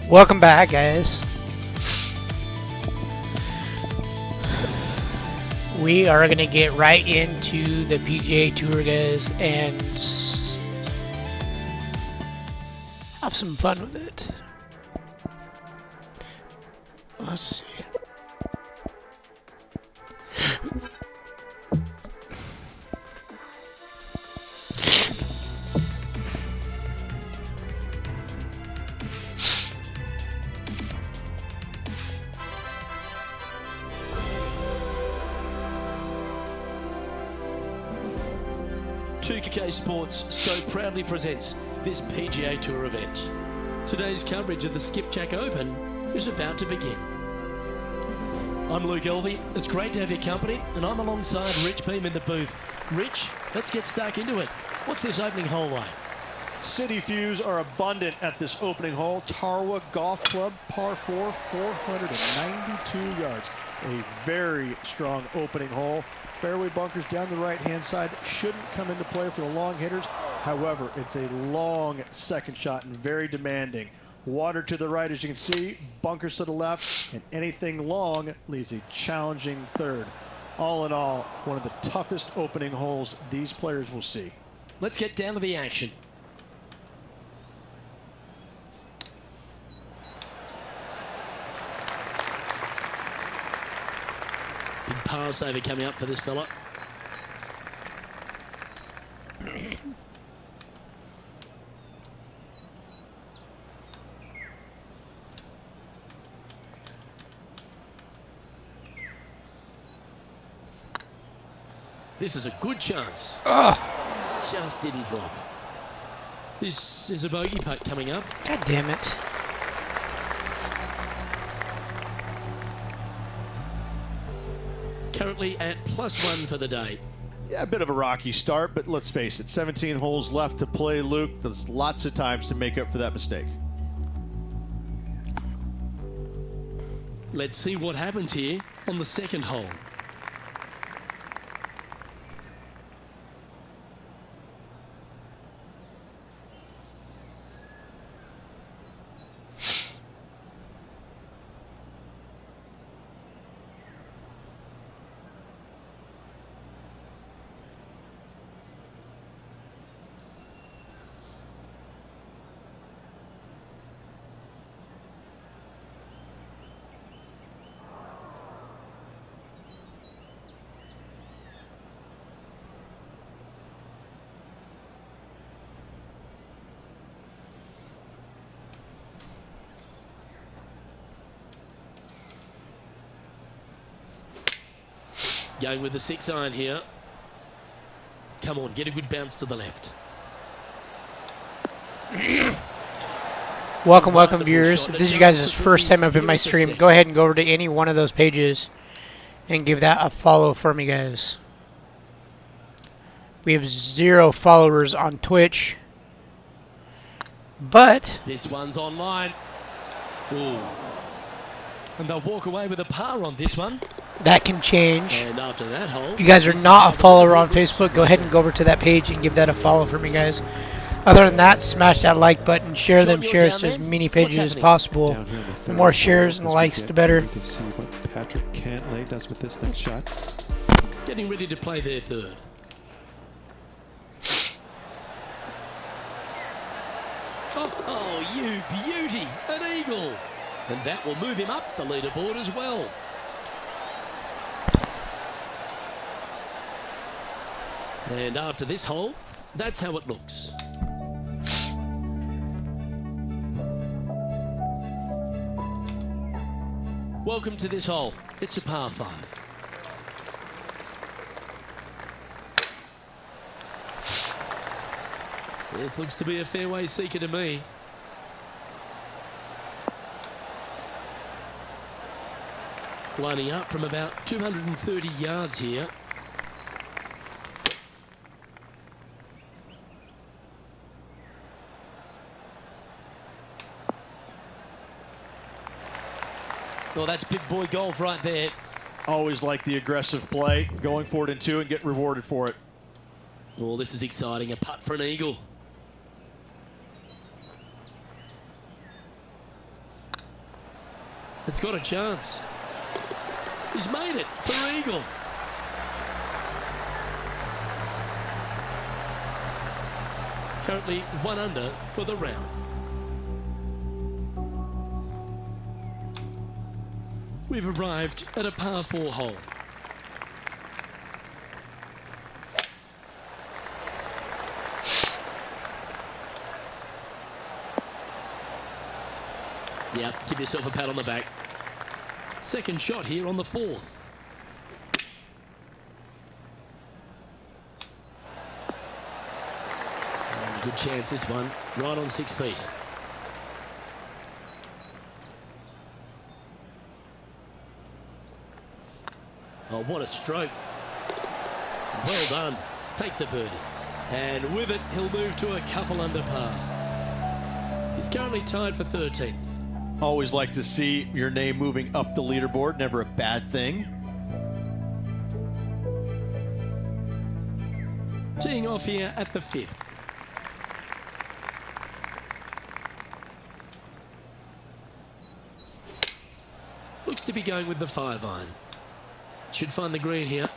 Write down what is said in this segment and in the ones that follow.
Welcome back, guys. We are going to get right into the PGA Tour, guys, and have some fun with it. Let's see. UK Sports so proudly presents this PGA Tour event. Today's coverage of the Skipjack Open is about to begin. I'm Luke Elvey. It's great to have your company, and I'm alongside Rich Beam in the booth. Rich, let's get stuck into it. What's this opening hole like? City views are abundant at this opening hole. Tarwa Golf Club, par 4, 492 yards. A very strong opening hole. Fairway bunkers down the right-hand side shouldn't come into play for the long hitters. However, it's a long second shot and very demanding. Water to the right, as you can see, bunkers to the left, and anything long leaves a challenging third. All in all, one of the toughest opening holes these players will see. Let's get down to the action. Big par saver coming up for this fella. This is a good chance. Just didn't drop. This is a bogey putt coming up. God damn it. Currently at +1 for the day. Yeah, a bit of a rocky start, but let's face it, 17 holes left to play, Luke. There's lots of times to make up for that mistake. Let's see what happens here on the second hole. Going with the 6-iron here. Come on, get a good bounce to the left. Welcome, viewers. If this is you guys' first time up in my stream, go ahead and go over to any one of those pages and give that a follow for me, guys. We have 0 followers on Twitch, but This one's online. Ooh. And they'll walk away with a par on this one. that can change. And after that hole, If you guys are not a follower on Facebook, go ahead and go over to that page and give that a follow for me, guys. Other than that, smash that like button, share them, share it to as many pages as possible. The more shares and likes, the better. To see what Patrick Cantlay does with this next shot. getting ready to play their third. Oh, you beauty! An eagle! And that will move him up the leaderboard as well. And after this hole, that's how it looks. Welcome to this hole. It's a par 5. This looks to be a fairway seeker to me. Lining up from about 230 yards here. Well, that's big boy golf right there. Always like the aggressive play, going for it in 2 and get rewarded for it. Oh, this is exciting. A putt for an eagle. It's got a chance. He's made it for eagle. Currently 1 under for the round. We've arrived at a par 4 hole. Yeah, give yourself a pat on the back. Second shot here on the 4th. Good chance this one, right on 6 feet. Oh, what a stroke. Well done. Take the birdie. And with it, he'll move to a couple under par. He's currently tied for 13th. Always like to see your name moving up the leaderboard. Never a bad thing. Teeing off here at the 5th. Looks to be going with the 5-iron. Should find the green here.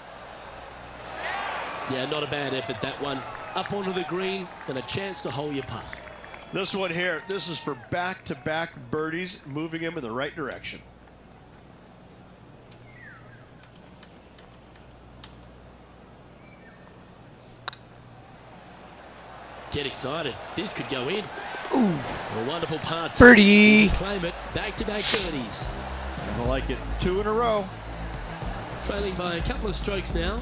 Yeah, not a bad effort, that one. Up onto the green and a chance to hole your putt. This one here, this is for back-to-back birdies, moving him in the right direction. Get excited. This could go in. Ooh. A wonderful putt. Birdie. Claim it. Back-to-back birdies. I like it. 2 in a row. Trailing by a couple of strokes now.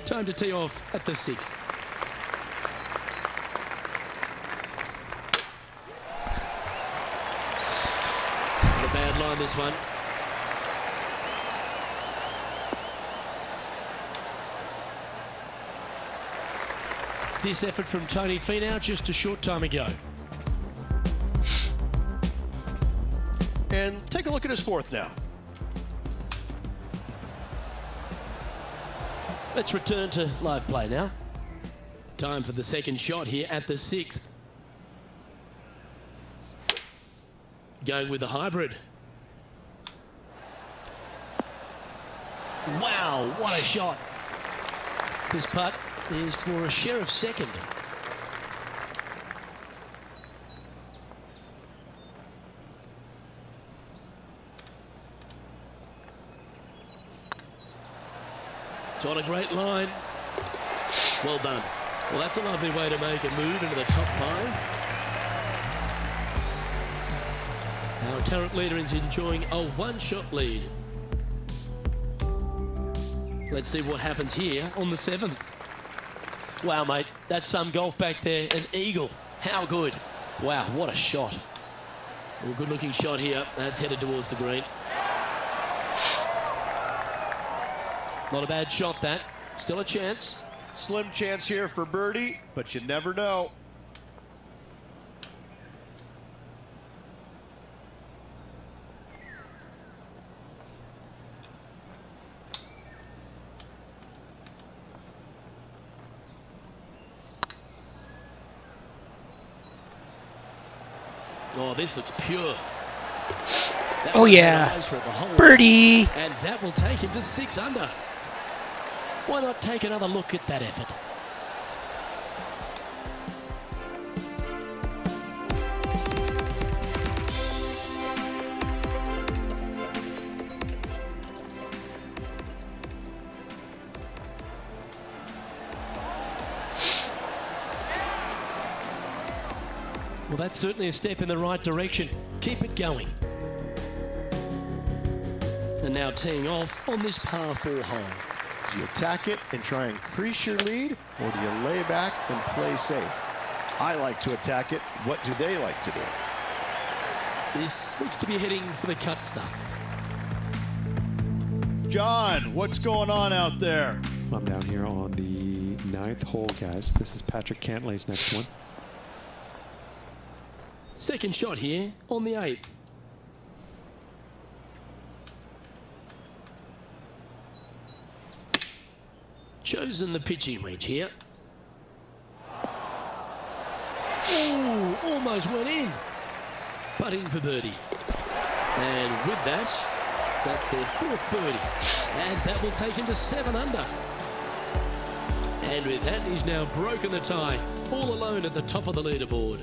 Time to tee off at the 6th. Not a bad line, this one. This effort from Tony Finau just a short time ago. And take a look at his 4th now. Let's return to live play now. Time for the second shot here at the 6th. Going with the hybrid. Wow, what a shot. This putt is for a share of second. It's on a great line. Well done. Well, that's a lovely way to make a move into the top 5. Our current leader is enjoying a 1-shot lead. Let's see what happens here on the 7th. Wow, mate, that's some golf back there. An eagle. How good. Wow, what a shot. Well, good looking shot here. That's headed towards the green. Not a bad shot, that. Still a chance. Slim chance here for birdie, but you never know. Oh, this looks pure. That Oh, yeah. for the hole. Birdie. And that will take him to 6 under. Why not take another look at that effort? Well, that's certainly a step in the right direction. Keep it going. And now teeing off on this par 4 hole. Do you attack it and try and increase your lead, or do you lay back and play safe? I like to attack it. What do they like to do? This looks to be heading for the cut stuff. John, what's going on out there? I'm down here on the 9th hole, guys. This is Patrick Cantlay's next one. Second shot here on the 8th. chosen the pitching wedge here. Ooh, almost went in. Putting for birdie. And with that, that's their 4th birdie. And that will take him to 7 under. And with that, he's now broken the tie, all alone at the top of the leaderboard.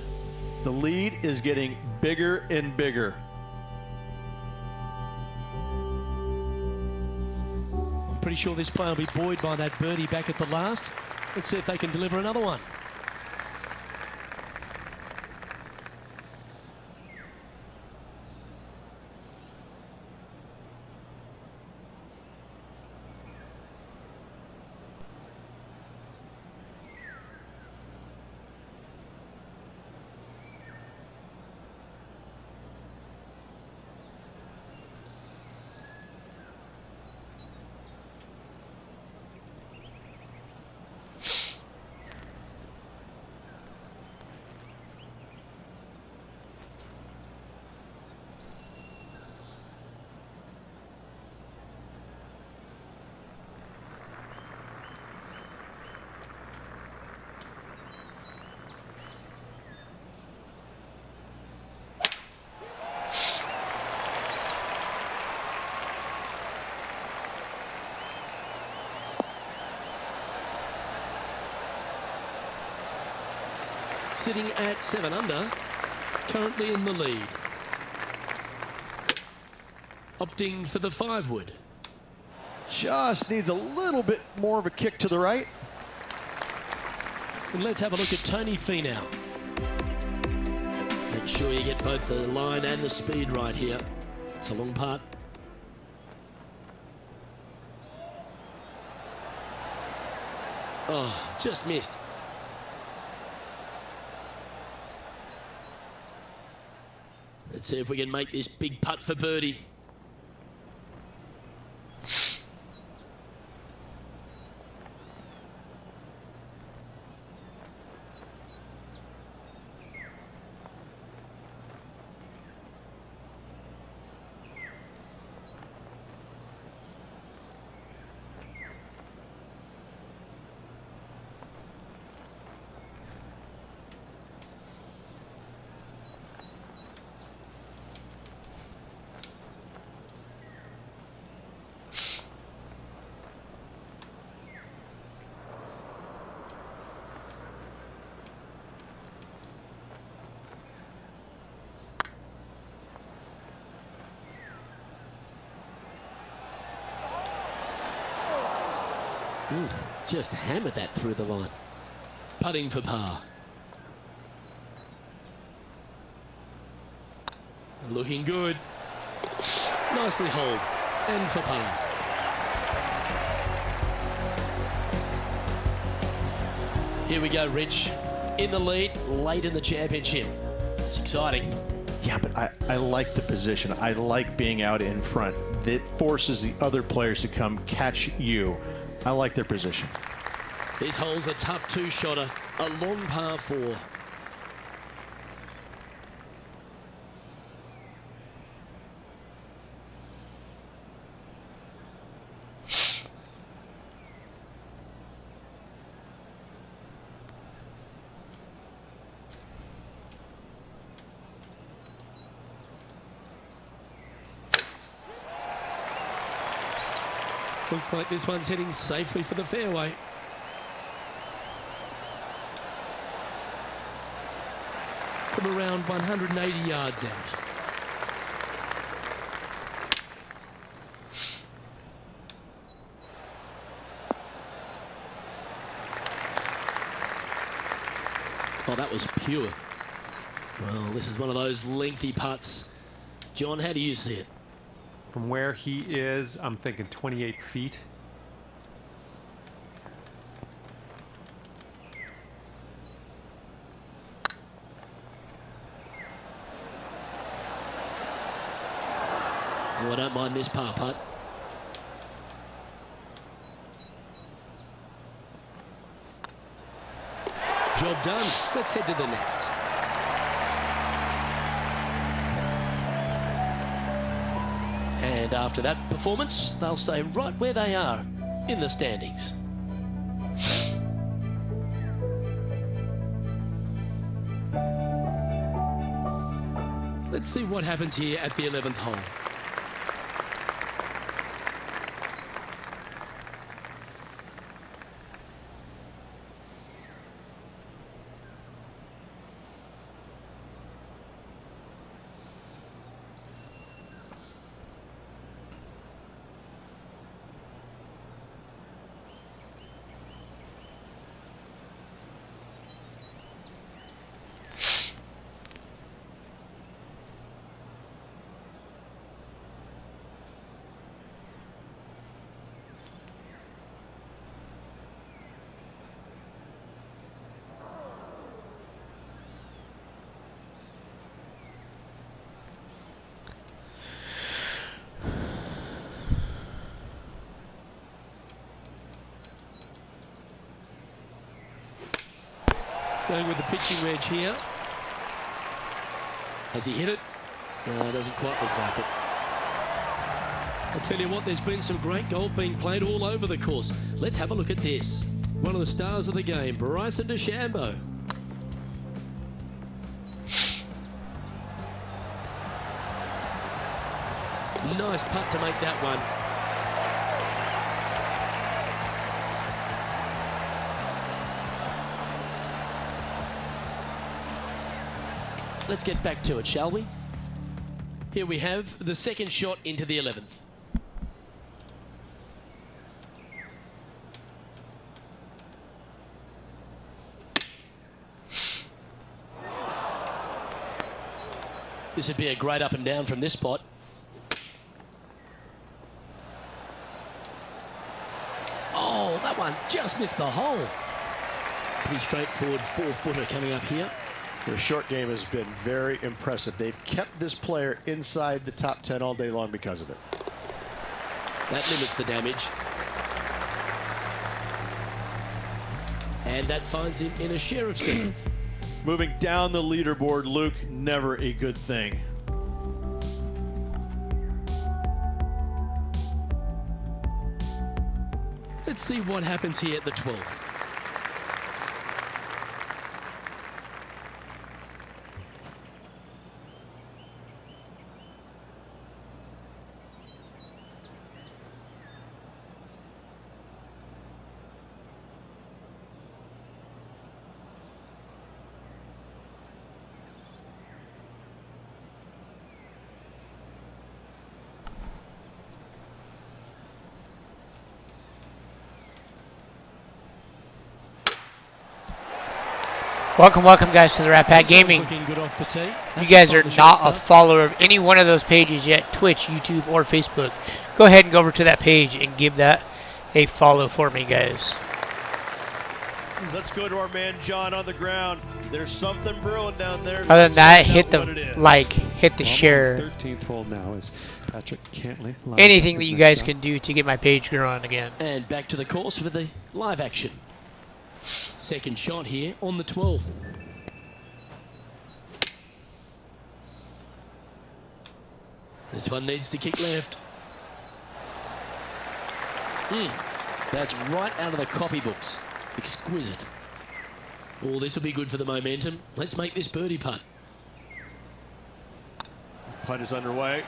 The lead is getting bigger and bigger. I'm pretty sure this player will be buoyed by that birdie back at the last. Let's see if they can deliver another one. Sitting at 7 under, currently in the lead. Opting for the 5-wood. Just needs a little bit more of a kick to the right. And let's have a look at Tony Finau. Make sure you get both the line and the speed right here. It's a long putt. Oh, just missed. Let's see if we can make this big putt for birdie. Ooh, just hammered that through the line. Putting for par. Looking good. Nicely holed. And for par. Here we go, Rich. In the lead, late in the championship. It's exciting. Yeah, but I like the position. I like being out in front. That forces the other players to come catch you. I like their position. This hole's a tough 2-shotter, a long par 4. Looks like this one's heading safely for the fairway. From around 180 yards out. Oh, that was pure. Well, this is one of those lengthy putts. John, how do you see it? From where he is, I'm thinking 28 feet. Oh, I don't mind this par putt. Job done. Let's head to the next. And after that performance, they'll stay right where they are in the standings. Let's see what happens here at the 11th hole. Going with the pitching wedge here. Has he hit it? No, it doesn't quite look like it. I'll tell you what, there's been some great golf being played all over the course. Let's have a look at this. One of the stars of the game, Bryson DeChambeau. Nice putt to make that one. Let's get back to it, shall we? Here we have the second shot into the 11th. This would be a great up and down from this spot. Oh, that one just missed the hole. Pretty straightforward 4-footer coming up here. Their short game has been very impressive. They've kept this player inside the top 10 all day long because of it. That limits the damage. And that finds him in a share of second. Moving down the leaderboard, Luke, never a good thing. Let's see what happens here at the 12th. Welcome guys to the Rat Pack Gaming. Looking good off the tee. You guys are not a follower of any one of those pages yet, Twitch, YouTube, or Facebook. Go ahead and go over to that page and give that a follow for me, guys. Let's go to our man John on the ground. There's something brewing down there. Other than that, hit the like, hit the share. 13th hole now is Patrick Cantley. Anything that you guys can do to get my page growing again. And back to the course with the live action. Second shot here on the 12th. This one needs to kick left. That's right out of the copybooks. Exquisite. Oh, this will be good for the momentum. Let's make this birdie putt. Putt is underway.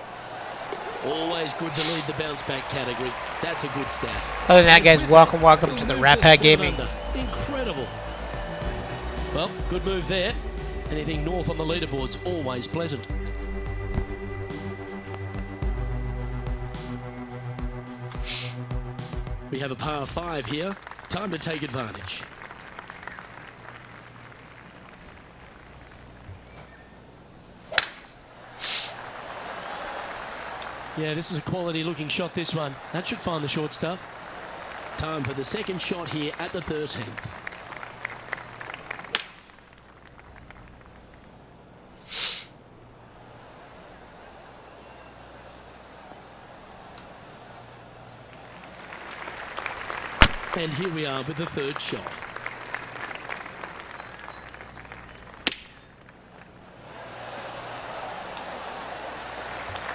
Always good to lead the bounce back category. That's a good stat. Other than that, guys, welcome to the Rat Pack Gaming. Incredible. Well, good move there. Anything north on the leaderboard's always pleasant. We have a par 5 here. Time to take advantage. Yeah, this is a quality looking shot, this one. That should find the short stuff. Time for the second shot here at the 13th. And here we are with the third shot.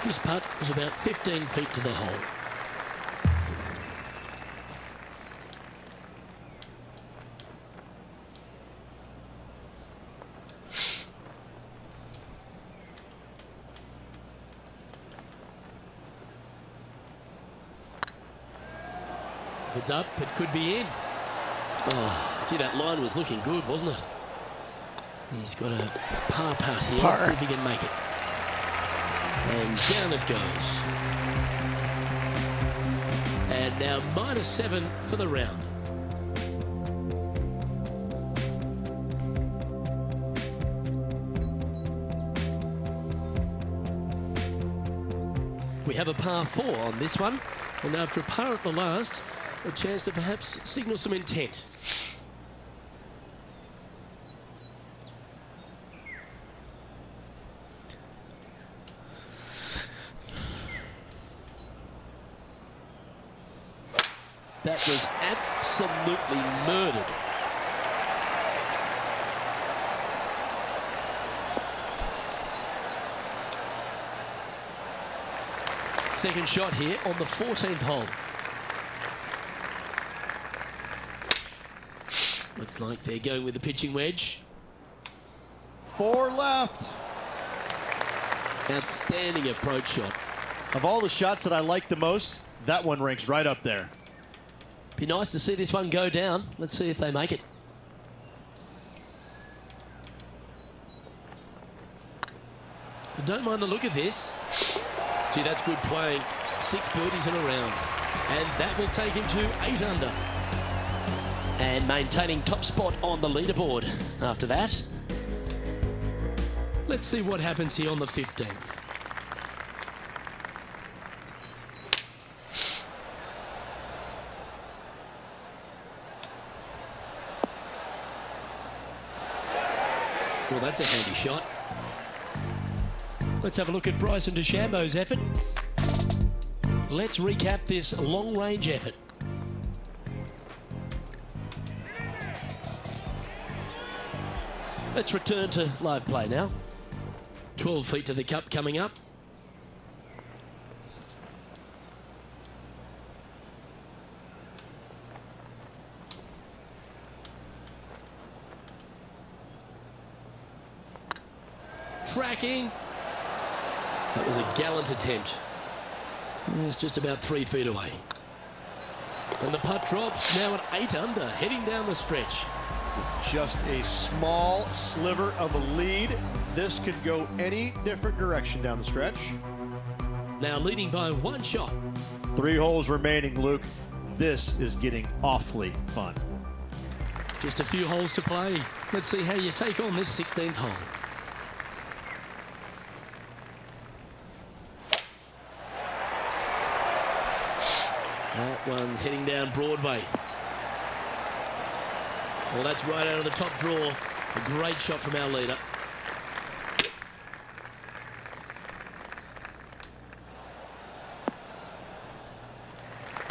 This putt was about 15 feet to the hole. It's up, it could be in. Oh, gee, that line was looking good, wasn't it? He's got a par putt here. Par. Let's see if he can make it. And down it goes. And now -7 for the round. We have a par 4 on this one, and after a par at the last, a chance to perhaps signal some intent. That was absolutely murdered. Second shot here on the 14th hole. Looks like they're going with the pitching wedge. 4 left. Outstanding approach shot. Of all the shots that I like the most, that one ranks right up there. Be nice to see this one go down. Let's see if they make it. I don't mind the look of this. Gee, that's good playing. 6 birdies in a round. And that will take him to 8 under. And maintaining top spot on the leaderboard after that. Let's see what happens here on the 15th. Well, that's a handy shot. Let's have a look at Bryson DeChambeau's effort. Let's recap this long-range effort. Let's return to live play now. 12 feet to the cup coming up. Tracking. That was a gallant attempt. It's just about 3 feet away. And the putt drops now at 8 under, heading down the stretch. Just a small sliver of a lead. This could go any different direction down the stretch. Now leading by 1 shot. 3 holes remaining, Luke. This is getting awfully fun. Just a few holes to play. Let's see how you take on this 16th hole. That one's heading down Broadway. Well, that's right out of the top draw. A great shot from our leader.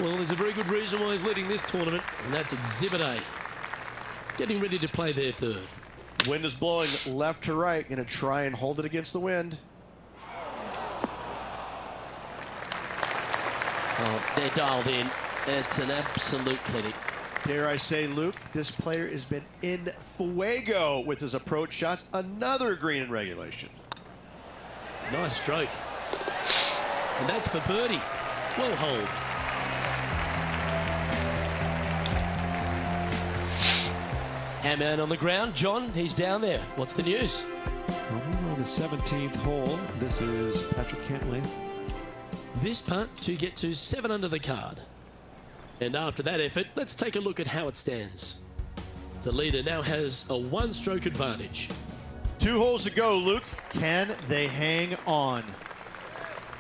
Well, there's a very good reason why he's leading this tournament, and that's Exhibit A. Getting ready to play their third. Wind is blowing left to right. Going to try and hold it against the wind. Oh, they're dialed in. It's an absolute clinic. Dare I say, Luke, this player has been in fuego with his approach shots. Another green in regulation. Nice stroke. And that's for birdie. Well holed. Our man on the ground, John, he's down there. What's the news? Well, we're on the 17th hole. This is Patrick Cantley. This putt to get to 7 under the card. And after that effort, let's take a look at how it stands. The leader now has a 1-stroke advantage. 2 holes to go, Luke. Can they hang on?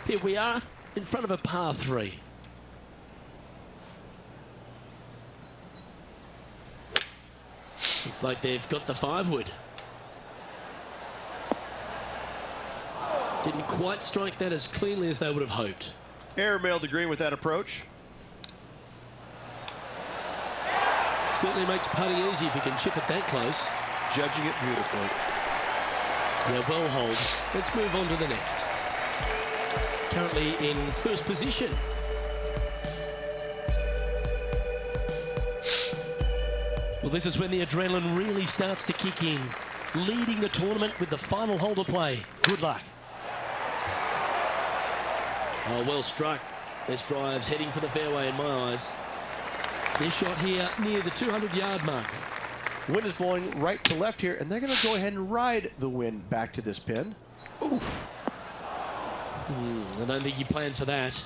Here we are in front of a par 3. Looks like they've got the 5-wood. Didn't quite strike that as cleanly as they would have hoped. Airmailed the green with that approach. Certainly makes putting easy if you can chip it that close. Judging it beautifully. Yeah, well hold. Let's move on to the next. Currently in first position. Well, this is when the adrenaline really starts to kick in. Leading the tournament with the final hole to play. Good luck. Oh, well struck. This drive's heading for the fairway in my eyes. This shot here near the 200-yard mark. Wind is blowing right to left here, and they're going to go ahead and ride the wind back to this pin. Oof. I don't think you planned for that.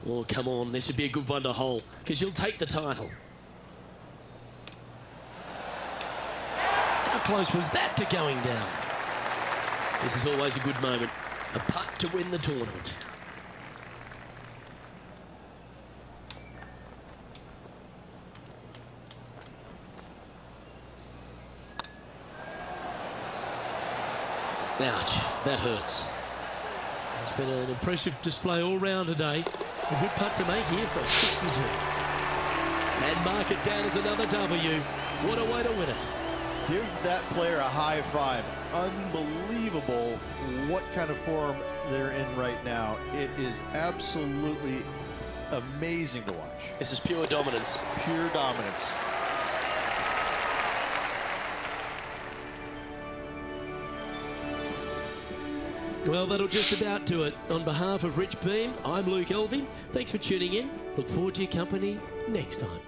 Oh, come on. This would be a good one to hole, because you'll take the title. How close was that to going down? This is always a good moment. A putt to win the tournament. Ouch, that hurts. It's been an impressive display all round today. A good putt to make here for a 62. And mark it down as another W. What a way to win it. Give that player a high five. Unbelievable what kind of form they're in right now. It is absolutely amazing to watch. This is pure dominance. Pure dominance. Well, that'll just about do it. On behalf of Rich Beam, I'm Luke Elvey. Thanks for tuning in. Look forward to your company next time.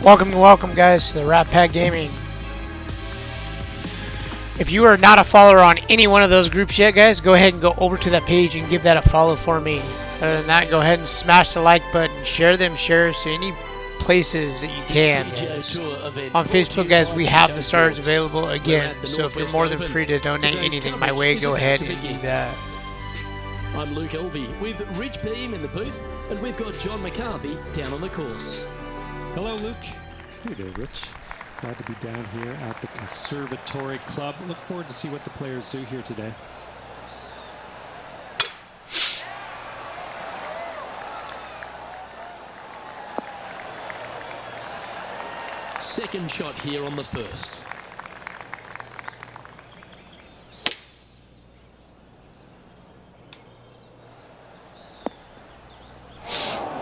Welcome guys to the Rat Pack Gaming. If you are not a follower on any one of those groups yet, guys, go ahead and go over to that page and give that a follow for me. Other than that, go ahead and smash the like button, share them shares to any places that you can. On Facebook, guys, we have the stars available again, so if you're more than free to donate anything my way, go ahead and do that. I'm Luke Elvey with Rich Beam in the booth, and we've got John McCarthy down on the course. Hello, Luke. Hey there, Rich. Glad to be down here at the Conservatory Club. Look forward to see what the players do here today. Second shot here on the first.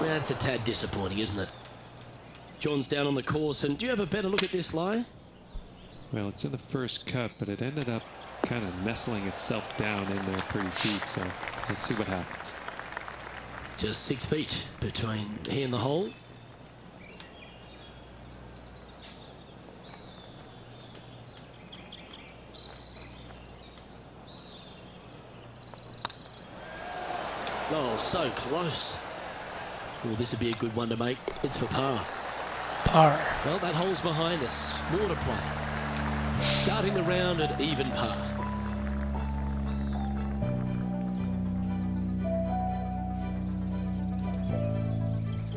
That's a tad disappointing, isn't it? John's down on the course, and do you have a better look at this lie? Well, it's in the first cut, but it ended up kind of nestling itself down in there pretty deep, so let's see what happens. Just 6 feet between he and the hole. Oh, so close. Oh, this would be a good one to make. It's for par. Par. Well, that hole's behind us. More to play. Starting the round at even par.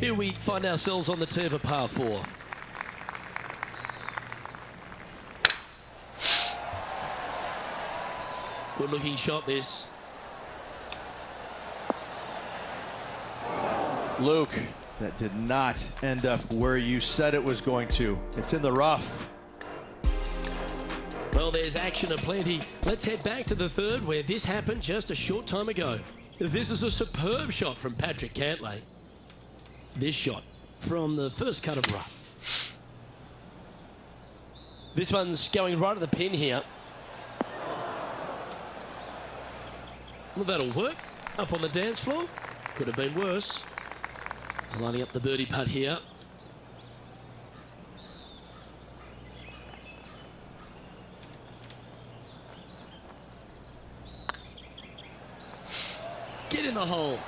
Here we find ourselves on the tee of a par 4. Good looking shot this. Luke, that did not end up where you said it was going to. It's in the rough. Well, there's action aplenty. Let's head back to the third where this happened just a short time ago. This is a superb shot from Patrick Cantlay. This shot from the first cut of rough. This one's going right at the pin here. Well, that'll work. Up on the dance floor. Could have been worse. Lining up the birdie putt here. Get in the hole.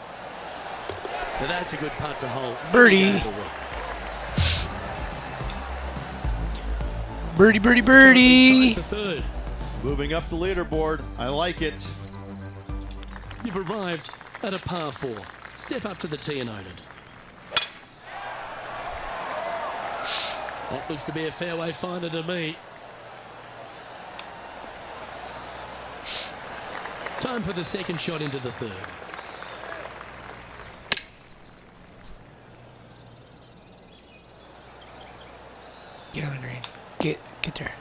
Now that's a good putt to hold. Birdie. Birdie, birdie, birdie. For third. Moving up the leaderboard. I like it. You've arrived at a par 4. Step up to the tee and own it. That looks to be a fairway finder to me. Time for the second shot into the third. Get on the green. Get there.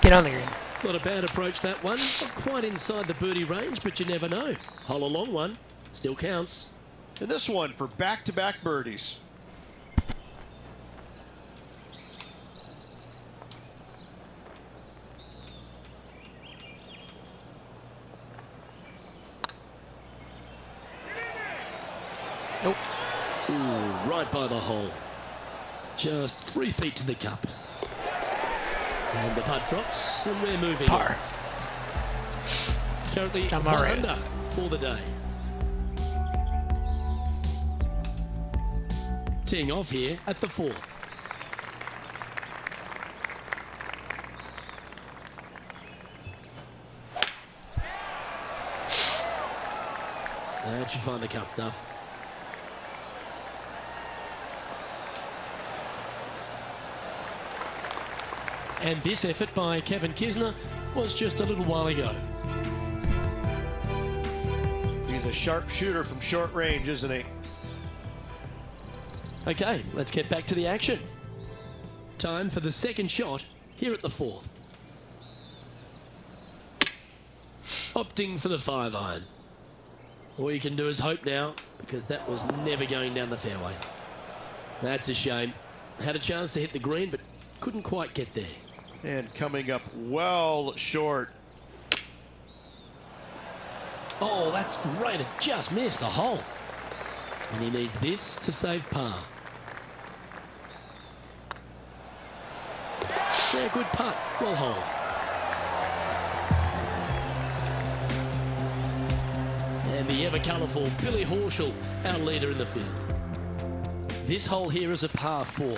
Get on the green. Not a bad approach, that one. Not quite inside the birdie range, but you never know. Hole a long one. Still counts. And this one for back-to-back birdies. Nope. Ooh, right by the hole. Just 3 feet to the cup. And the putt drops, and we're moving Par. on. Currently I'm 1 all right. under for the day. Teeing off here at the 4th. That should find the cut stuff. And this effort by Kevin Kisner was just a little while ago. He's a sharp shooter from short range, isn't he? Okay, let's get back to the action. Time for the second shot here at the 4th. Opting for the 5-iron. All you can do is hope now, because that was never going down the fairway. That's a shame. Had a chance to hit the green, but couldn't quite get there. And coming up well short. Oh, that's great. It just missed the hole. And he needs this to save par. Yeah, good putt. Well hold. And the ever-colourful Billy Horschel, our leader in the field. This hole here is a par 4.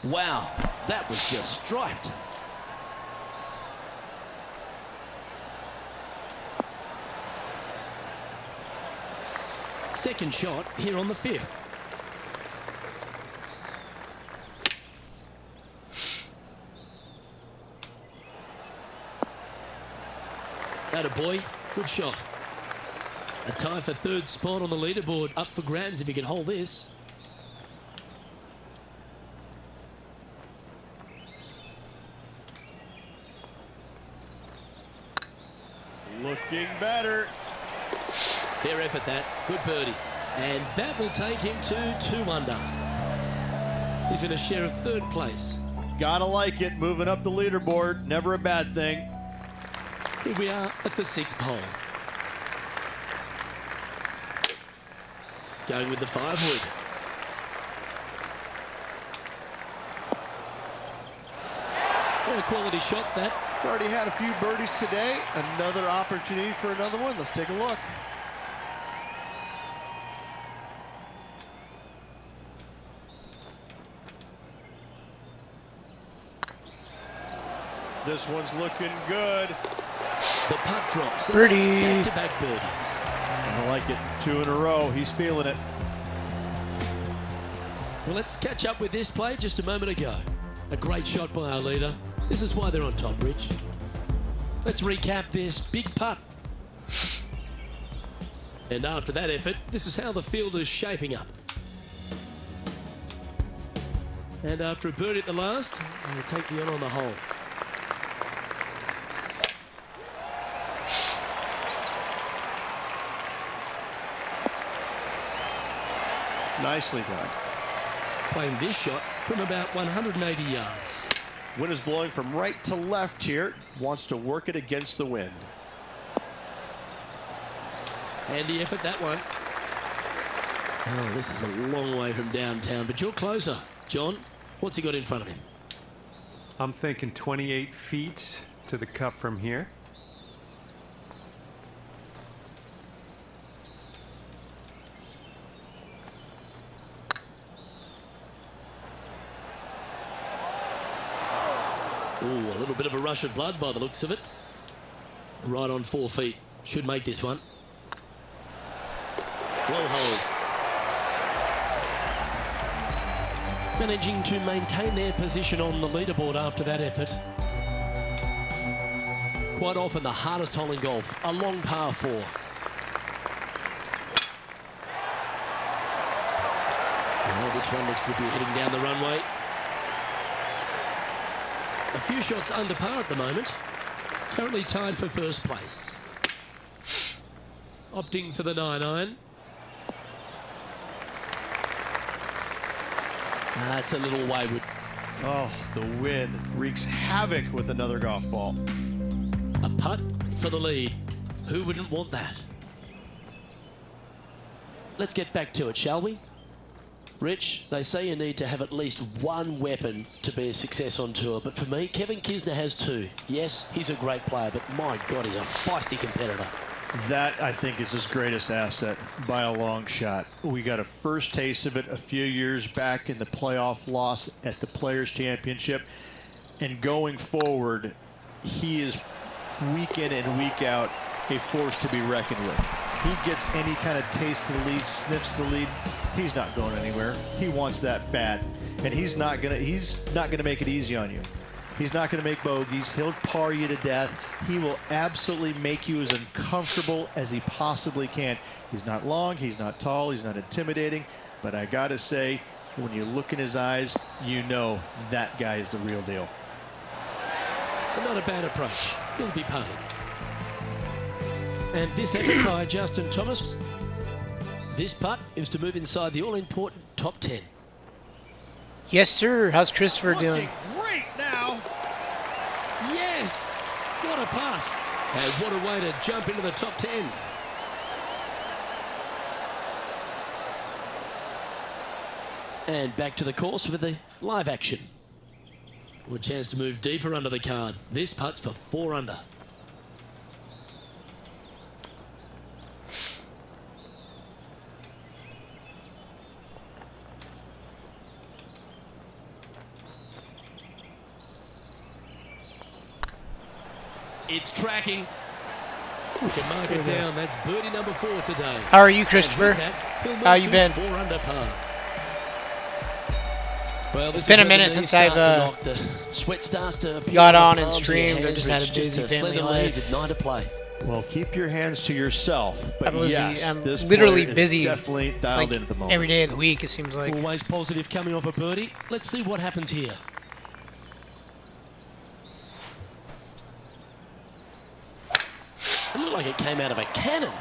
Wow, that was just striped. Second shot here on the 5th. Atta boy, good shot. A tie for third spot on the leaderboard, up for grabs if he can hold this. Looking better. Fair effort that. Good birdie. And that will take him to 2 under. He's in a share of third place. Gotta like it. Moving up the leaderboard. Never a bad thing. Here we are at the 6th hole. Going with the 5-wood. A quality shot that. Already had a few birdies today. Another opportunity for another one. Let's take a look. This one's looking good. The putt drops. And Birdie. that's back-to-back birdies. I like it. 2 in a row. He's feeling it. Well, let's catch up with this play just a moment ago. A great shot by our leader. This is why they're on top, Rich. Let's recap this big putt. And after that effort, this is how the field is shaping up. And after a birdie at the last, they take the on the hole. Nicely done. Playing this shot from about 180 yards. Wind is blowing from right to left here. Wants to work it against the wind. Handy effort, that one. Oh, this is a long way from downtown, but you're closer. John, what's he got in front of him? I'm thinking 28 feet to the cup from here. Ooh, a little bit of a rush of blood by the looks of it. Right on 4 feet. Should make this one. Well hold. Managing to maintain their position on the leaderboard after that effort. Quite often the hardest hole in golf, a long par 4. Oh, this one looks to be heading down the runway. A few shots under par at the moment. Currently tied for first place. Opting for the 9-iron. That's a little wayward. Oh, the wind wreaks havoc with another golf ball. A putt for the lead. Who wouldn't want that? Let's get back to it, shall we? Rich, they say you need to have at least one weapon to be a success on tour, but for me, Kevin Kisner has 2. Yes, he's a great player, but my God, he's a feisty competitor. That, I think, is his greatest asset by a long shot. We got a first taste of it a few years back in the playoff loss at the Players' Championship. And going forward, he is week in and week out a force to be reckoned with. He gets any kind of taste of the lead, sniffs the lead, he's not going anywhere. He wants that bad. And he's not gonna make it easy on you. He's not going to make bogeys. He'll par you to death. He will absolutely make you as uncomfortable as he possibly can. He's not long, he's not tall, he's not intimidating, but I got to say, when you look in his eyes, you know that guy is the real deal. Not a bad approach. He'll be putting. And this effort by Justin Thomas, this putt is to move inside the all-important top 10. Yes, sir. How's Christopher doing? Great now. Yes! What a putt. And what a way to jump into the top 10. And back to the course with the live action. With a chance to move deeper under the card. This putt's for 4 under. It's tracking. We can mark it down. That's birdie number 4 today. How are you, Christopher? How you been? 4 under par. Well, It's been a minute since I've got on and streamed. I just had a busy family life. With 9 to play. Well, keep your hands to yourself. But I'm yes, this literally player is busy, definitely dialed like, in at the moment. every day of the week, it seems like. Always positive coming off a birdie. Let's see what happens here. It looked like it came out of a cannon.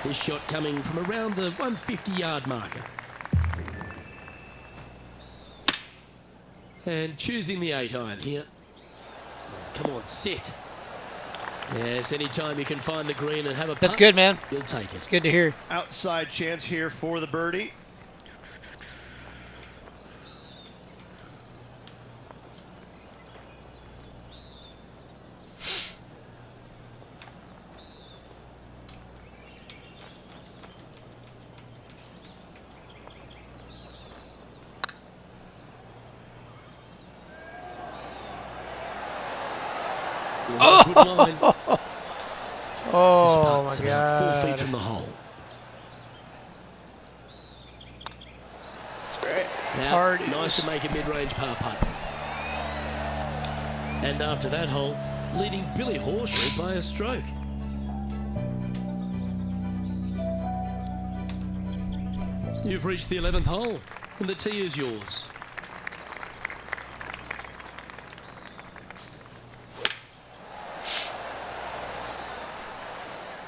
This shot coming from around the 150-yard marker. And choosing the 8-iron here. Come on, sit. Yes, anytime you can find the green and have a putt, That's good, man. you'll take it. It's good to hear. Outside chance here for the birdie. Good line. Oh, This my putt's about 4 feet God. from the hole. That's great. Now, Hard nice is- to make a mid-range par putt. And after that hole, leading Billy Horschel by a stroke. You've reached the 11th hole, and the tee is yours.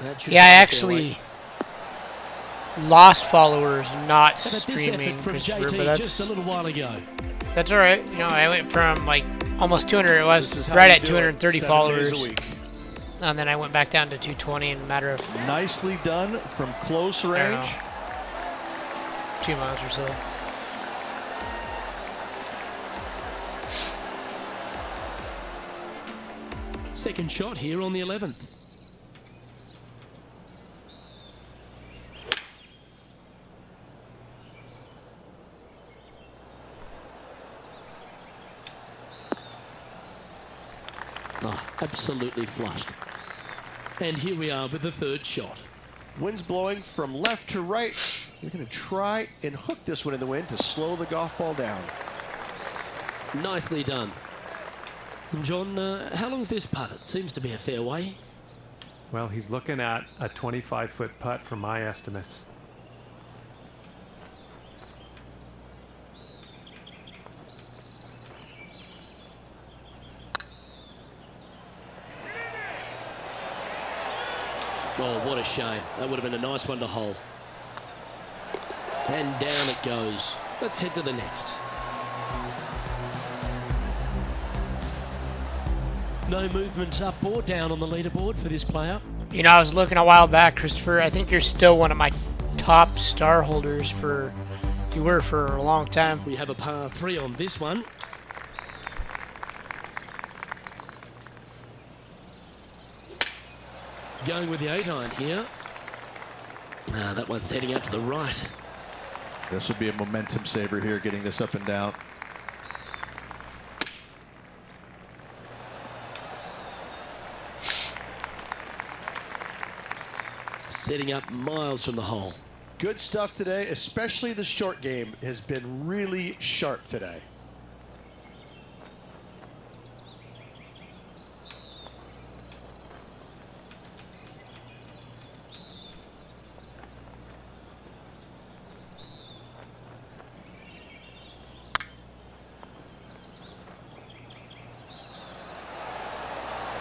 That should Yeah, I be a actually lost followers not fairway. How about this streaming, effort from Christopher, JT but just a little while ago. that's all right. You know, I went from like almost 200. It This is was how right you at do it 230 7 followers, days a week. and then I went back down to 220 in a matter of Nicely done from close range. 2 miles or so. Second shot here on the 11th. absolutely flushed. And here we are with the third shot. Wind's blowing from left to right. They're going to try and hook this one in the wind to slow the golf ball down. Nicely done. And John, how long's this putt? It seems to be a fair way. Well, he's looking at a 25-foot putt from my estimates. Oh, what a shame. That would have been a nice one to hole. And down it goes. Let's head to the next. No movement up or down on the leaderboard for this player. You know, I was looking a while back, Christopher. I think you're still one of my top star holders for. You were for a long time. We have a par 3 on this one. Going with the 8-iron here. That one's heading out to the right. This will be a momentum saver here, getting this up and down. Setting up miles from the hole. Good stuff today, especially the short game has been really sharp today.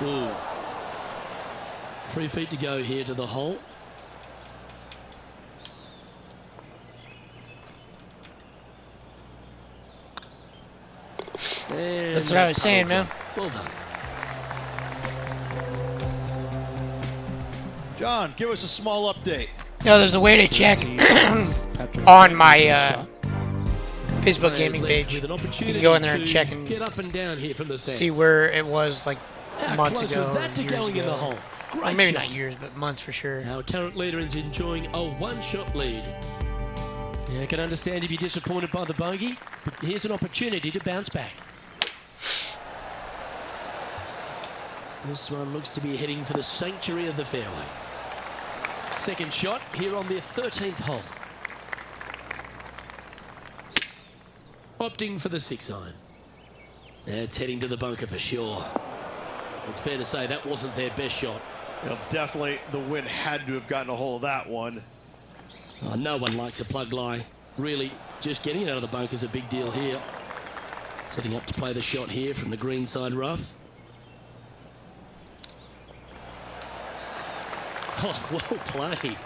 Ooh. 3 feet to go here to the hole. And That's what I was saying, man. Well done. John, give us a small update. No, there's a way to check on my Facebook gaming page. With an You opportunity can go in there and to check and get up and down here from the sand. see where it was like How months close ago, was that to years going in the ago. hole? Or Great maybe shot. not years, but months for sure. Our current leader is enjoying a one-shot lead. Yeah, I can understand if you're disappointed by the bogey, but here's an opportunity to bounce back. This one looks to be heading for the sanctuary of the fairway. Second shot here on their 13th hole. Opting for the 6-iron. It's heading to the bunker for sure. It's fair to say that wasn't their best shot. Well, definitely the wind had to have gotten a hold of that one. Oh, no one likes a plug lie. Really, just getting it out of the bunker is a big deal here. Setting up to play the shot here from the green side rough. Oh, well played.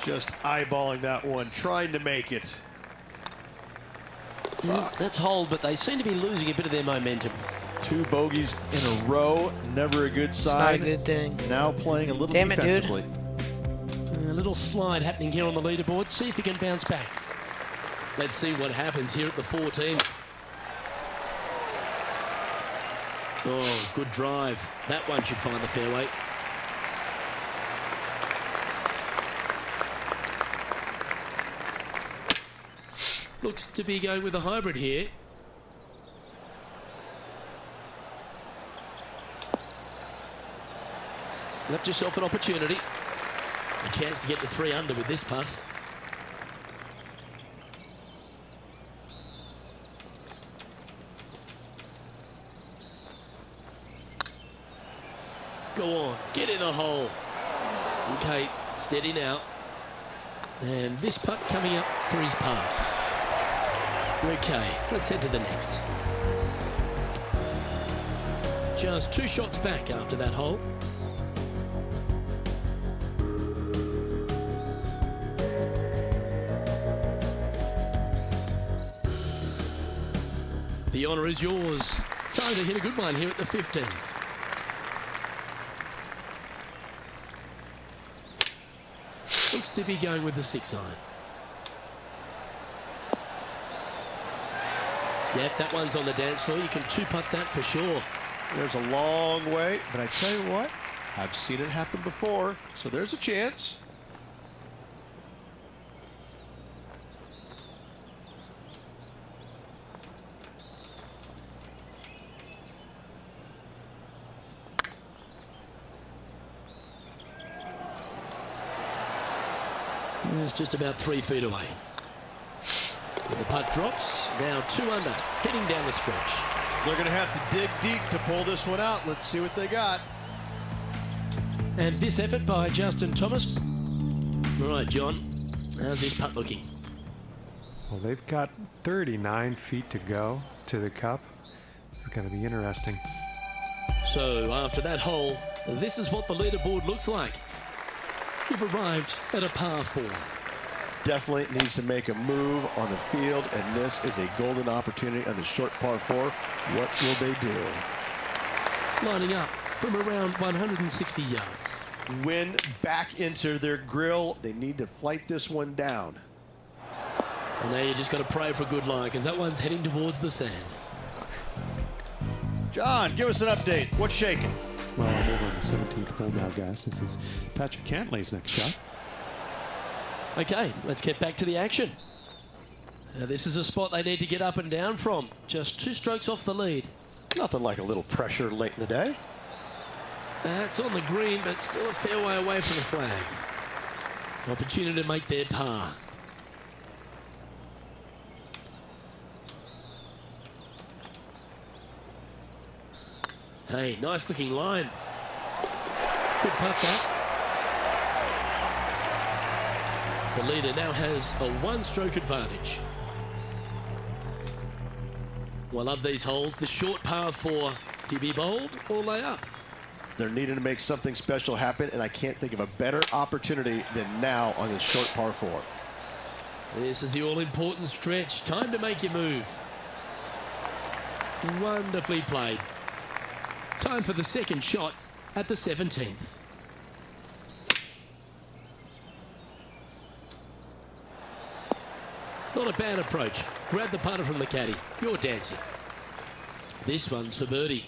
Just eyeballing that one, trying to make it. That's hold, but they seem to be losing a bit of their momentum. 2 bogeys in a row, never a good It's sign. not a good thing. Now playing a little Damn it, dude. defensively. A little slide happening here on the leaderboard. See if he can bounce back. Let's see what happens here at the 14th. Oh, good drive. That one should find the fairway. Looks to be going with a hybrid here. Left yourself an opportunity. A chance to get to 3 under with this putt. Go on, get in the hole. Okay, steady now. And this putt coming up for his par. Okay, let's head to the next. Just 2 shots back after that hole. The honour is yours. Time to hit a good one here at the 15th. Looks to be going with the 6-iron. Yep, that one's on the dance floor. You can 2-putt that for sure. There's a long way, but I tell you what, I've seen it happen before, so there's a chance. It's just about 3 feet away. And the putt drops, now 2 under, heading down the stretch. They're going to have to dig deep to pull this one out. Let's see what they got. And this effort by Justin Thomas. All right, John, how's this putt looking? Well, they've got 39 feet to go to the cup. This is going to be interesting. So after that hole, this is what the leaderboard looks like. You've arrived at a par 4. Definitely needs to make a move on the field, and this is a golden opportunity on the short par 4. What will they do? Lining up from around 160 yards. Wind back into their grill. They need to flight this one down. And now you just got to pray for good luck, because that one's heading towards the sand. John, give us an update. What's shaking? Well, I'm over on the 17th hole now, guys. This is Patrick Cantlay's next shot. Okay, let's get back to the action. Now, this is a spot they need to get up and down from. Just 2 strokes off the lead. Nothing like a little pressure late in the day. It's on the green, but still a fair way away from the flag. Opportunity to make their par. Hey, nice looking line. Good putt that. The leader now has a 1-stroke advantage. Well, of these holes, the short par 4, do you be bold or lay up? They're needing to make something special happen, and I can't think of a better opportunity than now on this short par 4. This is the all-important stretch. Time to make your move. Wonderfully played. Time for the second shot at the 17th. Not a bad approach. Grab the putter from the caddy. You're dancing. This one's for birdie.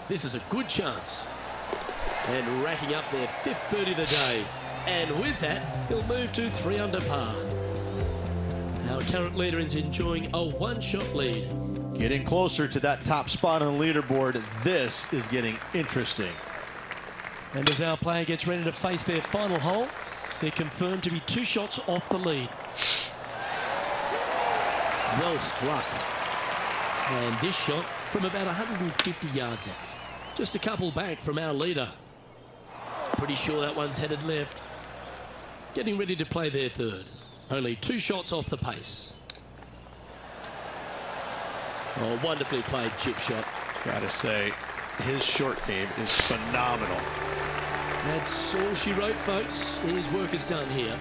This is a good chance. And racking up their 5th birdie of the day. And with that, he'll move to 3 under par. Our current leader is enjoying a 1-shot lead. Getting closer to that top spot on the leaderboard. This is getting interesting. And as our player gets ready to face their final hole, they're confirmed to be 2 shots off the lead. Well struck. And this shot from about 150 yards out. Just a couple back from our leader. Pretty sure that one's headed left. Getting ready to play their 3rd. Only 2 shots off the pace. Oh, wonderfully played chip shot. Gotta say, his short game is phenomenal. That's all she wrote, folks. His work is done here.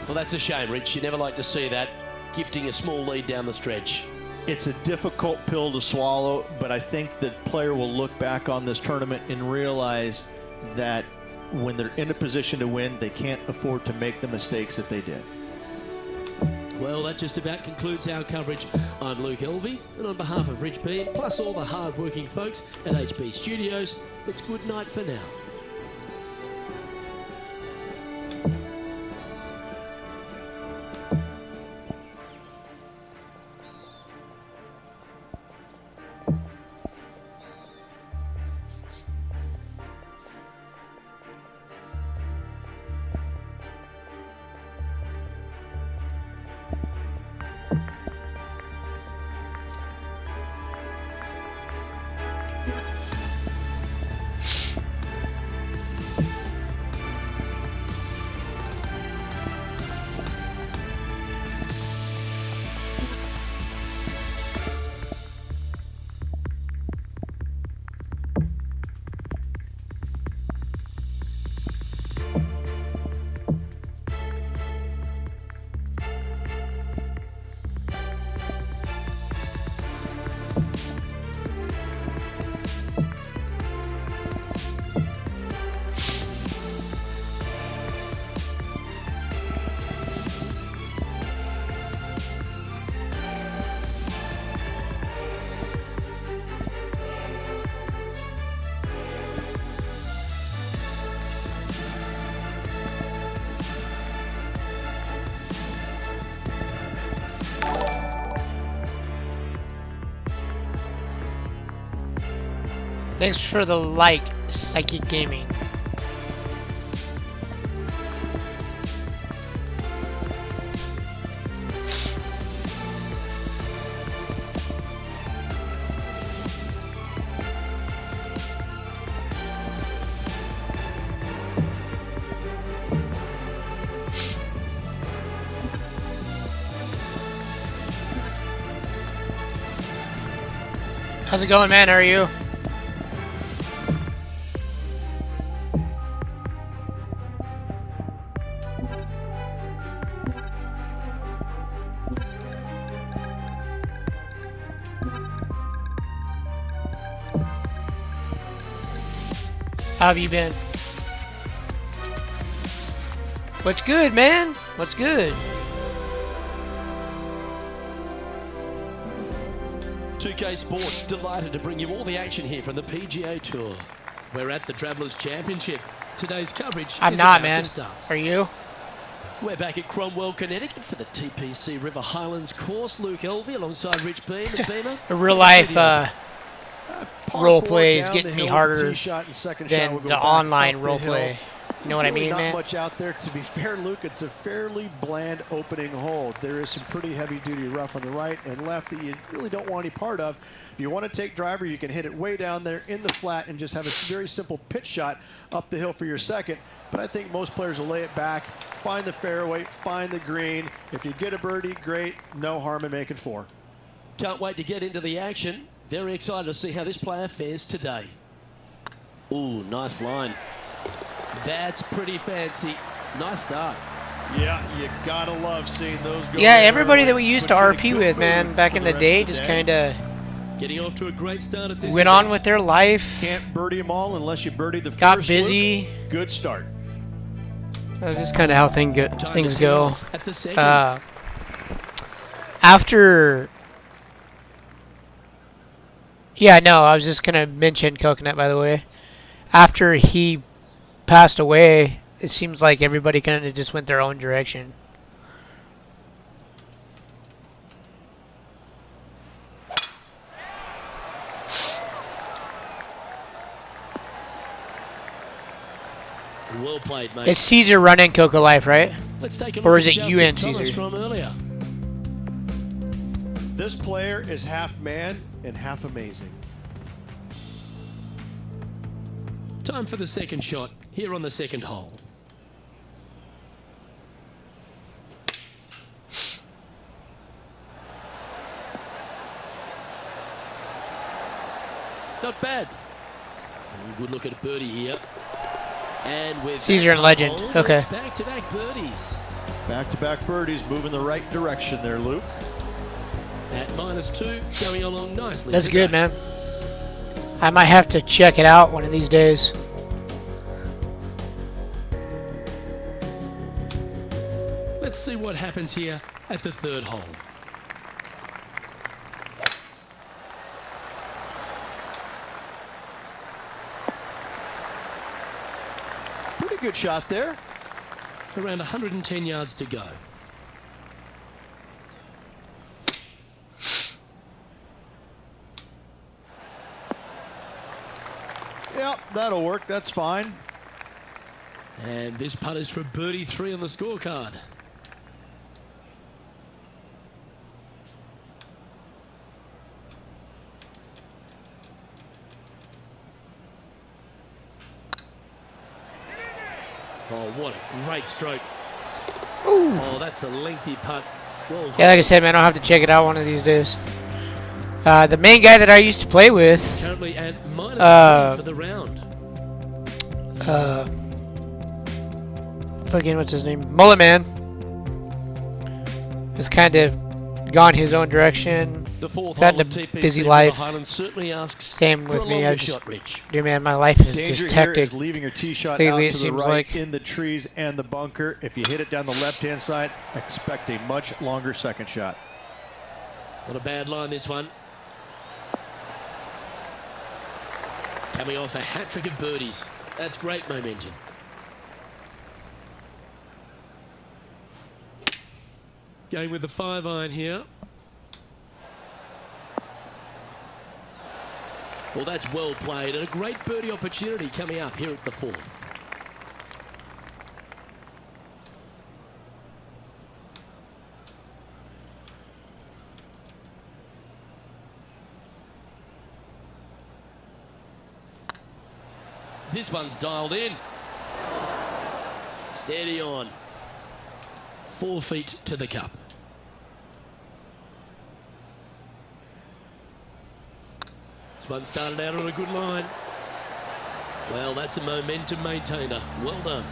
Well, that's a shame, Rich. You never like to see that. Gifting a small lead down the stretch. It's a difficult pill to swallow, but I think the player will look back on this tournament and realize that when they're in a position to win, they can't afford to make the mistakes that they did. Well, that just about concludes our coverage. I'm Luke Elvey, and on behalf of Rich Bean, plus all the hard-working folks at HB Studios, it's good night for now. Thanks for the light, Psychic Gaming. How's it going, man? How are you? How have you been? What's good, man? What's good? 2K Sports delighted to bring you all the action here from the PGA Tour. We're at the Travelers Championship. Today's coverage I'm is not, about man. to start. Are you? We're back at Cromwell, Connecticut for the TPC River Highlands course. Luke Elvey alongside Rich Beam and Beamer. A real life Par role four play is down getting the me hill with harder tee shot and second shot than will go the back online up the role hill. play. You know what I There's really mean, not man? much out there. To be fair, Luke, it's a fairly bland opening hole. There is some pretty heavy-duty rough on the right and left that you really don't want any part of. If you want to take driver, you can hit it way down there in the flat and just have a very simple pitch shot up the hill for your second. But I think most players will lay it back, find the fairway, find the green. If you get a birdie, great. No harm in making four. Can't wait to get into the action. Very excited to see how this player fares today. Ooh, nice line. That's pretty fancy. Nice start. Yeah, you gotta love seeing those go. Yeah, in everybody early. that we used to Puts you in a RP good with, mood man, back for in the rest day, of the just day. kind of Getting off to a great start at this went on event. with their life, Can't birdie them all unless you birdie the got first. busy. Luke. Good start. That's just kind of how Time things to tee go. off at the second. After, yeah, no, I was just gonna mention Coconut, by the way. After he passed away, it seems like everybody kind of just went their own direction. Well played, mate. It's Caesar running Coco Life, right? Let's take a look Or at is it Justin you and Thomas Caesar? from earlier. This player is half man and half amazing. Time for the second shot here on the second hole. Not bad. Good look at a birdie here. And with Caesar and Legend. hole, Okay. it's back-to-back birdies. Back-to-back birdies, moving the right direction there, Luke. At -2, going along nicely. That's today. good, man. I might have to check it out one of these days. Let's see what happens here at the third hole. Pretty good shot there. Around 110 yards to go. Yep, that'll work. That's fine. And this putt is for birdie 3 on the scorecard. Oh, what a great stroke. Ooh. Oh, that's a lengthy putt. Well, Yeah, like I said, man, I'll have to check it out one of these days. The main guy that I used to play with, currently at -3 for the round. fucking what's his name, Mullet Man, has kind of gone his own direction. The fourth Got hole in of a TPC busy River life. Highlands certainly asks Same for with a me. longer I just, shot, Rich. dude, man, my life is Danger just here hectic. is leaving your tee shot Lately, out it to the seems right like. in the trees and the bunker. If you hit it down the left-hand side, expect a much longer second shot. Not a bad line, this one. Coming off a hat-trick of birdies. That's great momentum. Going with the 5-iron here. Well, that's well played and a great birdie opportunity coming up here at the 4th. This one's dialed in. Steady on. 4 feet to the cup. This one started out on a good line. Well, that's a momentum maintainer. Well done.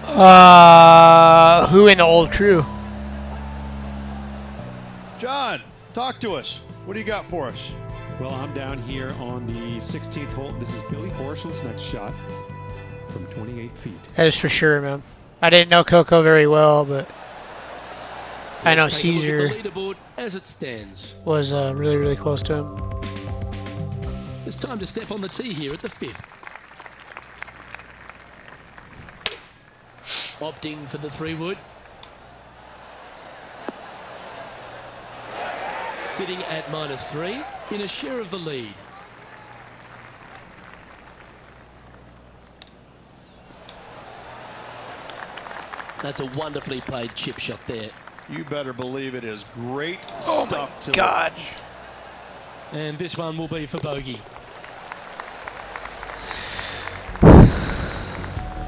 Who in the old crew? John, talk to us. What do you got for us? Well, I'm down here on the 16th hole. This is Billy Horschel's next shot from 28 feet. That is for sure, man. I didn't know Coco very well, but I know Let's take a look Caesar at the leaderboard as it stands. was really, really close to him. It's time to step on the tee here at the 5th. Opting for the 3-wood. Sitting at -3 in a share of the lead. That's a wonderfully played chip shot there. You better believe it is great Oh stuff my to God. watch. And this one will be for bogey.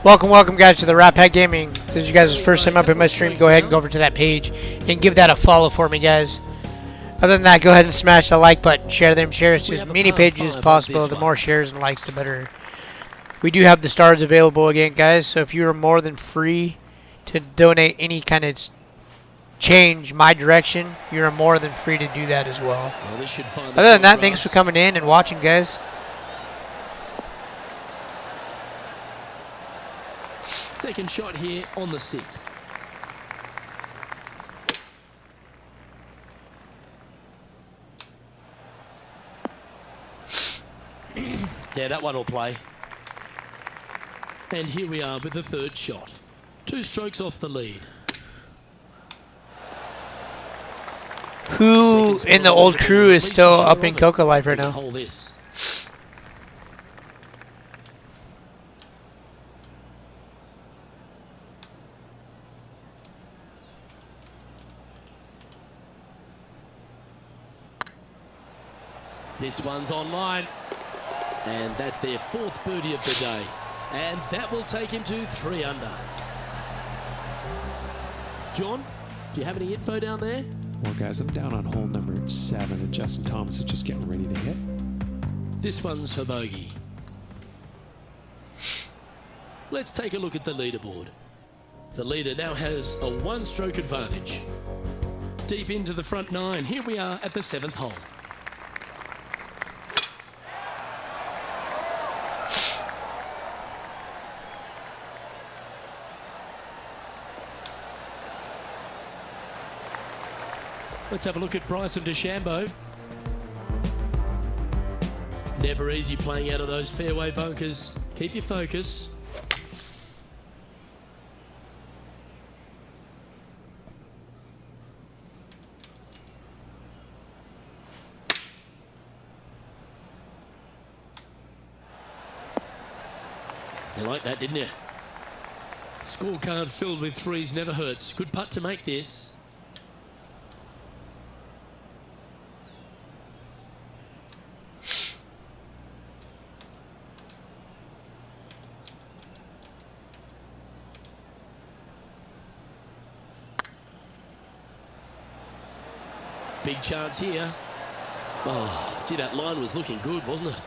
Welcome guys to the Rat Pack Gaming. If this is you guys' first time up in my stream, go ahead and go over to that page and give that a follow for me, guys. Other than that, go ahead and smash the like button, share them, share it to as many pages as possible. The more shares and likes, the better. We do have the stars available again, guys, so if you are more than free to donate any kind of change my direction, you're more than free to do that as well. Well, this should find the Other than short that, thanks for grass. coming in and watching, guys. Second shot here on the 6th. Yeah, that one will play. And here we are with the 3rd shot. 2 strokes off the lead. Who in the old crew is still up in Coco Life right now? Hold this. This one's online, and that's their 4th birdie of the day, and that will take him to 3 under. John, do you have any info down there? Well, guys, I'm down on hole number 7, and Justin Thomas is just getting ready to hit. This one's for bogey. Let's take a look at the leaderboard. The leader now has a 1-stroke advantage. Deep into the front 9, here we are at the 7th hole. Let's have a look at Bryson DeChambeau. Never easy playing out of those fairway bunkers. Keep your focus. You like that, didn't you? Scorecard filled with 3s never hurts. Good putt to make this. Big chance here. Oh, gee, that line was looking good, wasn't it?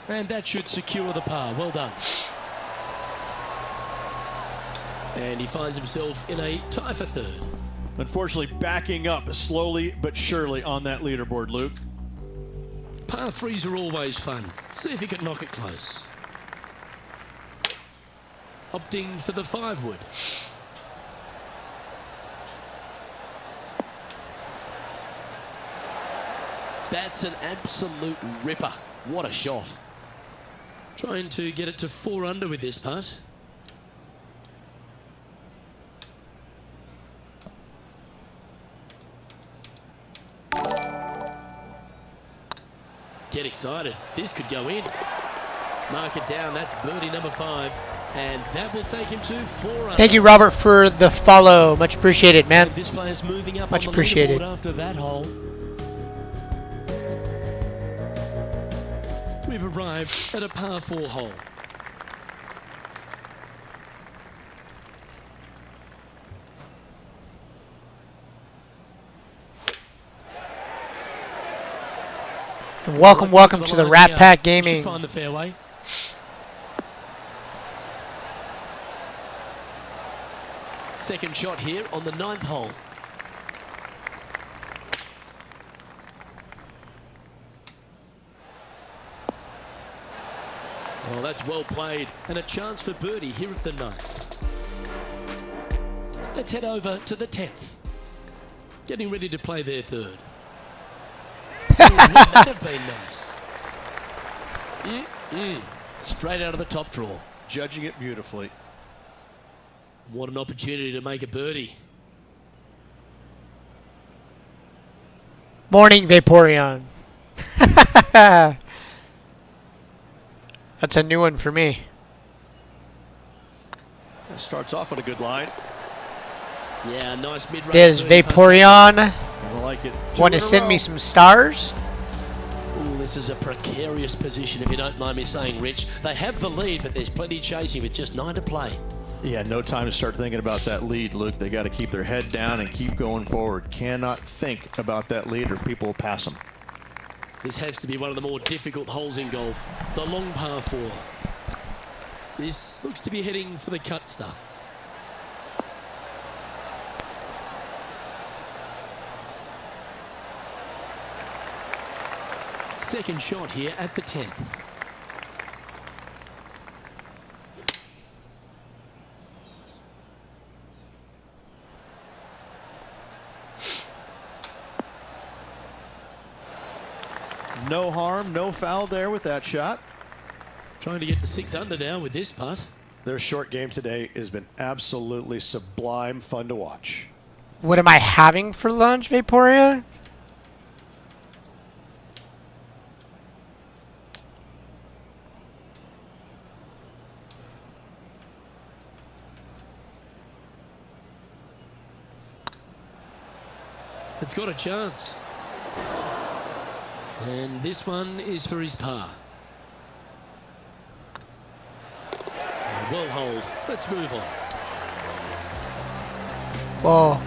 And that should secure the par. Well done. And he finds himself in a tie for 3rd. Unfortunately, backing up slowly but surely on that leaderboard, Luke. Par 3s are always fun. See if he can knock it close. Opting for the 5-wood. That's an absolute ripper. What a shot. Trying to get it to 4 under with this putt. get excited. This could go in. Mark it down. That's birdie number 5. And that will take him to 4 under. Thank you, Robert, for the follow. Much appreciated, man. This player's moving up Much on the appreciated. leaderboard after that hole. We've arrived at a par 4 hole. And welcome to the Rat Pack Gaming. Should find the fairway. Second shot here on the 9th hole. Well, that's well played, and a chance for birdie here at the 9th. Let's head over to the 10th. Getting ready to play their 3rd. Ooh, wouldn't that have been nice? Straight out of the top draw. Judging it beautifully. What an opportunity to make a birdie. Morning, Vaporeon. That's a new one for me. That starts off on a good line. Yeah, nice mid-range. There's birdie putt. Vaporeon. I like it. Want to send me some stars? Ooh, this is a precarious position, if you don't mind me saying, Rich. They have the lead, but there's plenty chasing with just 9 to play. Yeah, no time to start thinking about that lead, Luke. They got to keep their head down and keep going forward. Cannot think about that lead or people will pass them. This has to be one of the more difficult holes in golf. The long par 4. This looks to be heading for the cut stuff. Second shot here at the 10th. No harm, no foul there with that shot. Trying to get to 6 under now with this putt. Their short game today has been absolutely sublime fun to watch. What am I having for lunch, Vaporeon? It's got a chance. And this one is for his par. Well hold. Let's move on. Whoa.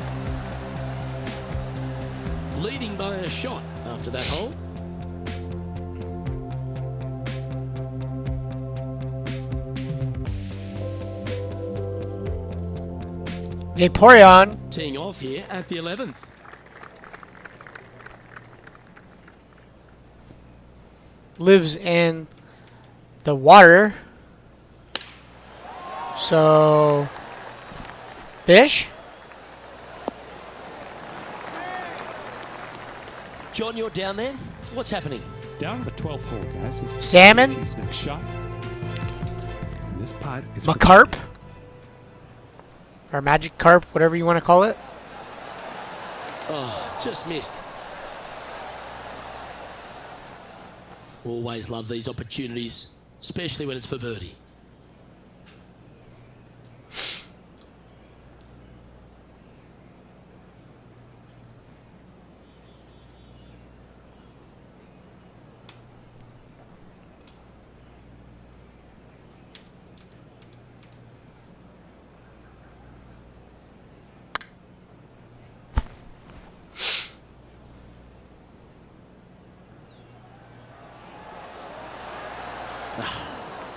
Leading by a shot after that hole. Vaporeon. Teeing off here at the 11th. Lives in the water. So, fish? John, you're down there. What's happening? Down to the 12th hole, guys. This is Salmon? His next shot. And this putt is Macarp? Or magic carp, whatever you want to call it. Oh, just missed. Always love these opportunities, especially when it's for birdie.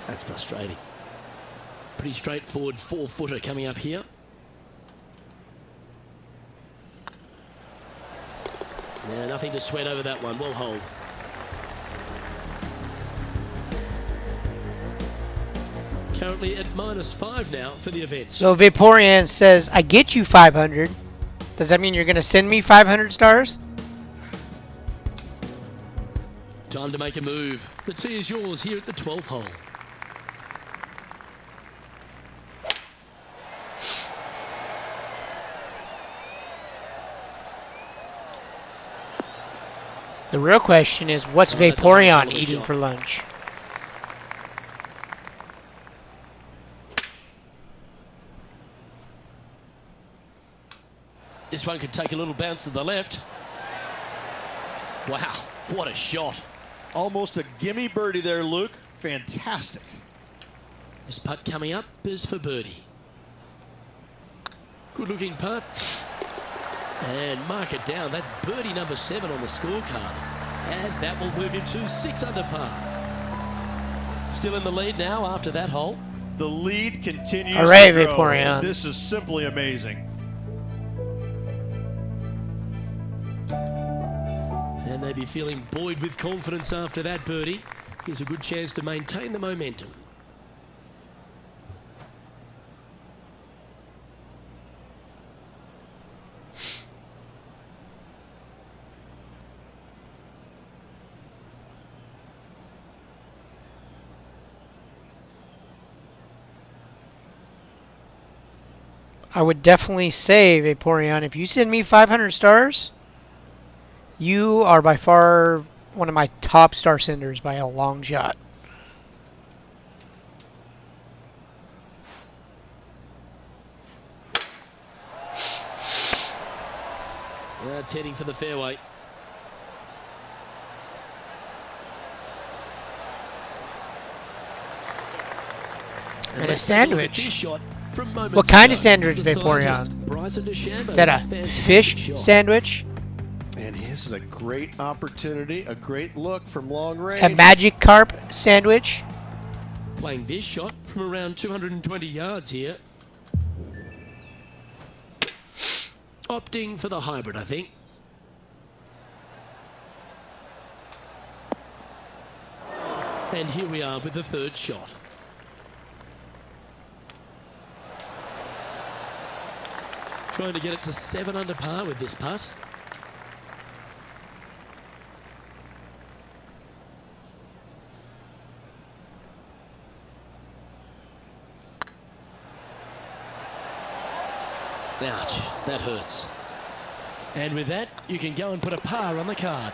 That's frustrating. Pretty straightforward 4-footer coming up here. Yeah, nothing to sweat over that one. Well hold. Currently at -5 now for the event. So Vaporeon says, I get you 500. Does that mean you're going to send me 500 stars? Time to make a move. The tee is yours here at the 12th hole. The real question is, what's Oh, that's a high Vaporeon quality eating shot. for lunch? This one could take a little bounce to the left. Wow, what a shot. Almost a gimme birdie there, Luke. Fantastic. This putt coming up is for birdie. Good looking putt. And mark it down. That's birdie number 7 on the scorecard. And that will move him to 6 under par. Still in the lead now after that hole. The lead continues Hooray, to grow. Vaporeon. This is simply amazing. And they'd be feeling buoyed with confidence after that birdie. Here's a good chance to maintain the momentum. I would definitely say, Vaporeon, if you send me 500 stars, you are by far one of my top star senders by a long shot. That's heading for the fairway. And a let's take look at sandwich. this shot from moments What kind ago. of sandwich, The Vaporeon? scientist, Bryson DeChambeau, Is that a fantastic fish shot. sandwich? And this is a great opportunity, a great look from long range. A magic carp sandwich? Playing this shot from around 220 yards here. Opting for the hybrid, I think. And here we are with the third shot. Trying to get it to 7 under par with this putt. Ouch, that hurts. And with that, you can go and put a par on the card.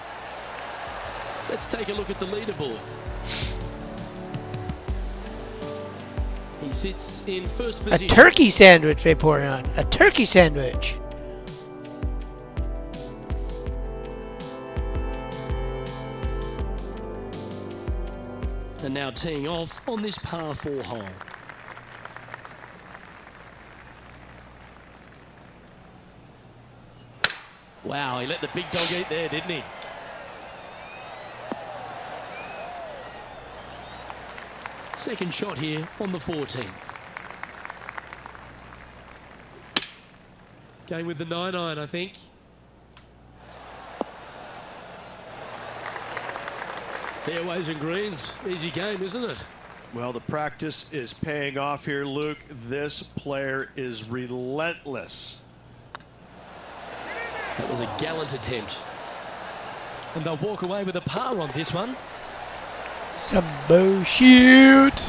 Let's take a look at the leaderboard. He sits in first A position. turkey sandwich, Vaporeon. A turkey sandwich. And now teeing off on this par 4 hole. Wow, he let the big dog eat there, didn't he? Second shot here on the 14th. Going with the 9-iron, I think. Fairways and greens. Easy game, isn't it? Well, the practice is paying off here, Luke. This player is relentless. That was a gallant attempt. And they'll walk away with a par on this one. Some bullshit.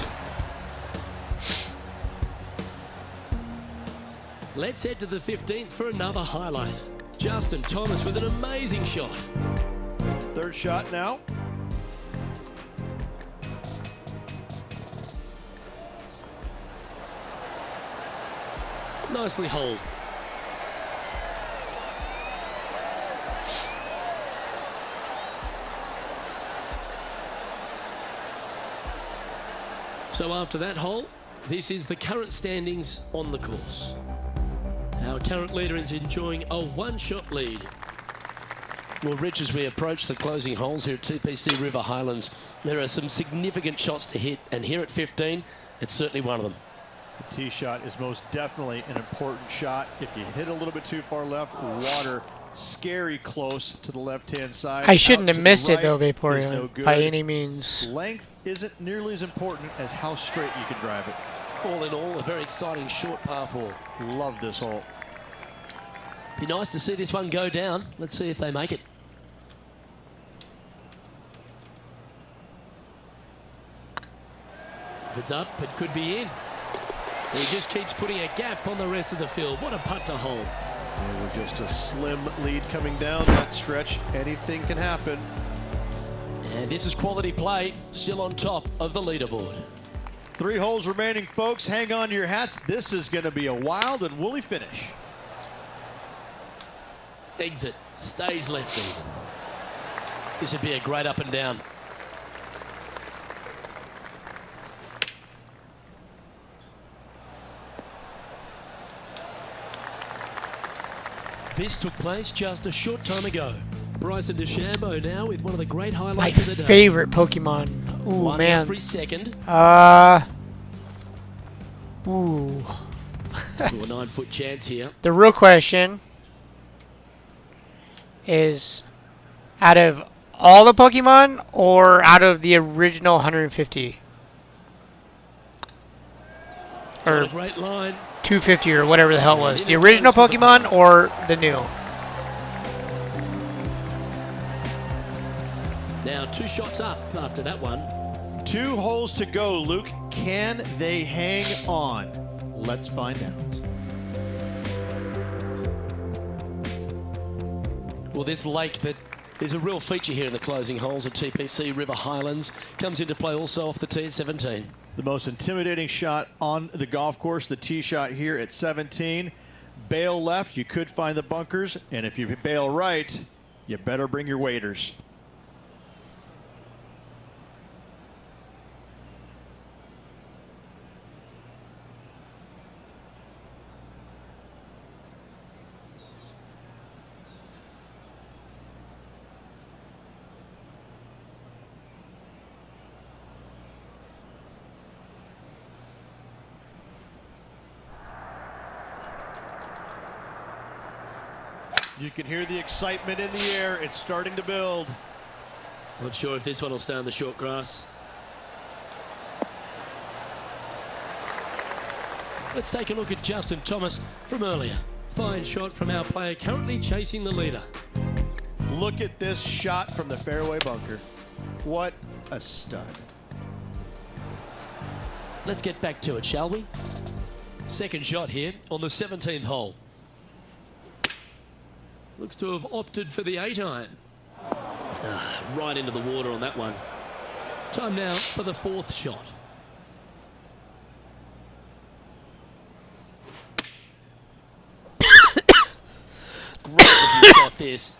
Let's head to the 15th for another highlight. Justin Thomas with an amazing shot. Third shot now. Nicely holed. So after that hole, this is the current standings on the course. Our current leader is enjoying a one-shot lead. Well, Rich, as we approach the closing holes here at TPC River Highlands, there are some significant shots to hit, and here at 15, it's certainly one of them. The tee shot is most definitely an important shot. If you hit a little bit too far left, water scary close to the left-hand side. I shouldn't Out have to the missed it right though, is Vaporeon, no good. by any means. Length isn't nearly as important as how straight you can drive it. All in all, a very exciting short par 4. Love this hole. Be nice to see this one go down. Let's see if they make it. If it's up, it could be in. He just keeps putting a gap on the rest of the field. What a putt to hold. And we're just a slim lead coming down that stretch. Anything can happen. And this is quality play, still on top of the leaderboard. 3 holes remaining, folks. Hang on to your hats. This is going to be a wild and woolly finish. Exit, stays left even. This would be a great up and down. This took place just a short time ago. Bryson DeChambeau now with one of the great My highlights of the day. favorite Pokemon. Ooh, One man. every second. Ooh. To a 9-foot chance here. The real question is, out of all the Pokemon or out of the original 150? Not Or a great line. 250 or whatever the hell it was. The original Pokemon or the new? Now 2 shots up after that one. 2 holes to go, Luke. Can they hang on? Let's find out. Well, this lake that is a real feature here in the closing holes at TPC River Highlands comes into play also off the tee at 17. The most intimidating shot on the golf course, the tee shot here at 17. Bail left, you could find the bunkers, and if you bail right, you better bring your waders. You can hear the excitement in the air. It's starting to build. Not sure if this one will stay on the short grass. Let's take a look at Justin Thomas from earlier. Fine shot from our player currently chasing the leader. Look at this shot from the fairway bunker. What a stud. Let's get back to it, shall we? Second shot here on the 17th hole. Looks to have opted for the 8-iron. Right into the water on that one. Time now for the 4th shot. Great looking shot this.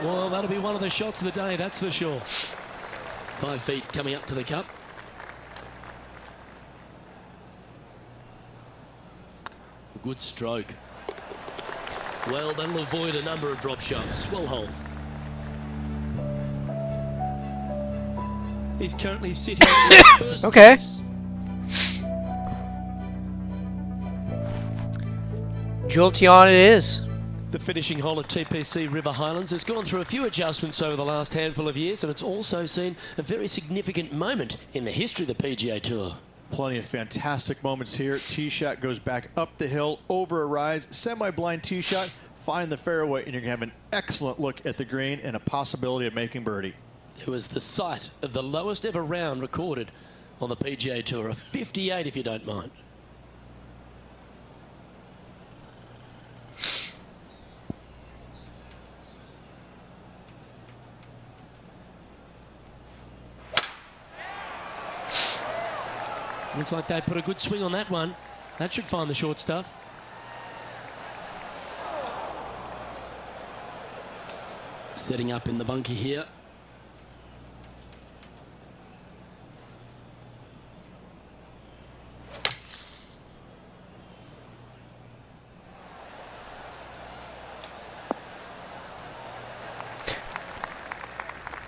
Well, that'll be one of the shots of the day, that's for sure. 5 feet coming up to the cup. Good stroke. Well, that'll avoid a number of drop shots. Well hold. He's currently sitting in first Okay. place. Jolteon it is. The finishing hole at TPC River Highlands has gone through a few adjustments over the last handful of years, and it's also seen a very significant moment in the history of the PGA Tour. Plenty of fantastic moments here. Tee shot goes back up the hill, over a rise, semi-blind tee shot, find the fairway, and you're going to have an excellent look at the green and a possibility of making birdie. It was the site of the lowest ever round recorded on the PGA Tour, a 58 if you don't mind. Looks like they put a good swing on that one. That should find the short stuff. Setting up in the bunker here.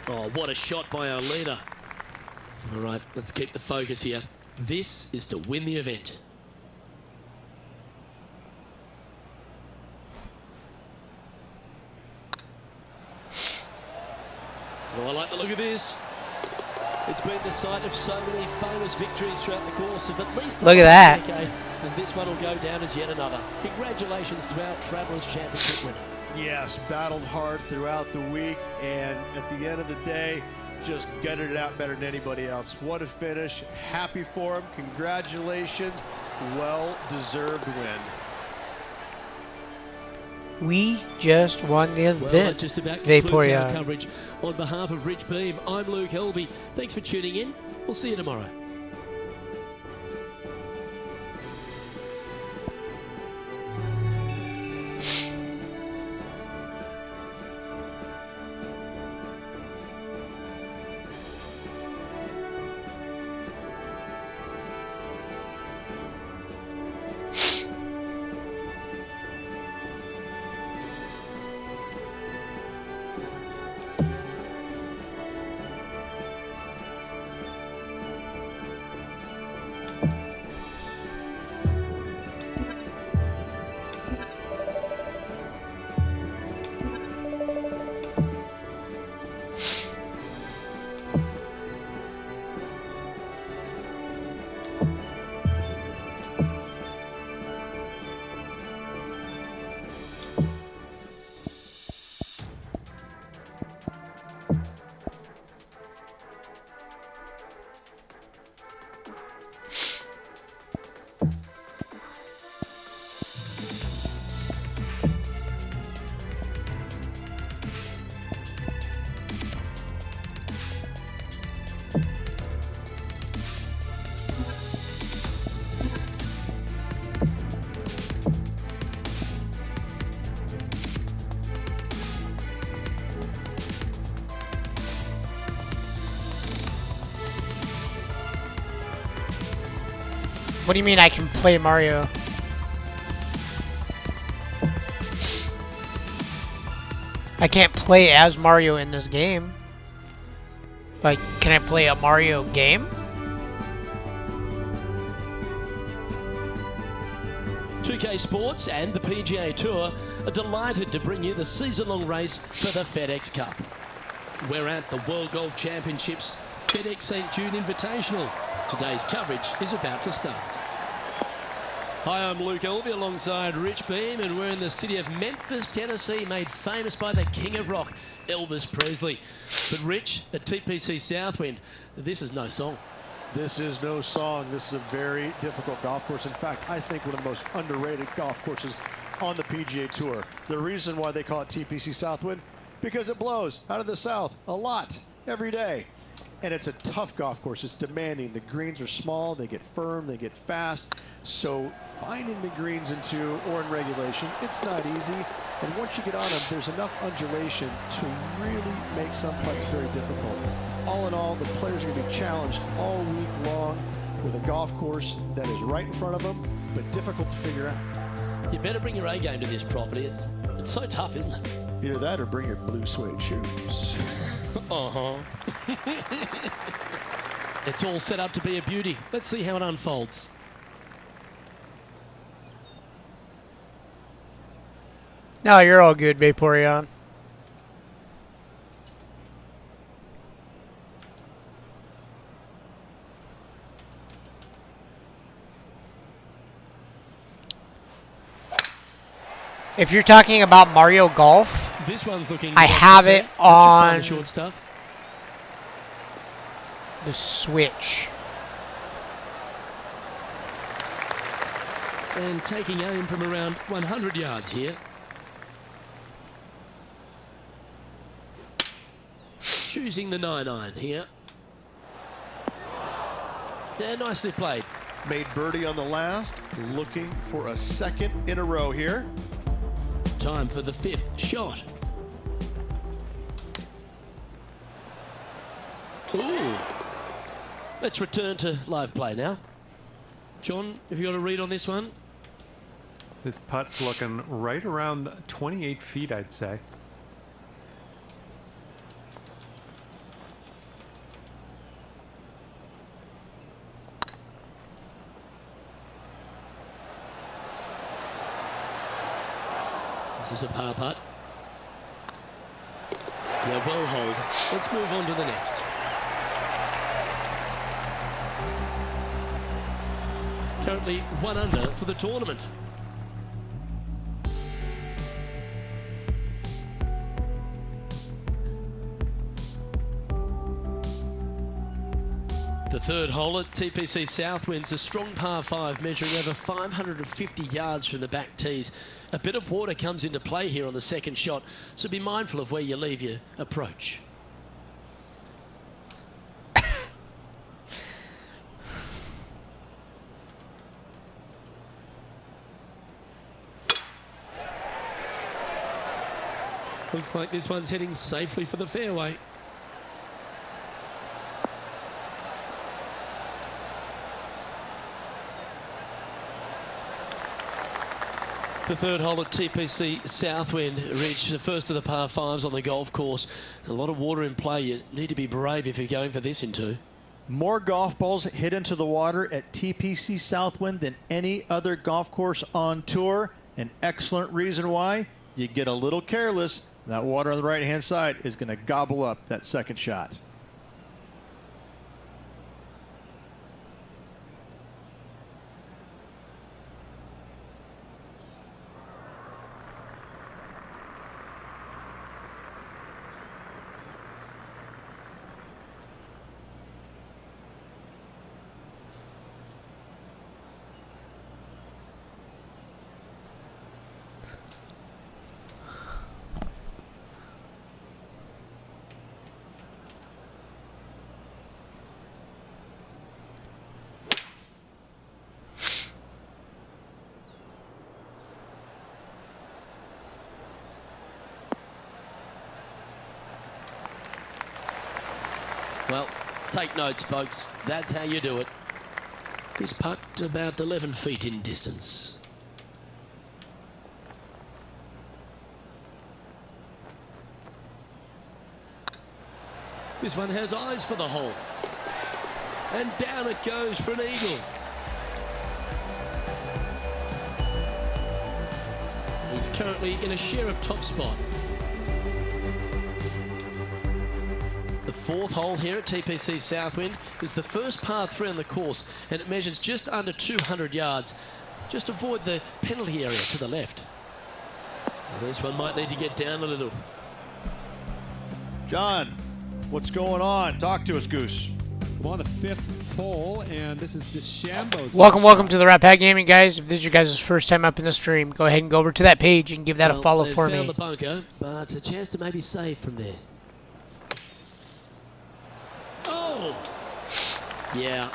Oh, what a shot by our leader. All right, let's keep the focus here. This is to win the event. Oh, I like the look of this. It's been the site of so many famous victories throughout the course of at least the Look at last that. decade, and this one will go down as yet another. Congratulations to our Travellers Championship winner. Yes, battled hard throughout the week, and at the end of the day, just gutted it out better than anybody else. What a finish. Happy for him. Congratulations. Well-deserved win. We just won the Well, that event. just about concludes our Vaporeon. coverage. On behalf of Rich Beam, I'm Luke Helvey. Thanks for tuning in. We'll see you tomorrow. What do you mean I can play Mario? I can't play as Mario in this game. Like, can I play a Mario game? .2K Sports and the PGA Tour are delighted to bring you the season-long race for the FedEx Cup. We're at the World Golf Championships FedEx St. Jude Invitational. Today's coverage is about to start. Hi, I'm Luke Elby alongside Rich Beam, and we're in the city of Memphis, Tennessee, made famous by the king of rock, Elvis Presley. But Rich, at TPC Southwind, this is no song. This is no song. This is a very difficult golf course. In fact, I think one of the most underrated golf courses on the PGA Tour. The reason why they call it TPC Southwind, because it blows out of the south a lot every day. And it's a tough golf course. It's demanding. The greens are small, they get firm, they get fast. So finding the greens in two or in regulation, it's not easy. And once you get on them, there's enough undulation to really make some putts very difficult. All in all, the players are going to be challenged all week long with a golf course that is right in front of them, but difficult to figure out. You better bring your A game to this property. It's so tough, isn't it? Either that or bring your blue suede shoes. It's all set up to be a beauty. Let's see how it unfolds. No, you're all good, Vaporeon. If you're talking about Mario Golf, This one's looking. I have it on the short stuff. the Switch. And taking aim from around 100 yards here. Choosing the 9-iron here. Yeah, nicely played. Made birdie on the last, looking for a second in a row here. Time for the fifth shot. Ooh. Let's return to live play now. John, have you got a read on this one? This putt's looking right around 28 feet, I'd say. This is a par putt. Yeah, well hold. Let's move on to the next. Currently 1 under for the tournament. The third hole at TPC Southwind's a strong par 5 measuring over 550 yards from the back tees. A bit of water comes into play here on the second shot, so be mindful of where you leave your approach. Looks like this one's heading safely for the fairway. The third hole at TPC Southwind reached the first of the par 5s on the golf course. A lot of water in play. You need to be brave if you're going for this in 2. More golf balls hit into the water at TPC Southwind than any other golf course on tour. An excellent reason why. You get a little careless, that water on the right-hand side is going to gobble up that second shot. Well, take notes, folks. That's how you do it. This putt about 11 feet in distance. This one has eyes for the hole. And down it goes for an eagle. He's currently in a share of top spot. The fourth hole here at TPC Southwind is the first par 3 on the course, and it measures just under 200 yards. Just avoid the penalty area to the left. Well, this one might need to get down a little. John, what's going on? Talk to us, Goose. We're on the 5th hole, and this is DeChambeau's. Welcome to the Rat Pack Gaming, guys. If this is your guys' first time up in the stream, go ahead and go over to that page and give that a follow for me. Found the bunker, but a chance to maybe save from there. Oh! Yeah,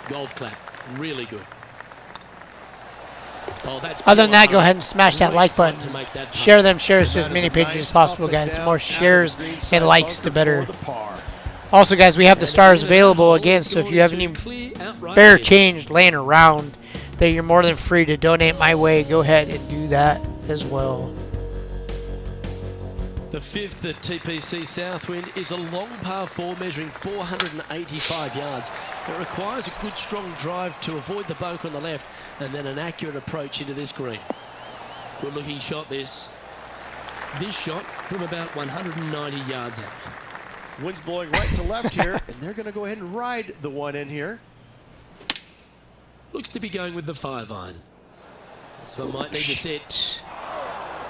golf clap. Really good. Oh, that's Other than that, go hard. ahead and smash that Great like fun button. to make that putt. Share them shares to as That many is a pages nice as possible, up guys. and The more down shares out of the green and side likes, the bunker better. for the par. Also, guys, we have the And stars again, that available hole again, is so if going you have to any clear outright spare here. change laying around that you're more than free to donate my way, go ahead and do that as well. The 5th at TPC Southwind is a long par 4 measuring 485 yards. It requires a good strong drive to avoid the bunker on the left and then an accurate approach into this green. Good looking shot this. This shot from about 190 yards out. Wind's blowing right to left here, and they're going to go ahead and ride the one in here. Looks to be going with the 5-iron. This one might need to sit.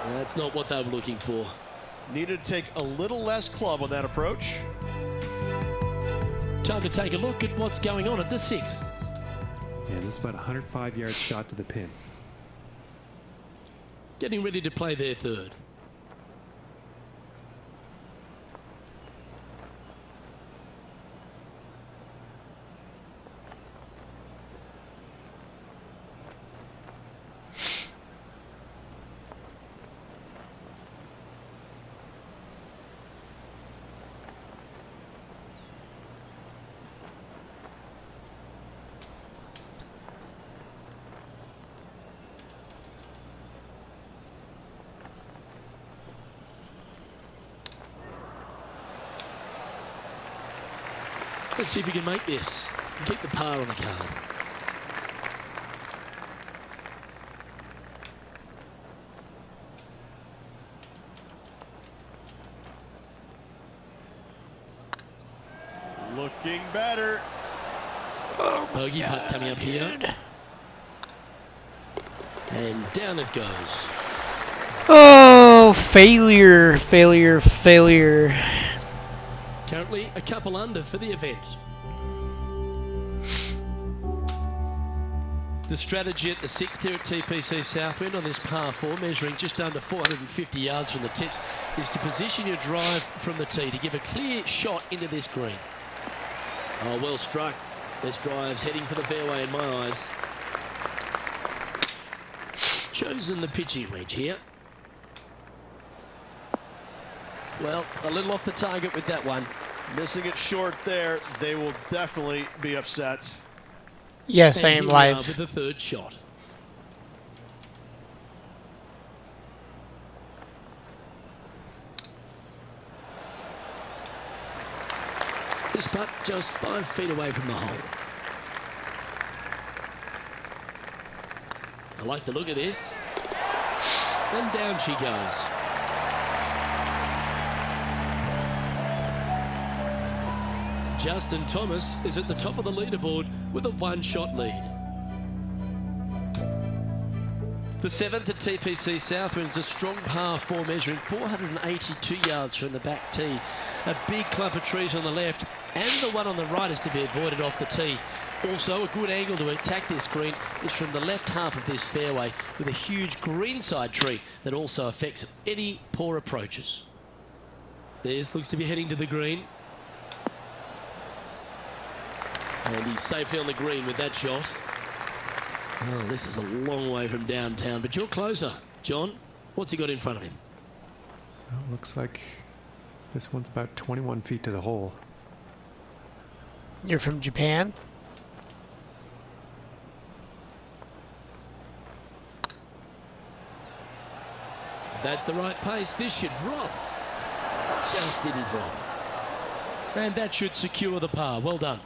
That's not what they were looking for. Needed to take a little less club on that approach. Time to take a look at what's going on at the 6th. Yeah, this is about a 105-yard shot to the pin. Getting ready to play their 3rd. Let's see if we can make this and keep the par on the card. Looking better. Bogey putt coming up here. And down it goes. Oh, failure, failure, failure. Currently a couple under for the event. The strategy at the 6th here at TPC Southwind on this par 4, measuring just under 450 yards from the tips, is to position your drive from the tee to give a clear shot into this green. Oh, well struck. This drive's heading for the fairway in my eyes. Chosen the pitching wedge here. Well, a little off the target with that one. Missing it short there, they will definitely be upset. Yes, And I here am we are live. with the third shot. This putt just 5 feet away from the hole. I like the look of this. And down she goes. Justin Thomas is at the top of the leaderboard with a 1-shot lead. The 7th at TPC Southwind's a strong par 4, measuring 482 yards from the back tee. A big clump of trees on the left, and the one on the right is to be avoided off the tee. Also, a good angle to attack this green is from the left half of this fairway, with a huge greenside tree that also affects any poor approaches. This looks to be heading to the green. And he's safely on the green with that shot. Oh, this is a long way from downtown, but you're closer. John, what's he got in front of him? Well, looks like this one's about 21 feet to the hole. You're from Japan? If that's the right pace, this should drop. Just didn't drop. And that should secure the par. Well done.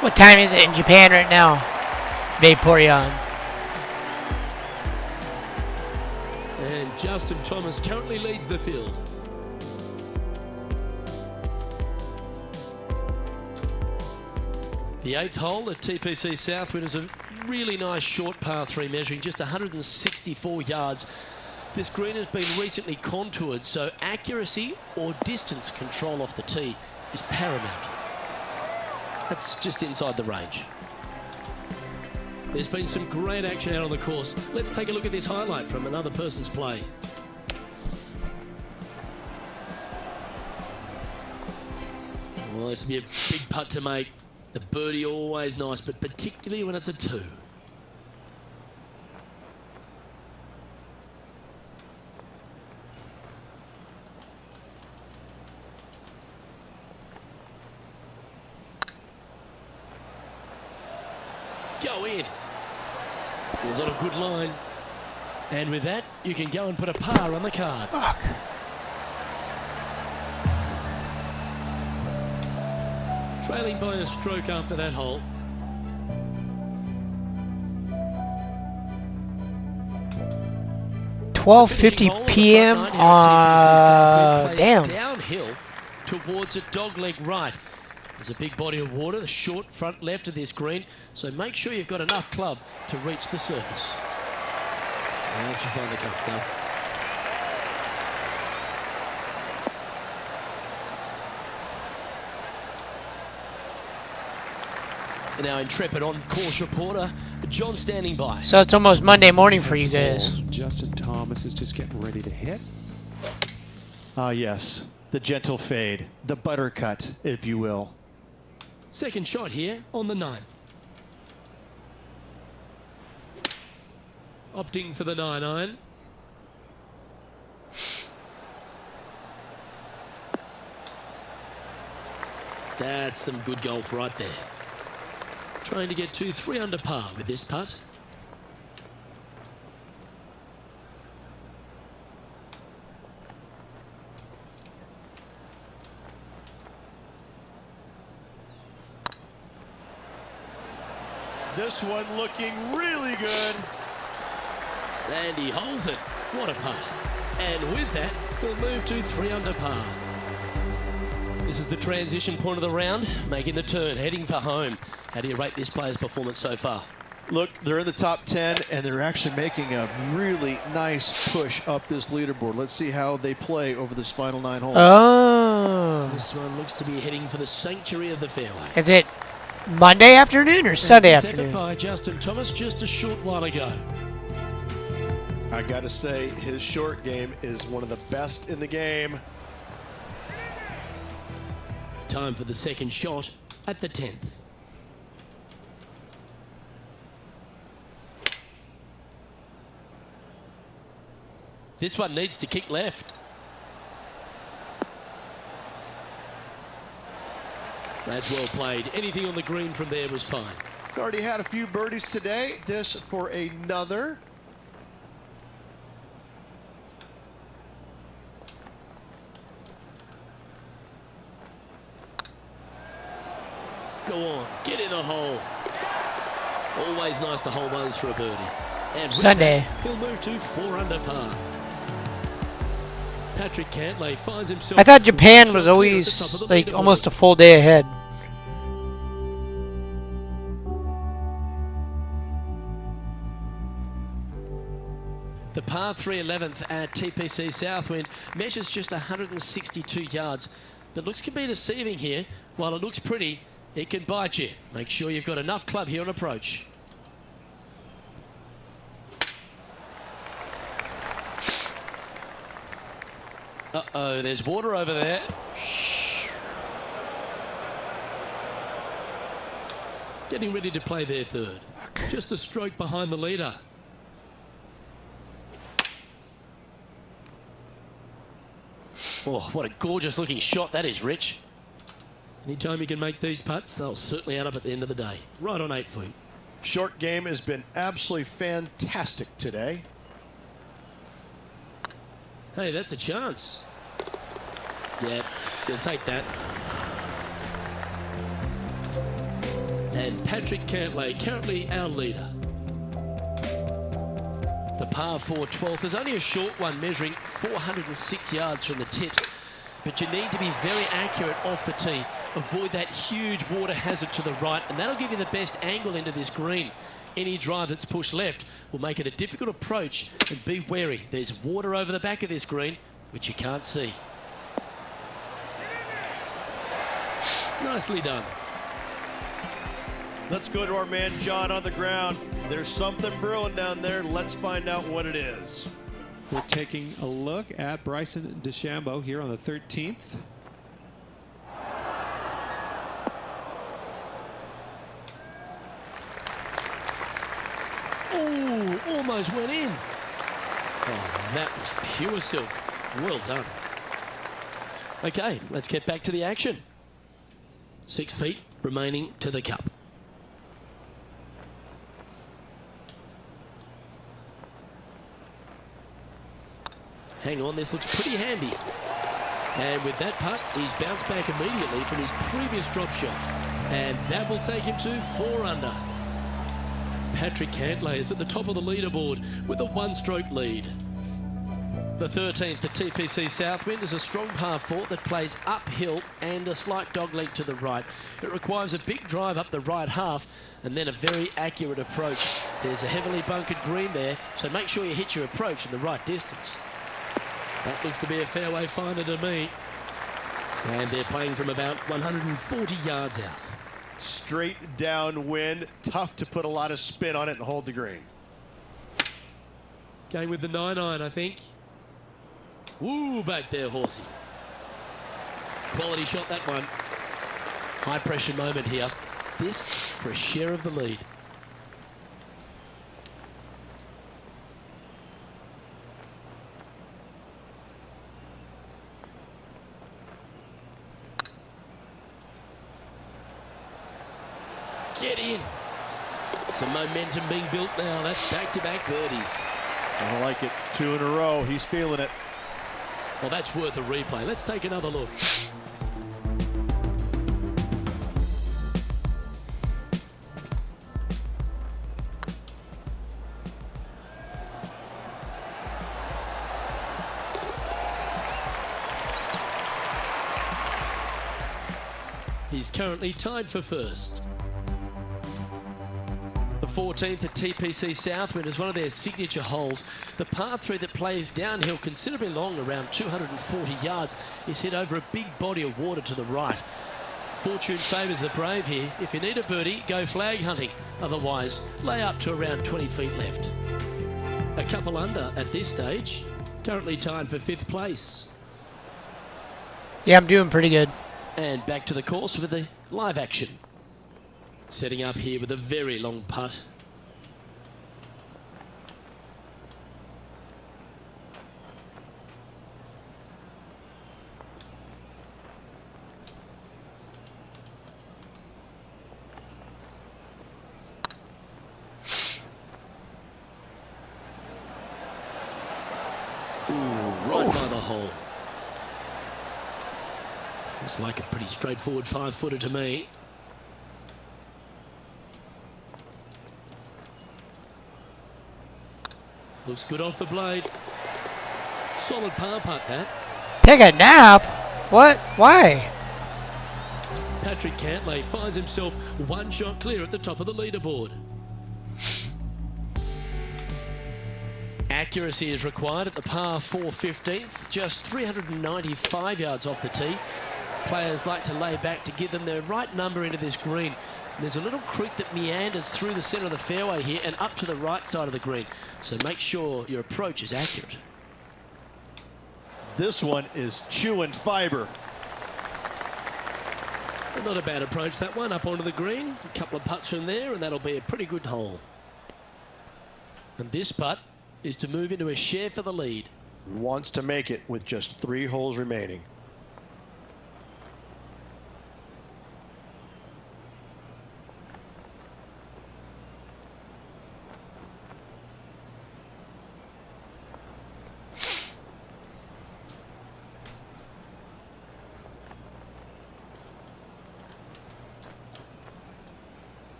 What time is it in Japan right now? Vaporeon. And Justin Thomas currently leads the field. The 8th hole at TPC Southwind is a really nice short par 3, measuring just 164 yards. This green has been recently contoured, so accuracy or distance control off the tee is paramount. That's just inside the range. There's been some great action out on the course. Let's take a look at this highlight from another person's play. Well, this will be a big putt to make. The birdie always nice, but particularly when it's a 2. Go in. It was on a good line. And with that, you can go and put a par on the card. Fuck. Trailing by a stroke after that hole. $12:50 p.m. Damn. Downhill towards a dogleg right. There's a big body of water, the short front left of this green, so make sure you've got enough club to reach the surface. Now you find the cut stuff. And now intrepid on-course reporter John standing by. So it's almost Monday morning for you guys. Justin Thomas is just getting ready to hit. Ah, yes. The gentle fade. The buttercut, if you will. Second shot here on the 9th. Opting for the 9-iron. That's some good golf right there. Trying to get to 3 under par with this putt. This one looking really good. And he holds it. What a putt. And with that, we'll move to 3 under par. This is the transition point of the round, making the turn, heading for home. How do you rate this player's performance so far? Look, they're in the top 10, and they're actually making a really nice push up this leaderboard. Let's see how they play over this final 9 holes. Oh. This one looks to be heading for the sanctuary of the fairway. Is it Monday afternoon or Sunday This effort afternoon? by Justin Thomas just a short while ago. I got to say, his short game is one of the best in the game. Time for the second shot at the 10th. This one needs to kick left. That's well played. Anything on the green from there was fine. Already had a few birdies today. This for another. Go on, get in the hole. Always nice to hold those for a birdie. And with Sunday. that, he'll move to 4 under par. Patrick Cantlay finds himself. I thought Japan was at the top of always the like leaderboard. almost a full day ahead. The par 3 11th at TPC Southwind measures just 162 yards. The looks can be deceiving here. While it looks pretty, it can bite you. Make sure you've got enough club here on approach. Uh-oh, there's water over there. Getting ready to play their third. Just a stroke behind the leader. Oh, what a gorgeous looking shot that is, Rich. Anytime you can make these putts, they'll certainly add up at the end of the day. Right on 8 feet. Short game has been absolutely fantastic today. Hey, that's a chance. Yeah, he'll take that. And Patrick Cantlay, currently our leader. The par 4 12th is only a short one, measuring 406 yards from the tips. But you need to be very accurate off the tee. Avoid that huge water hazard to the right, and that'll give you the best angle into this green. Any drive that's pushed left will make it a difficult approach, and be wary. There's water over the back of this green, which you can't see. Nicely done. Let's go to our man John on the ground. There's something brewing down there. Let's find out what it is. We're taking a look at Bryson DeChambeau here on the 13th. Oh, almost went in. Oh, that was pure silk. Well done. Okay, let's get back to the action. 6 feet remaining to the cup. Hang on, this looks pretty handy. And with that putt, he's bounced back immediately from his previous drop shot. And that will take him to 4 under. Patrick Cantlay is at the top of the leaderboard with a 1-stroke lead. The 13th at TPC Southwind is a strong par 4 that plays uphill and a slight dogleg to the right. It requires a big drive up the right half and then a very accurate approach. There's a heavily bunkered green there, so make sure you hit your approach in the right distance. That looks to be a fairway finder to me. And they're playing from about 140 yards out. Straight downwind, tough to put a lot of spin on it and hold the green. Going with the 9-iron, I think. Woo, back there, horsey. Quality shot, that one. High pressure moment here. This for a share of the lead. Get in. Some momentum being built now. That's back-to-back birdies. I like it. 2 in a row. He's feeling it. Well, that's worth a replay. Let's take another look. He's currently tied for first. The 14th at TPC Southwind is one of their signature holes. The par 3 that plays downhill considerably long, around 240 yards, is hit over a big body of water to the right. Fortune favours the brave here. If you need a birdie, go flag hunting. Otherwise, lay up to around 20 feet left. A couple under at this stage. Currently tied for 5th place. Yeah, I'm doing pretty good. And back to the course with the live action. Setting up here with a very long putt. Right by the hole. Looks like a pretty straightforward 5-footer to me. Looks good off the blade. Solid par putt, that. Take a nap? What? Why? Patrick Cantlay finds himself one shot clear at the top of the leaderboard. Accuracy is required at the par 4 15th, just 395 yards off the tee. Players like to lay back to give them their right number into this green. And there's a little creek that meanders through the centre of the fairway here and up to the right side of the green. So make sure your approach is accurate. This one is chewing fiber. Well, not a bad approach, that one, up onto the green. A couple of putts from there and that'll be a pretty good hole. And this putt is to move into a share for the lead. Wants to make it with just 3 holes remaining.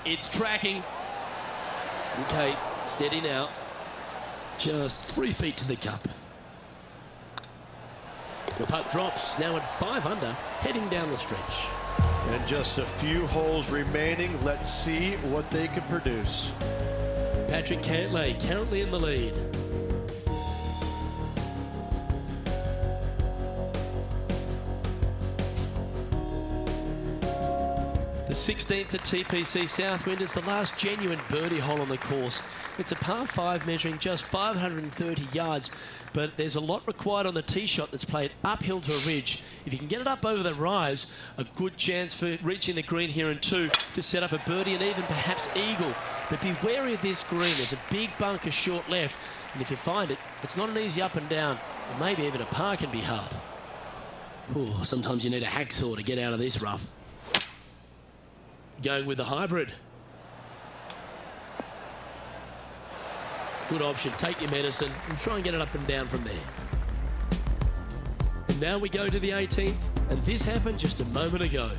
It's tracking. Okay, steady now. Just 3 feet to the cup. The putt drops, now at 5 under, heading down the stretch. And just a few holes remaining. Let's see what they can produce. Patrick Cantlay currently in the lead. The 16th at TPC Southwind is the last genuine birdie hole on the course. It's a par 5 measuring just 530 yards, but there's a lot required on the tee shot that's played uphill to a ridge. If you can get it up over the rise, a good chance for reaching the green here in 2 to set up a birdie and even perhaps eagle. But be wary of this green. There's a big bunker short left, and if you find it, it's not an easy up and down, or maybe even a par can be hard. Ooh, sometimes you need a hacksaw to get out of this rough. Going with the hybrid. Good option. Take your medicine and try and get it up and down from there. And now we go to the 18th, and this happened just a moment ago.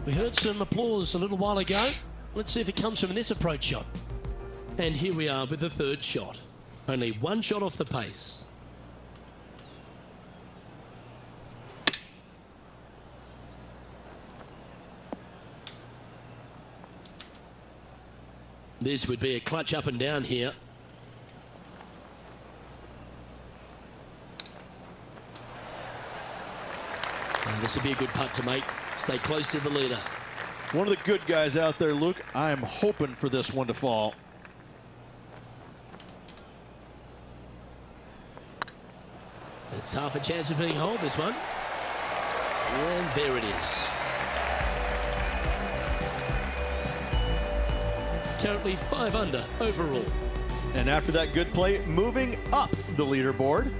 We heard some applause a little while ago. Let's see if it comes from this approach shot. And here we are with the 3rd shot. Only 1 shot off the pace. This would be a clutch up and down here. And this would be a good putt to make. Stay close to the leader. One of the good guys out there, Luke. I am hoping for this one to fall. It's half a chance of being holed, this one. And there it is. Currently 5 under overall. And after that good play, moving up the leaderboard.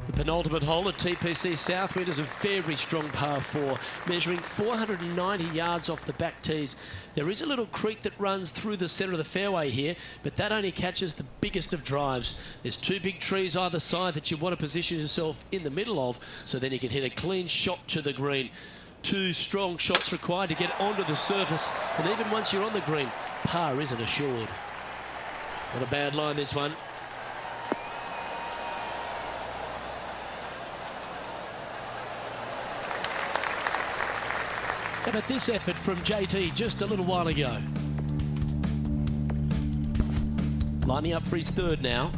The penultimate hole at TPC Southwind is a very strong par 4, measuring 490 yards off the back tees. There is a little creek that runs through the centre of the fairway here, but that only catches the biggest of drives. There's 2 big trees either side that you want to position yourself in the middle of, so then you can hit a clean shot to the green. 2 strong shots required to get onto the surface, and even once you're on the green, par isn't assured. Not a bad line, this one. How about this effort from JT just a little while ago? Lining up for his third now.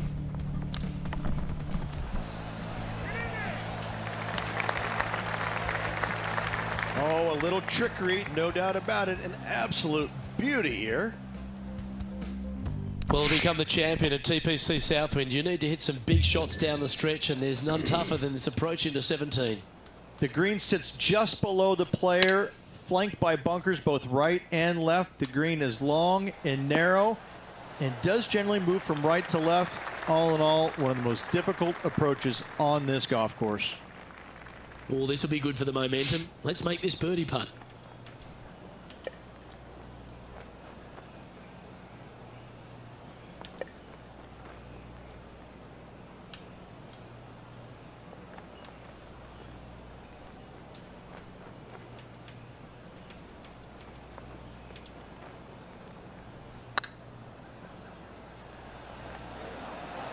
Oh, a little trickery, no doubt about it. An absolute beauty here. Well, to become the champion at TPC Southwind, you need to hit some big shots down the stretch, and there's none tougher than this approach into 17. The green sits just below the player, flanked by bunkers both right and left. The green is long and narrow and does generally move from right to left. All in all, one of the most difficult approaches on this golf course. Oh, this will be good for the momentum. Let's make this birdie putt.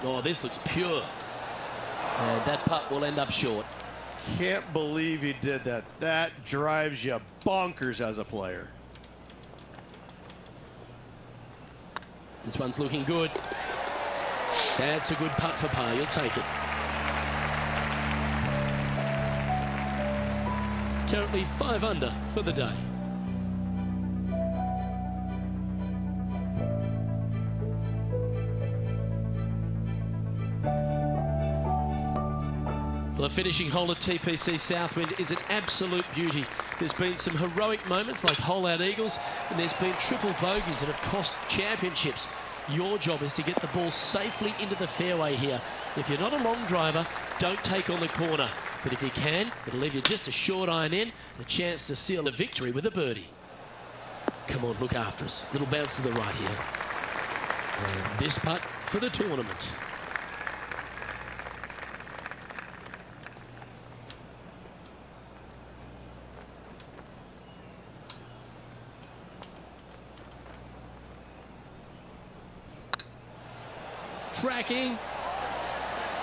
Oh, this looks pure. And that putt will end up short. Can't believe he did that. That drives you bonkers as a player. This one's looking good. That's a good putt for par. You'll take it. Currently 5 under for the day. Well, the finishing hole at TPC Southwind is an absolute beauty. There's been some heroic moments like hole-out eagles, and there's been triple bogeys that have cost championships. Your job is to get the ball safely into the fairway here. If you're not a long driver, don't take on the corner. But if you can, it'll leave you just a short iron in, a chance to seal the victory with a birdie. Come on, look after us. Little bounce to the right here. And this putt for the tournament. Tracking.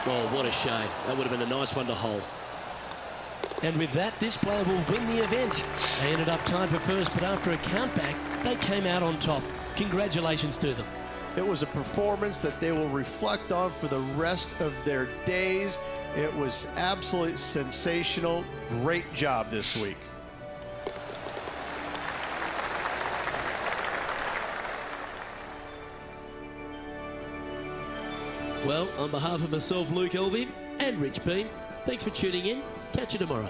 Oh, what a shame. That would have been a nice one to hole. And with that, this player will win the event. They ended up tied for first, but after a countback, they came out on top. Congratulations to them. It was a performance that they will reflect on for the rest of their days. It was absolutely sensational. Great job this week. Well, on behalf of myself, Luke Elvey, and Rich Beam, thanks for tuning in. Catch you tomorrow.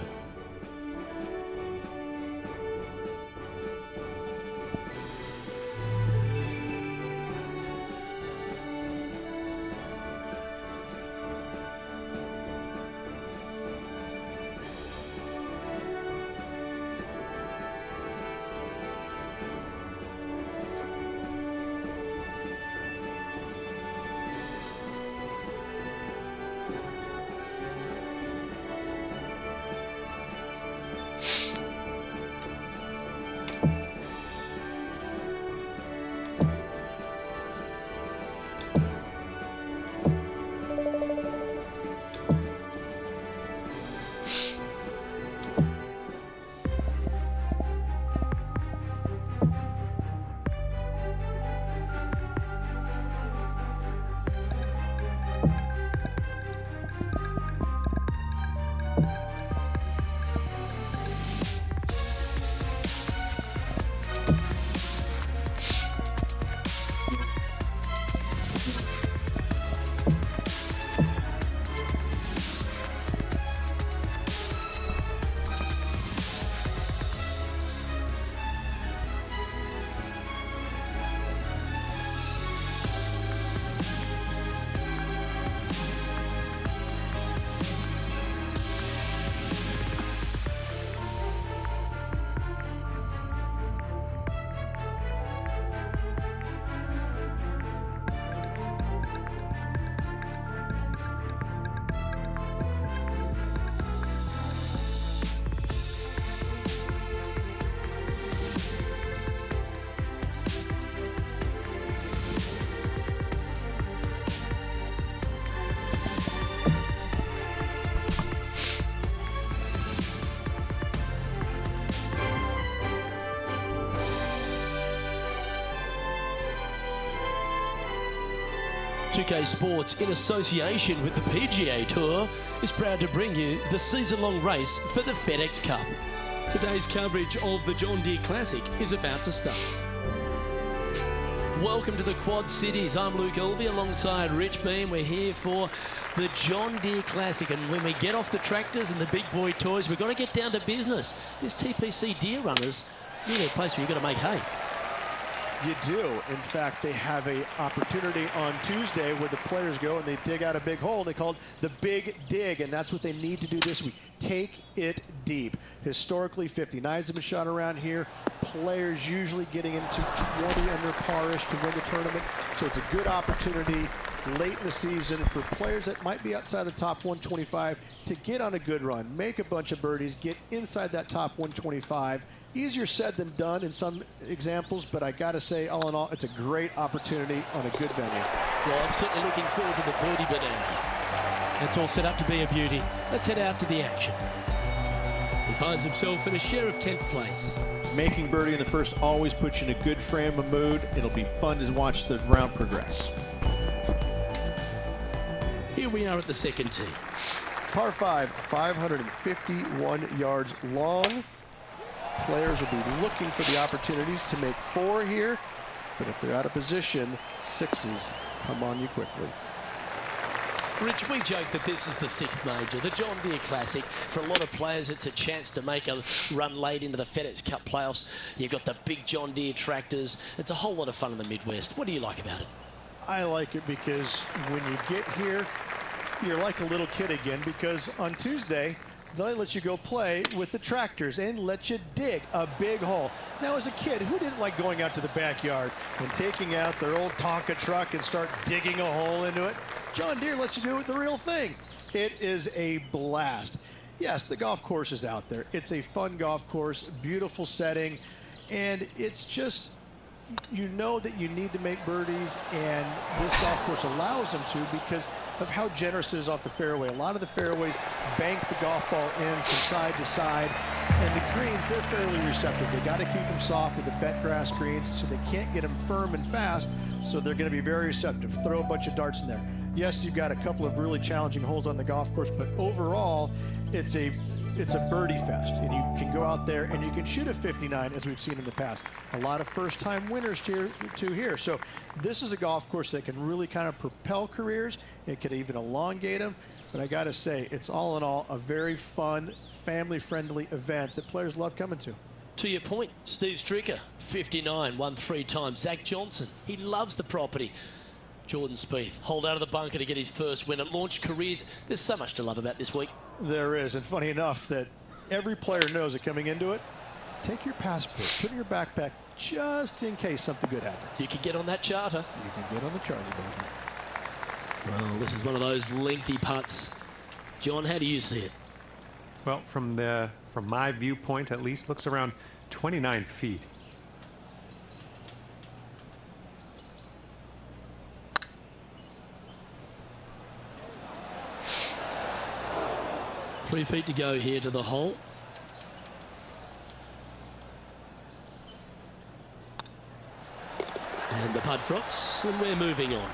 2K Sports, in association with the PGA Tour, is proud to bring you the season-long race for the FedEx Cup. Today's coverage of the John Deere Classic is about to start. Welcome to the Quad Cities. I'm Luke Elvey alongside Rich Beam. We're here for the John Deere Classic, and when we get off the tractors and the big boy toys, we've got to get down to business. This TPC Deere Runners, really a place where you've got to make hay. You do. In fact, they have an opportunity on Tuesday where the players go and they dig out a big hole. They call it the Big Dig, and that's what they need to do this week. Take it deep. Historically, 59s have been shot around here. Players usually getting into 20 under par-ish to win the tournament. So it's a good opportunity late in the season for players that might be outside the top 125 to get on a good run, make a bunch of birdies, get inside that top 125. Easier said than done in some examples, but I got to say, all in all, it's a great opportunity on a good venue. Well, I'm certainly looking forward to the birdie bonanza. That's all set up to be a beauty. Let's head out to the action. He finds himself in a share of 10th place. Making birdie in the first always puts you in a good frame of mood. It'll be fun to watch the round progress. Here we are at the second tee. Par 5, 551 yards long. Players will be looking for the opportunities to make 4 here, but if they're out of position, 6s come on you quickly. Rich, we joke that this is the 6th major, the John Deere Classic. For a lot of players, it's a chance to make a run late into the FedEx Cup playoffs. You've got the big John Deere tractors. It's a whole lot of fun in the Midwest. What do you like about it? I like it because when you get here, you're like a little kid again, because on Tuesday, they let you go play with the tractors and let you dig a big hole. Now, as a kid, who didn't like going out to the backyard and taking out their old Tonka truck and start digging a hole into it? John Deere lets you do it the real thing. It is a blast. Yes, the golf course is out there. It's a fun golf course, beautiful setting, and it's just, you know that you need to make birdies, and this golf course allows them to because of how generous it is off the fairway. A lot of the fairways bank the golf ball in from side to side, and the greens, they're fairly receptive. They got to keep them soft with the bent grass greens, so they can't get them firm and fast, so they're going to be very receptive. Throw a bunch of darts in there. Yes, you've got a couple of really challenging holes on the golf course, but overall, it's a birdie fest, and you can go out there and you can shoot a 59 as we've seen in the past. A lot of first-time winners here. So this is a golf course that can really kind of propel careers. It could even elongate them. But I got to say, it's all in all a very fun, family-friendly event that players love coming to. To your point, Steve Stricker, 59, won 3 times. Zach Johnson, he loves the property. Jordan Spieth, hold out of the bunker to get his first win. It launched careers. There's so much to love about this week. There is, and funny enough that every player knows it coming into it. Take your passport, put it in your backpack, just in case something good happens. You can get on that charter. You can get on the charter, baby. Well, this is one of those lengthy putts. John, how do you see it? Well, from my viewpoint at least, looks around 29 feet. Three feet to go here to the hole. And the putt drops, and we're moving on.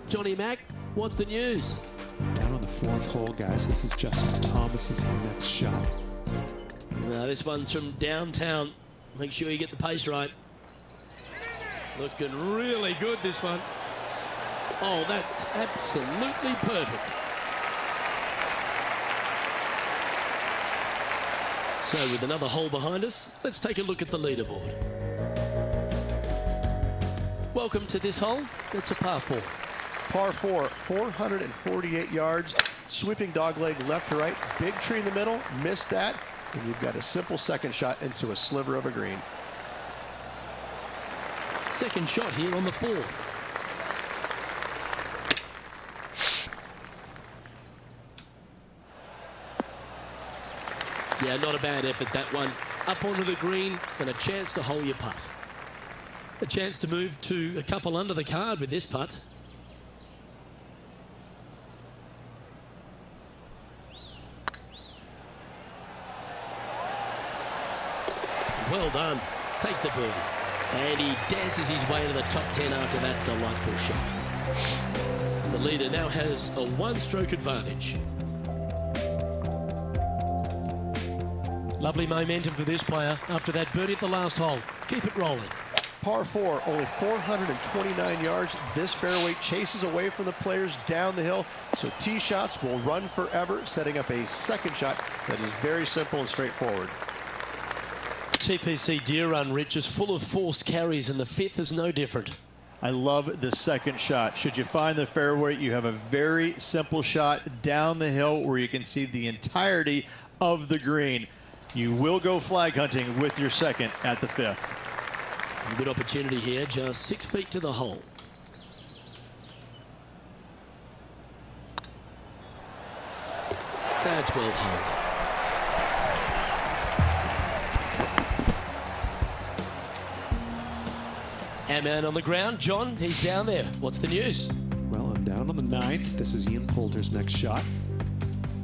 Johnny Mack, what's the news? Down on the 4th hole, guys. This is Justin Thomas's next shot. This one's from downtown. Make sure you get the pace right. Looking really good, this one. Oh, that's absolutely perfect. So with another hole behind us, let's take a look at the leaderboard. Welcome to this hole. It's a par 4. Par 4, 448 yards, sweeping dogleg left to right, big tree in the middle, missed that, and you've got a simple second shot into a sliver of a green. Second shot here on the 4th. Yeah, not a bad effort, that one. Up onto the green and a chance to hole your putt. A chance to move to a couple under the card with this putt. Well done. take the birdie. And he dances his way to the top 10 after that delightful shot. The leader now has a one-stroke advantage. Lovely momentum for this player after that birdie at the last hole. Keep it rolling. Par 4, only 429 yards. This fairway chases away from the players down the hill, so tee shots will run forever, setting up a second shot that is very simple and straightforward. TPC Deer Run, Rich, is full of forced carries, and the fifth is no different. I love the second shot. Should you find the fairway, you have a very simple shot down the hill where you can see the entirety of the green. You will go flag hunting with your second at the fifth. Good opportunity here, just 6 feet to the hole. That's well hung. Our man on the ground, John, he's down there. What's the news? Well, I'm down on the 9th. This is Ian Poulter's next shot.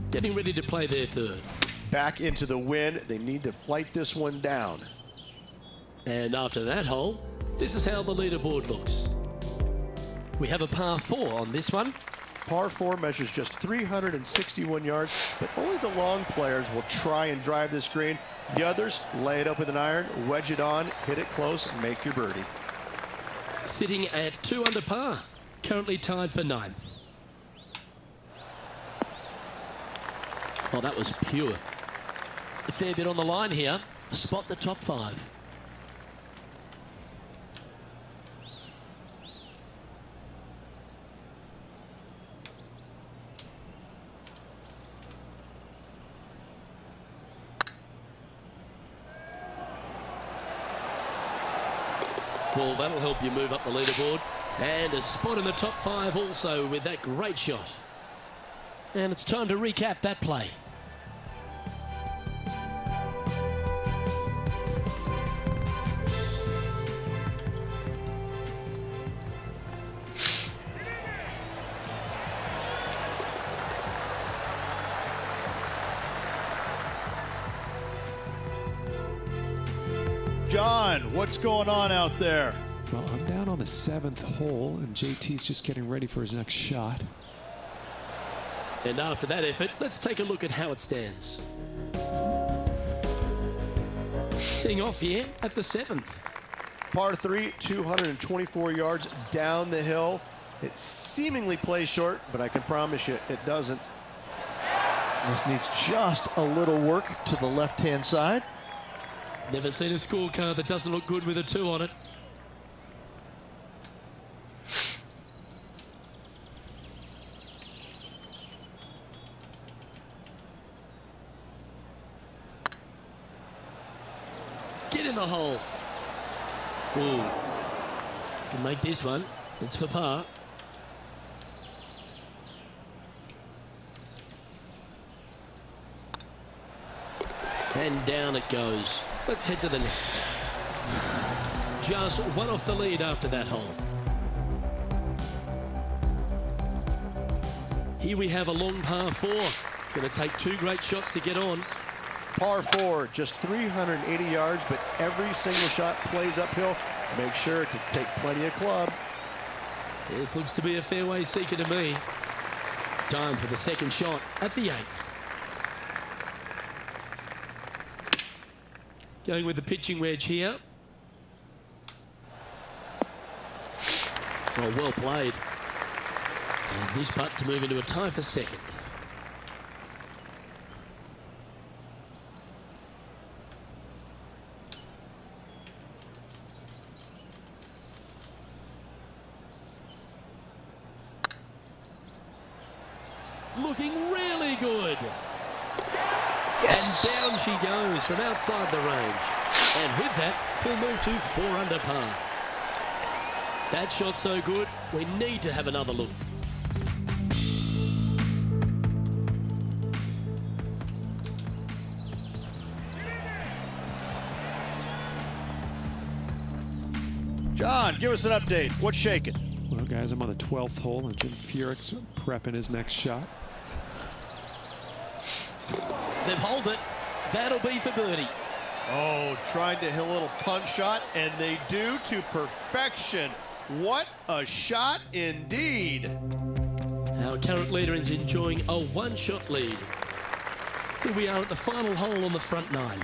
Getting ready to play their third. Back into the wind. They need to flight this one down. And after that hole, this is how the leaderboard looks. We have a par 4 on this one. Par 4 measures just 361 yards, but only the long players will try and drive this green. The others lay it up with an iron, wedge it on, hit it close, and make your birdie. Sitting at 2 under par, currently tied for 9th. Oh, that was pure. A fair bit on the line here. Spot the top 5. Well, that'll help you move up the leaderboard. And a spot in the top 5 also with that great shot. And it's time to recap that play. John, what's going on out there? Well, I'm down on the 7th hole, and JT's just getting ready for his next shot. And after that effort, let's take a look at how it stands. Teeing off here at the 7th. Par 3, 224 yards down the hill. It seemingly plays short, but I can promise you it doesn't. This needs just a little work to the left-hand side. Never seen a scorecard that doesn't look good with a 2 on it. Get in the hole. Ooh. Can make this one. It's for par. And down it goes. Let's head to the next. Just 1 off the lead after that hole. Here we have a long par 4. It's going to take 2 great shots to get on. Par 4, just 380 yards, but every single shot plays uphill. Make sure to take plenty of club. This looks to be a fairway seeker to me. Time for the second shot at the 8th. Going with the pitching wedge here. Oh, well played. And this putt to move into a tie for second. Looking really good. Yes. And down she goes from outside the range. And with that, he'll move to 4 under par. That shot so good, we need to have another look. John, give us an update. What's shaking? Well, guys, I'm on the 12th hole, and Jim Furyk's prepping his next shot. They've holed it. That'll be for birdie. Oh, trying to hit a little punch shot, and they do to perfection. What a shot indeed. Our current leader is enjoying a one-shot lead. Here we are at the final hole on the front nine.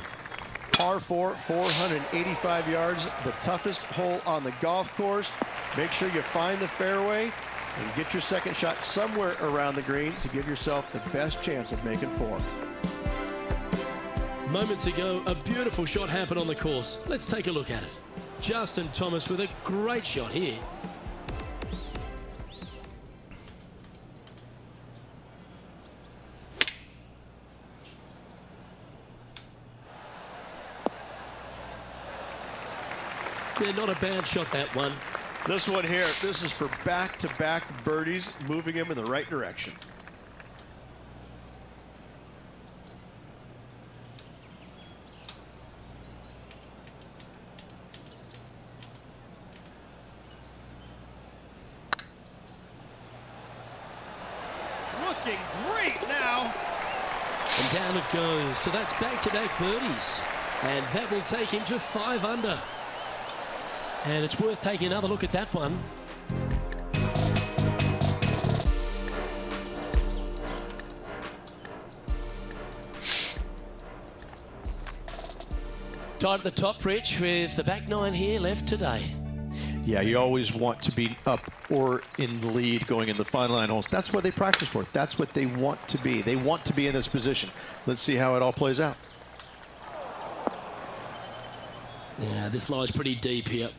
Par 4, 485 yards, the toughest hole on the golf course. Make sure you find the fairway and get your second shot somewhere around the green to give yourself the best chance of making 4. Moments ago, a beautiful shot happened on the course. Let's take a look at it. Justin Thomas with a great shot here. Yeah, not a bad shot, that one. This one here, this is for back-to-back birdies, moving him in the right direction. Looking great now. And down it goes. So that's back-to-back birdies. And that will take him to 5 under. And it's worth taking another look at that one. Tied at the top, Rich, with the back 9 here left today. Yeah, you always want to be up or in the lead going in the final 9 holes. That's what they practice for. That's what they want to be. They want to be in this position. Let's see how it all plays out. Yeah, this lies pretty deep here.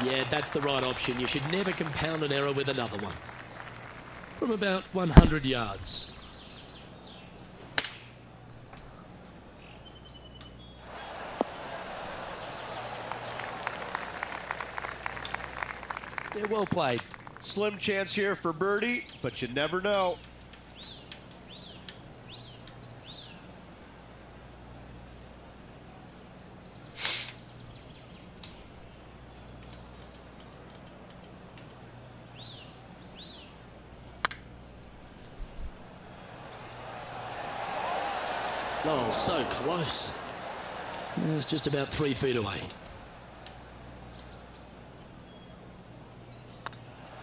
Yeah, that's the right option. You should never compound an error with another one. From about 100 yards. Yeah, well played. Slim chance here for birdie, but you never know. Oh, so close. It's just about 3 feet away.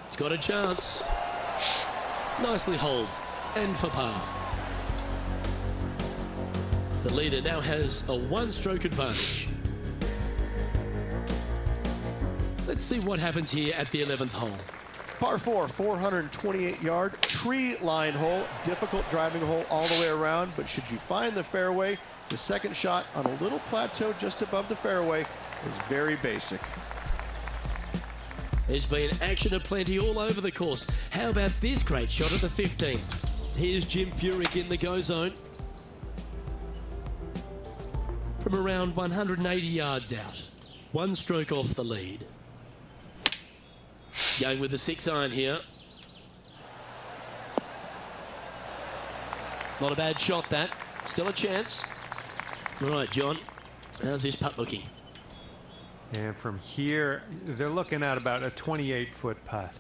It's got a chance. Nicely holed. And for par. The leader now has a 1-stroke advantage. Let's see what happens here at the 11th hole. Par 4, 428-yard tree line hole. Difficult driving hole all the way around, but should you find the fairway, the second shot on a little plateau just above the fairway is very basic. There's been action aplenty all over the course. How about this great shot at the 15th? Here's Jim Furyk in the go zone. From around 180 yards out. 1 stroke off the lead. Going with the 6-iron here. Not a bad shot, that. Still a chance. All right, John. How's this putt looking? And from here, they're looking at about a 28-foot putt.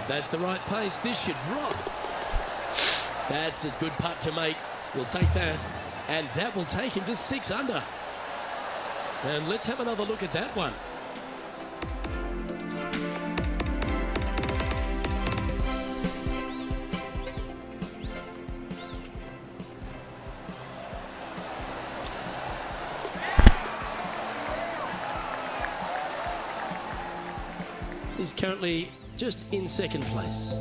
If that's the right pace, this should drop. That's a good putt to make. We'll take that. And that will take him to 6 under. And let's have another look at that one. He's currently just in 2nd place.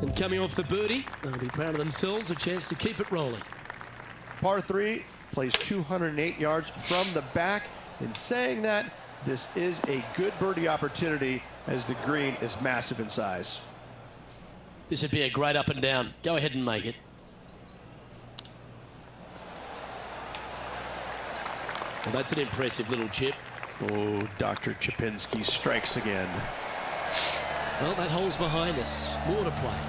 And coming off the birdie, they'll be proud of themselves, a chance to keep it rolling. Par 3 plays 208 yards from the back. In saying that, this is a good birdie opportunity as the green is massive in size. This would be a great up and down. Go ahead and make it. Well, that's an impressive little chip. Oh, Dr. Chipinski strikes again. Well, that hole's behind us. More to play.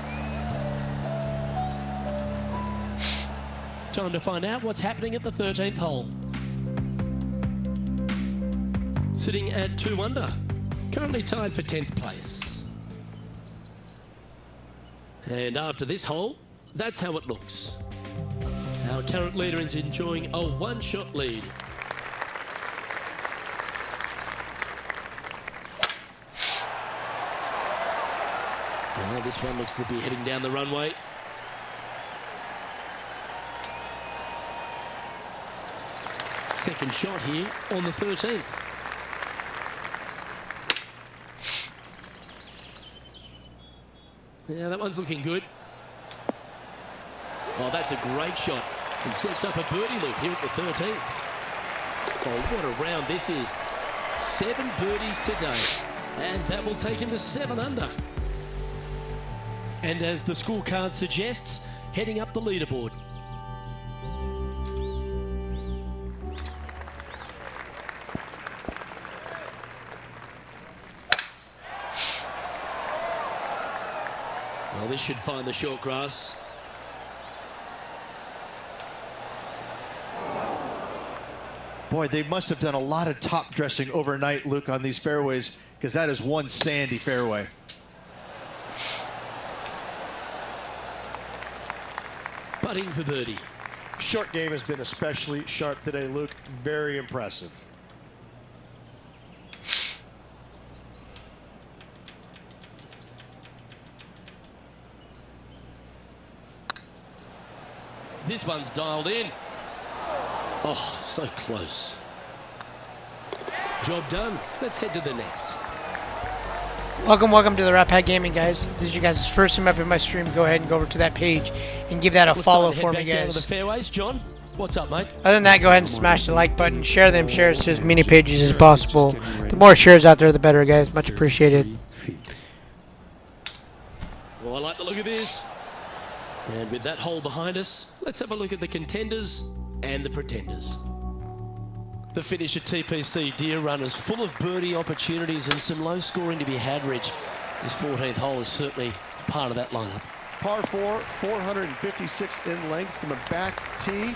Time to find out what's happening at the 13th hole. Sitting at 2 under, currently tied for 10th place. And after this hole, that's how it looks. Our current leader is enjoying a 1-shot lead. Well, this one looks to be heading down the runway. Second shot here on the 13th. Yeah, that one's looking good. Oh, that's a great shot. And sets up a birdie loop here at the 13th. Oh, what a round this is. 7 birdies today. And that will take him to 7 under. And as the scorecard suggests, heading up the leaderboard. Well, this should find the short grass. Boy, they must have done a lot of top dressing overnight, Luke, on these fairways, because that is one sandy fairway. Putting for birdie. Short game has been especially sharp today, Luke. Very impressive. This one's dialed in. Oh, so close. Job done. Let's head to the next. Welcome to the Rat Pack Gaming, guys. This is you guys' first time up in my stream. Go ahead and go over to that page and give that a follow for me, Down to the guys. fairways, John. What's up, mate? Other than that, go ahead and smash the like button. Share them shares to as many pages as possible. The more shares out there, the better, guys. Much appreciated. Well, I like the look of this. And with that hole behind us, let's have a look at the contenders and the pretenders. The finish at TPC, dear runners, full of birdie opportunities and some low scoring to be had, Rich. This 14th hole is certainly part of that lineup. Par 4, 456 in length from the back tee.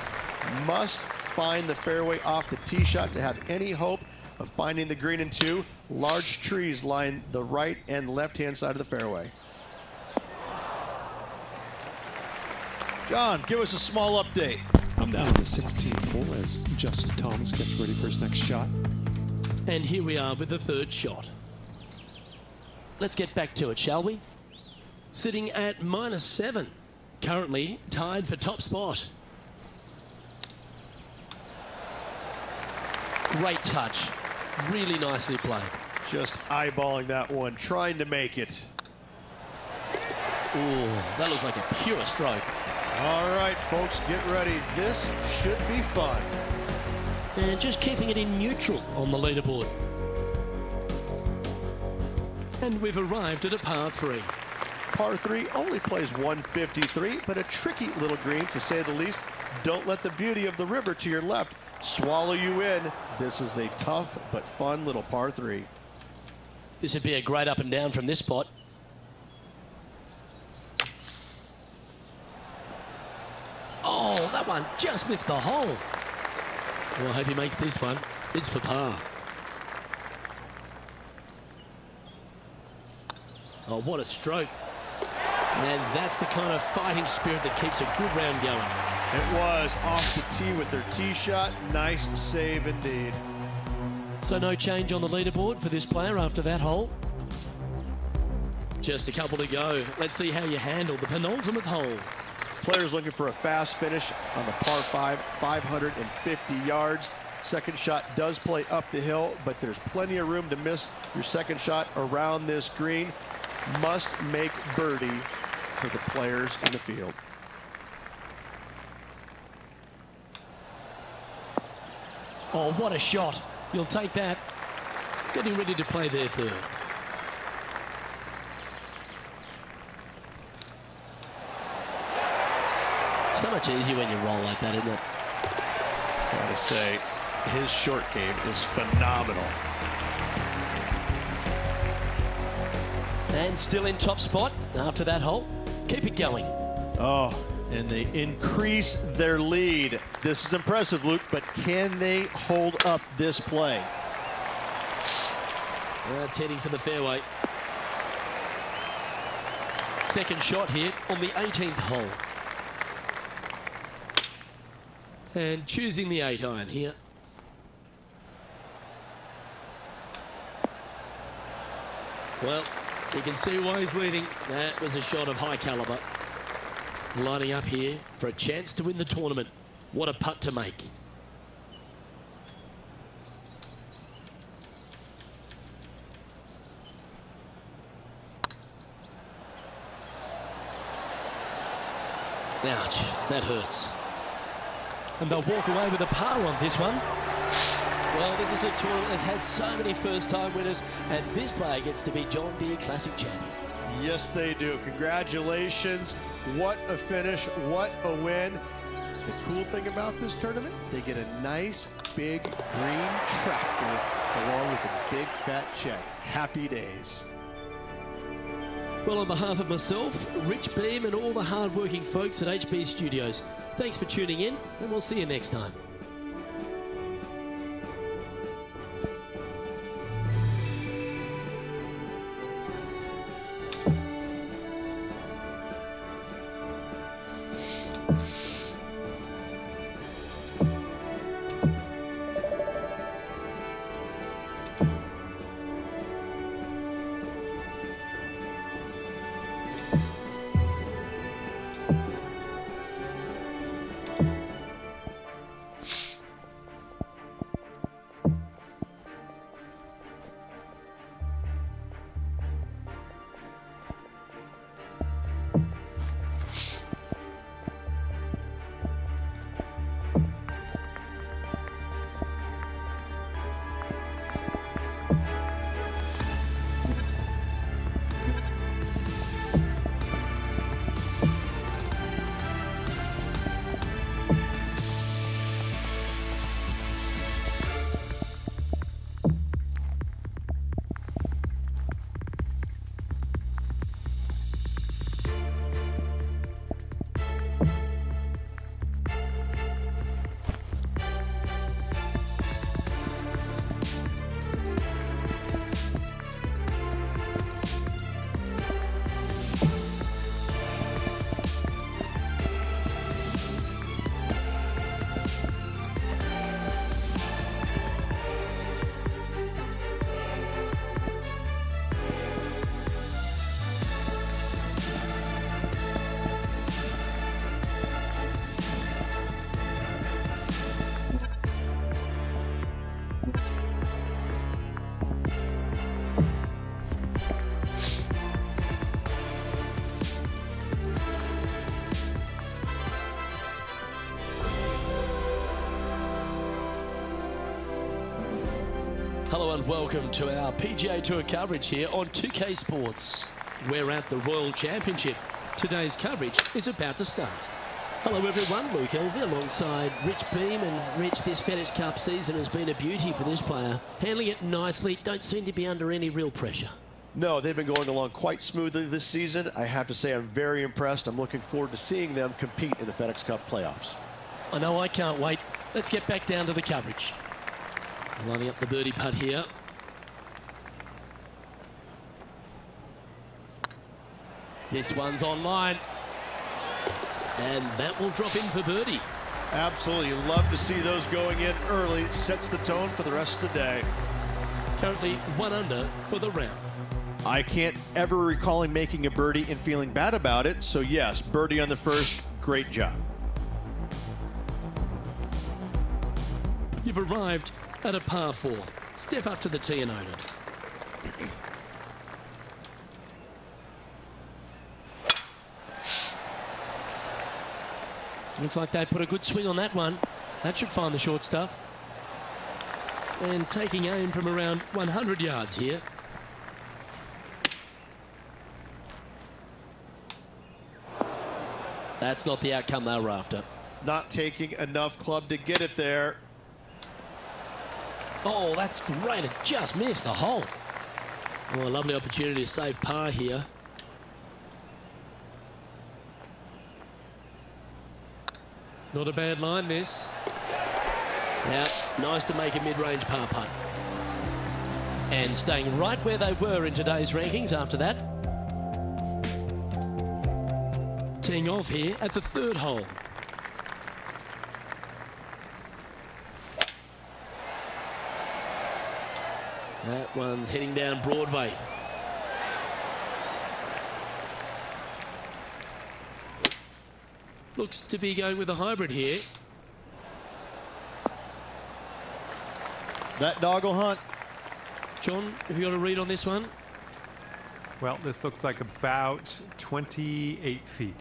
Must find the fairway off the tee shot to have any hope of finding the green in 2. Large trees line the right and left-hand side of the fairway. John, give us a small update. I'm down on the 16th hole as Justin Thomas gets ready for his next shot. And here we are with the 3rd shot. Let's get back to it, shall we? Sitting at -7. Currently tied for top spot. Great touch. Really nicely played. Just eyeballing that one, trying to make it. Ooh, that looks like a pure stroke. All right, folks, get ready. This should be fun. And just keeping it in neutral on the leaderboard. And we've arrived at a par 3. Par 3 only plays 153, but a tricky little green, to say the least. Don't let the beauty of the river to your left swallow you in. This is a tough but fun little par 3. This would be a great up and down from this spot. Oh, that one just missed the hole. Well, I hope he makes this one. It's for par. Oh, what a stroke. And that's the kind of fighting spirit that keeps a good round going. It was off the tee with their tee shot. Nice save indeed. So no change on the leaderboard for this player after that hole. Just a couple to go. Let's see how you handle the penultimate hole. Players looking for a fast finish on the par 5, 550 yards. Second shot does play up the hill, but there's plenty of room to miss your second shot around this green. Must make birdie for the players in the field. Oh, what a shot. You'll take that. Getting ready to play their 3rd. So much easier when you roll like that, isn't it? Gotta say, his short game is phenomenal. And still in top spot after that hole. Keep it going. Oh, And they increase their lead. This is impressive, Luke, but can they hold up this play? That's heading for the fairway. Second shot here on the 18th hole. And choosing the 8-iron here. Well, you can see why he's leading. That was a shot of high caliber. Lining up here for a chance to win the tournament. What a putt to make. Ouch, that hurts. And they'll walk away with a par on this one. Well, this is a tournament that's had so many first-time winners, and this player gets to be John Deere Classic champion. Yes, they do. Congratulations. What a finish. What a win. The cool thing about this tournament, they get a nice big green tractor along with a big fat check. Happy days. Well, on behalf of myself, Rich Beam, and all the hard-working folks at HB Studios, thanks for tuning in, and we'll see you next time. Hello and welcome to our PGA Tour coverage here on 2K Sports. We're at the Royal Championship. Today's coverage is about to start. Hello everyone, Luke Elvey alongside Rich Beam, and Rich, this FedEx Cup season has been a beauty for this player. Handling it nicely, don't seem to be under any real pressure. No, they've been going along quite smoothly this season. I have to say I'm very impressed. I'm looking forward to seeing them compete in the FedEx Cup playoffs. I know, I can't wait. Let's get back down to the coverage. Lining up the birdie putt here. This one's online. And that will drop in for birdie. Absolutely. You love to see those going in early. It sets the tone for the rest of the day. Currently 1 under for the round. I can't ever recall him making a birdie and feeling bad about it. So yes, birdie on the first. Great job. You've arrived at a par 4. Step up to the tee and own it. Looks like they put a good swing on that one. That should find the short stuff. And taking aim from around 100 yards here. That's not the outcome they were after. Not taking enough club to get it there. Oh, that's great. It just missed the hole. Oh, a lovely opportunity to save par here. Not a bad line, this. Now, nice to make a mid-range par putt. And staying right where they were in today's rankings after that. Teeing off here at the 3rd hole. That one's heading down Broadway. Looks to be going with a hybrid here. That dog will hunt. John, have you got a read on this one? Well, this looks like about 28 feet.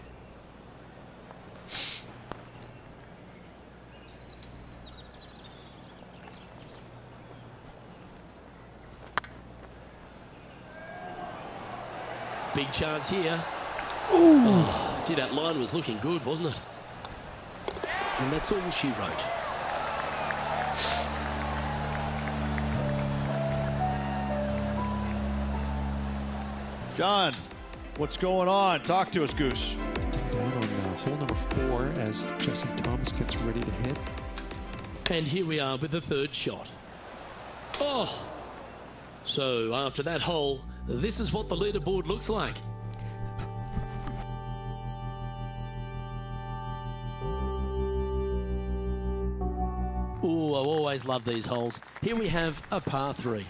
Big chance here. Oh, gee, that line was looking good, wasn't it? And that's all she wrote. John, what's going on? Talk to us, Goose. Down on hole number 4 as Justin Thomas gets ready to hit. And here we are with the 3rd shot. Oh! So after that hole, this is what the leaderboard looks like. Ooh, I always love these holes. Here we have a par 3.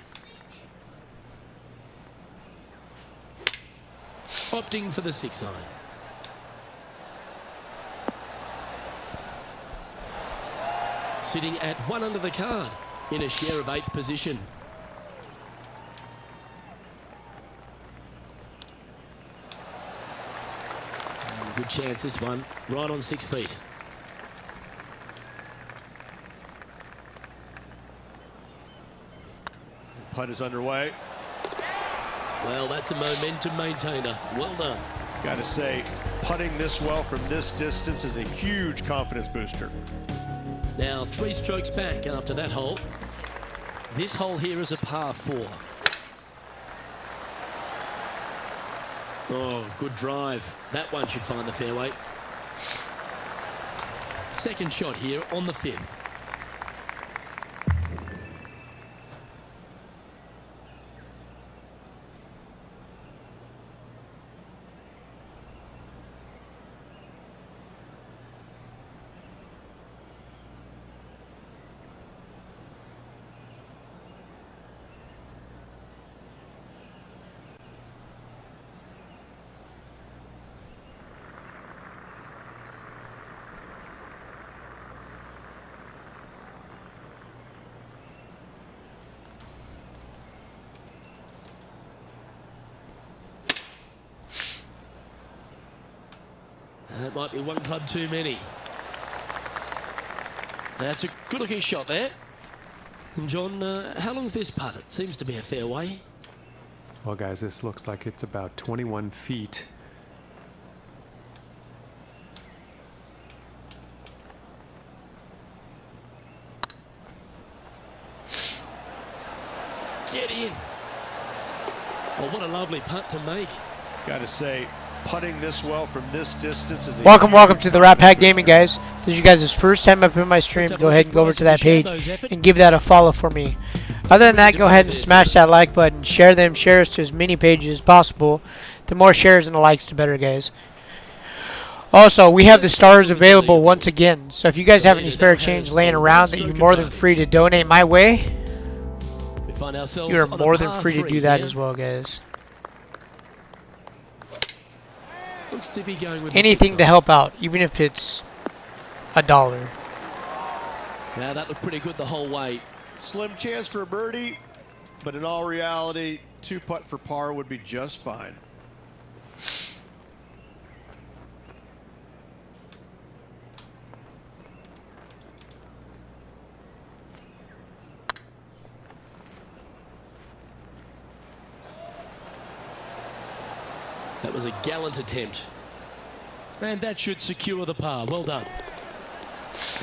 Opting for the 6 iron. Sitting at 1 under the card in a share of 8th position. Good chance this one, right on 6 feet. Putt is underway. Well, that's a momentum maintainer. Well done. Got to say, putting this well from this distance is a huge confidence booster. Now 3 strokes back after that hole. This hole here is a par 4. Oh, good drive. That one should find the fairway. Second shot here on the 5th. That might be one club too many. That's a good-looking shot there. And John, how long's this putt? It seems to be a fair way. Well, guys, this looks like it's about 21 feet. Get in. Oh, what a lovely putt to make. Got to say, putting this well from this distance is a Welcome to the Rat Pack Gaming, guys. This is you guys' first time up in my stream. Go ahead and go over to that page and give that a follow for me. Other than that, go ahead and smash that like button. Share them shares to as many pages as possible. The more shares and the likes, the better, guys. Also, we have the stars available once again. So if you guys have any spare change laying around that you're more than free to donate my way, you are more than free to do that as well, guys. Looks to be going with Anything to help out, even if it's $1. Now that looked pretty good the whole way. slim chance for a birdie, but in all reality, 2 putt for par would be just fine. That was a gallant attempt. And that should secure the par. Well done.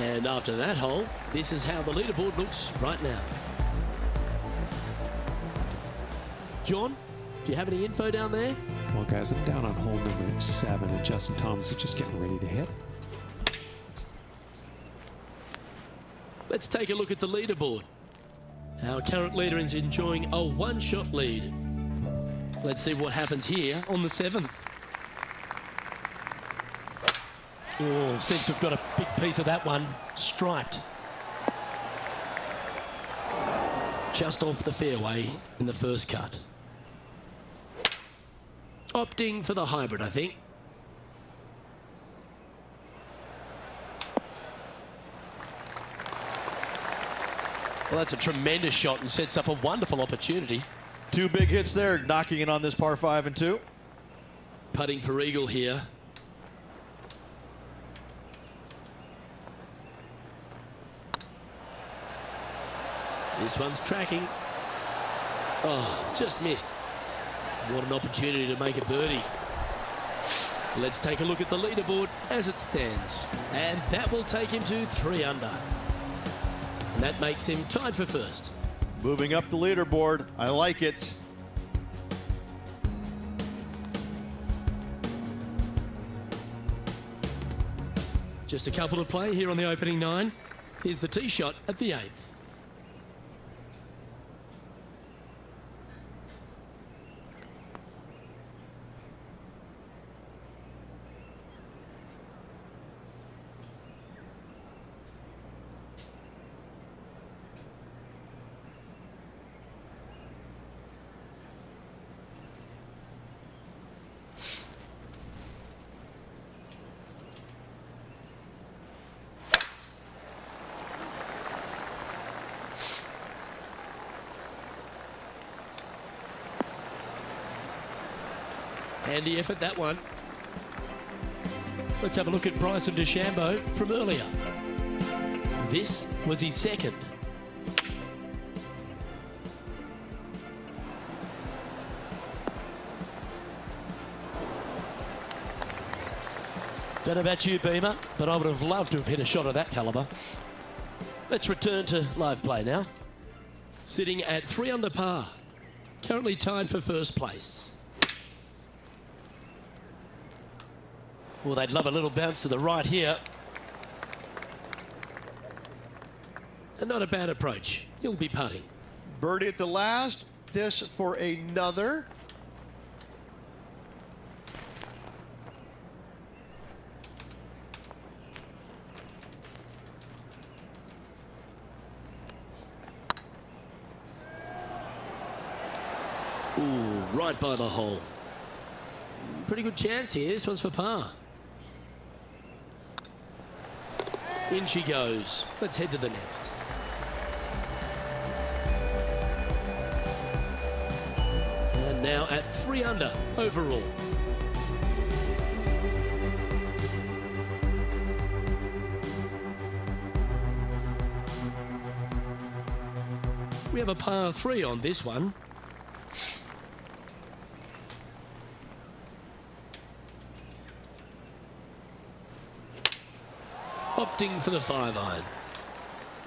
And after that hole, this is how the leaderboard looks right now. John, do you have any info down there? Well, guys, I'm down on hole number 7, and Justin Thomas is just getting ready to hit. Let's take a look at the leaderboard. Our current leader is enjoying a one-shot lead. Let's see what happens here on the 7th. Oh, since we've got a big piece of that one, striped. Just off the fairway in the first cut. Opting for the hybrid, I think. Well, that's a tremendous shot and sets up a wonderful opportunity. 2 big hits there, knocking it on this par 5 and 2. Putting for eagle here. This one's tracking. Oh, just missed. What an opportunity to make a birdie. Let's take a look at the leaderboard as it stands. And that will take him to 3 under. And that makes him tied for first. Moving up the leaderboard. I like it. Just a couple to play here on the opening 9. Here's the tee shot at the 8th. Handy effort, that one. Let's have a look at Bryson DeChambeau from earlier. This was his second. Don't know about you, Beamer, but I would have loved to have hit a shot of that calibre. Let's return to live play now. Sitting at 3 under par. Currently tied for first place. Well, they'd love a little bounce to the right here. And not a bad approach. He'll be putting. Birdie at the last. This for another. Ooh, right by the hole. Pretty good chance here. This one's for par. In she goes. Let's head to the next. And now at 3 under overall. We have a par 3 on this one. Opting for the 5-iron.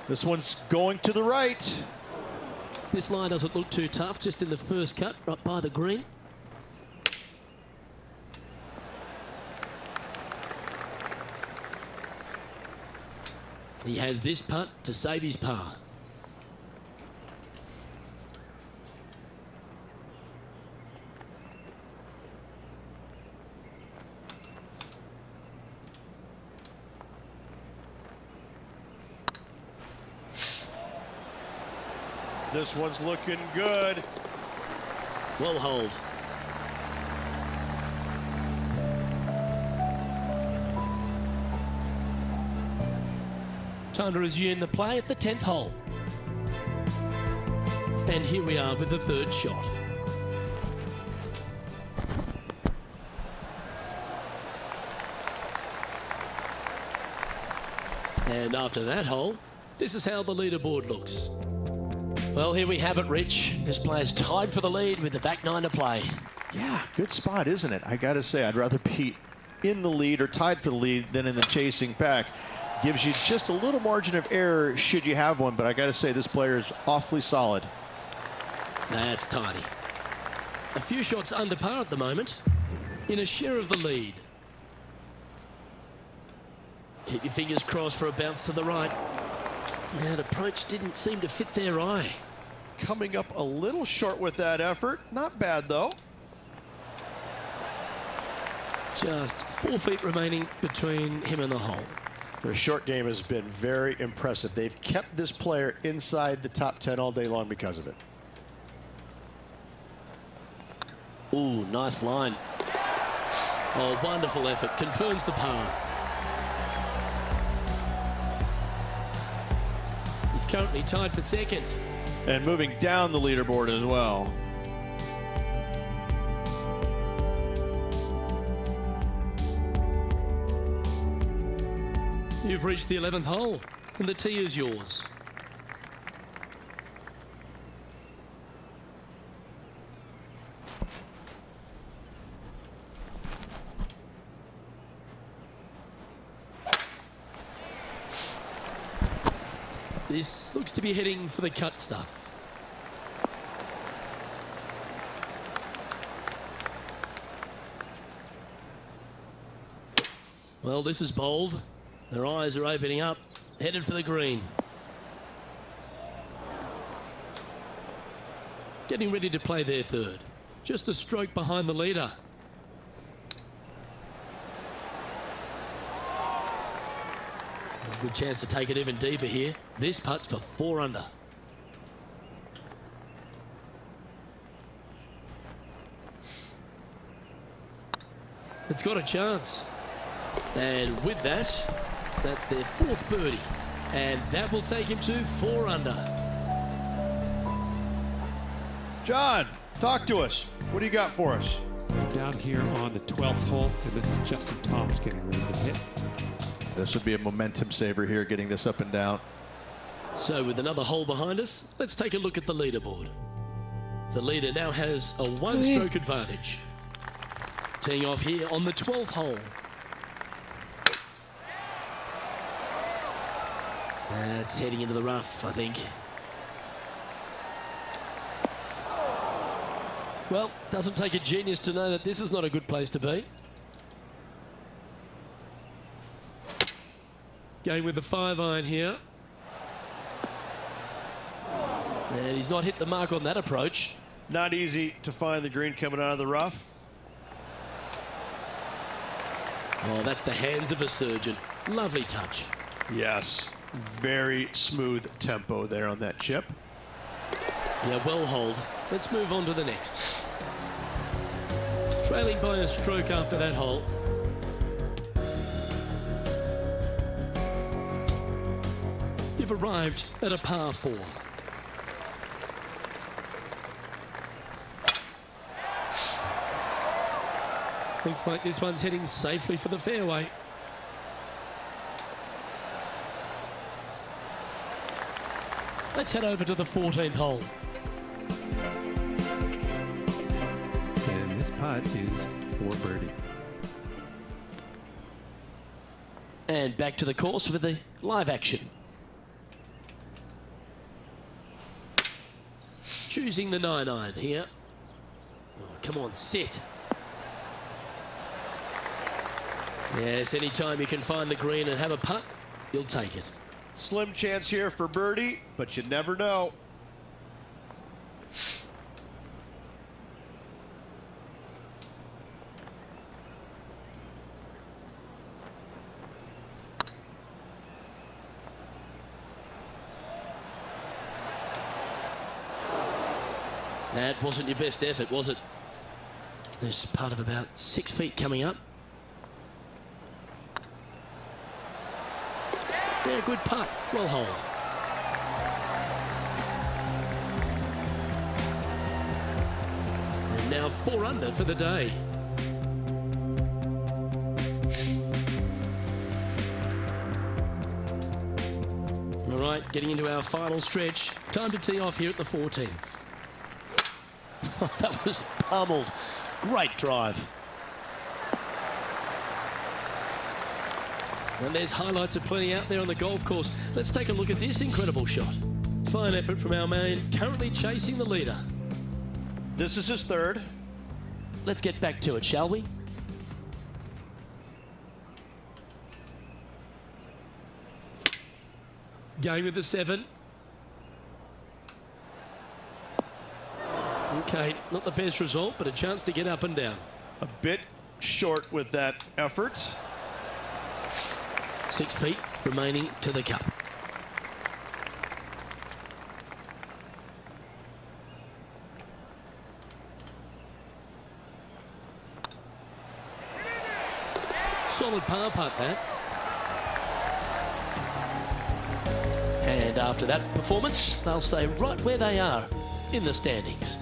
This one's going to the right. This line doesn't look too tough, just in the first cut, right by the green. He has this putt to save his par. This one's looking good. Well hold. Time to resume the play at the 10th hole. And here we are with the 3rd shot. And after that hole, this is how the leaderboard looks. Well, here we have it, Rich. This player's tied for the lead with the back 9 to play. Yeah, good spot, isn't it? I got to say, I'd rather be in the lead or tied for the lead than in the chasing pack. Gives you just a little margin of error should you have one, but I got to say, this player is awfully solid. That's tiny. A few shots under par at the moment, in a share of the lead. Keep your fingers crossed for a bounce to the right. That approach didn't seem to fit their eye. Coming up a little short with that effort. Not bad, though. Just 4 feet remaining between him and the hole. Their short game has been very impressive. They've kept this player inside the top 10 all day long because of it. Ooh, nice line. Oh, wonderful effort. Confirms the par. He's currently tied for second. And moving down the leaderboard as well. You've reached the 11th hole, and the tee is yours. This looks to be heading for the cut stuff. Well, this is bold. Their eyes are opening up, headed for the green. Getting ready to play their third. Just a stroke behind the leader. A good chance to take it even deeper here. This putt's for 4 under. It's got a chance. And with that, that's their 4th birdie. And that will take him to 4 under. John, talk to us. What do you got for us? Down here on the 12th hole, and this is Justin Thomas getting ready to hit. This would be a momentum saver here, getting this up and down. So with another hole behind us, let's take a look at the leaderboard. The leader now has a 1-stroke advantage. Teeing off here on the 12th hole. That's heading into the rough, I think. Well, doesn't take a genius to know that this is not a good place to be. Going with the 5-iron here. And he's not hit the mark on that approach. Not easy to find the green coming out of the rough. Oh, that's the hands of a surgeon. Lovely touch. Yes, very smooth tempo there on that chip. Yeah, well holed. Let's move on to the next. Trailing by a stroke after that hole. You've arrived at a par 4. Looks like this one's heading safely for the fairway. Let's head over to the 14th hole. And this putt is for birdie. And back to the course with the live action. Choosing the 9-iron here. Oh, come on, sit. Yes, anytime you can find the green and have a putt, you'll take it. Slim chance here for birdie, but you never know. That wasn't your best effort, was it? There's part of about 6 feet coming up. Yeah, good putt. Well holed. And now 4 under for the day. All right, getting into our final stretch. Time to tee off here at the 14th. That was pummeled. Great drive. And there's highlights of plenty out there on the golf course. Let's take a look at this incredible shot. Fine effort from our man, currently chasing the leader. This is his 3rd. Let's get back to it, shall we? Going with the 7. Okay, not the best result, but a chance to get up and down. A bit short with that effort. 6 feet remaining to the cup. Solid par putt, that. And after that performance, they'll stay right where they are in the standings.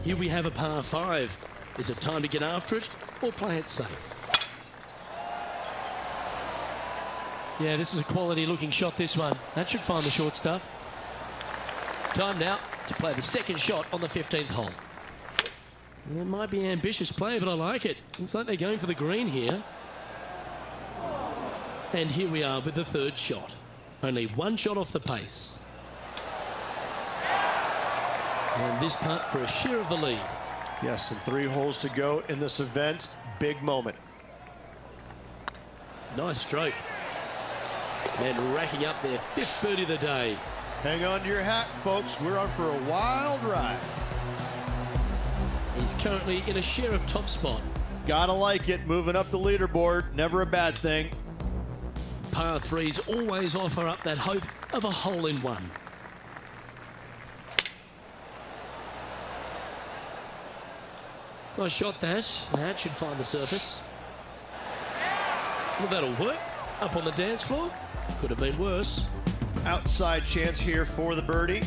Here we have a par 5. Is it time to get after it or play it safe? Yeah, this is a quality looking shot, this one. That should find the short stuff. Time now to play the second shot on the 15th hole. It might be ambitious play, but I like it. Looks like they're going for the green here. And here we are with the third shot. Only one shot off the pace. And this putt for a share of the lead. Yes, and 3 holes to go in this event. Big moment. Nice stroke. And racking up their 5th birdie of the day. Hang on to your hat, folks. We're on for a wild ride. He's currently in a share of top spot. Gotta like it. Moving up the leaderboard. Never a bad thing. Par 3s always offer up that hope of a hole-in-one. Nice shot, that. That should find the surface. Well, that'll work. Up on the dance floor. Could have been worse. Outside chance here for the birdie.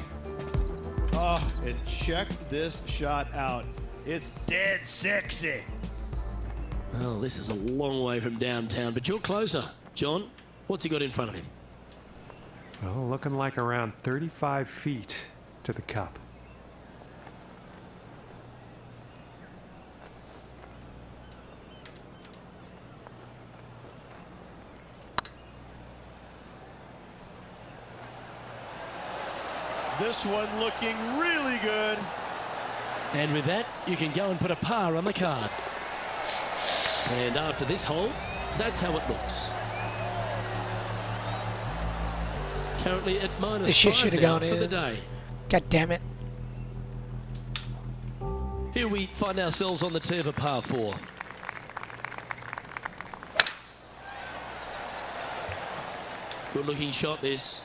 Oh, and check this shot out. It's dead sexy. Well, this is a long way from downtown, but you're closer. John, what's he got in front of him? Well, looking like around 35 feet to the cup. This one looking really good. And with that, you can go and put a par on the card. And after this hole, that's how it looks. Currently at This shit -5 should have now gone for in. the day. God damn it. Here we find ourselves on the tee of a par 4. Good looking shot, this.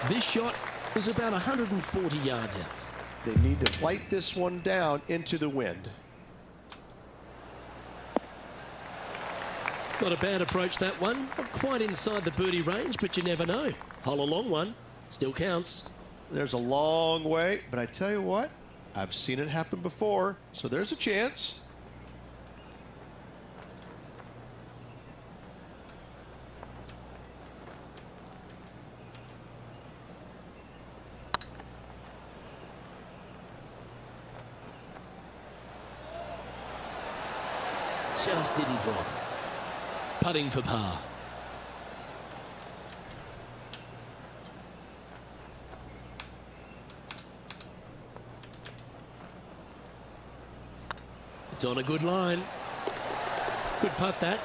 This shot was about 140 yards out. They need to flight this one down into the wind. Not a bad approach, that one. Not quite inside the birdie range, but you never know. Hole a long one. Still counts. There's a long way, but I tell you what, I've seen it happen before, so there's a chance. Just didn't drop. Putting for par. It's on a good line. Good putt, that.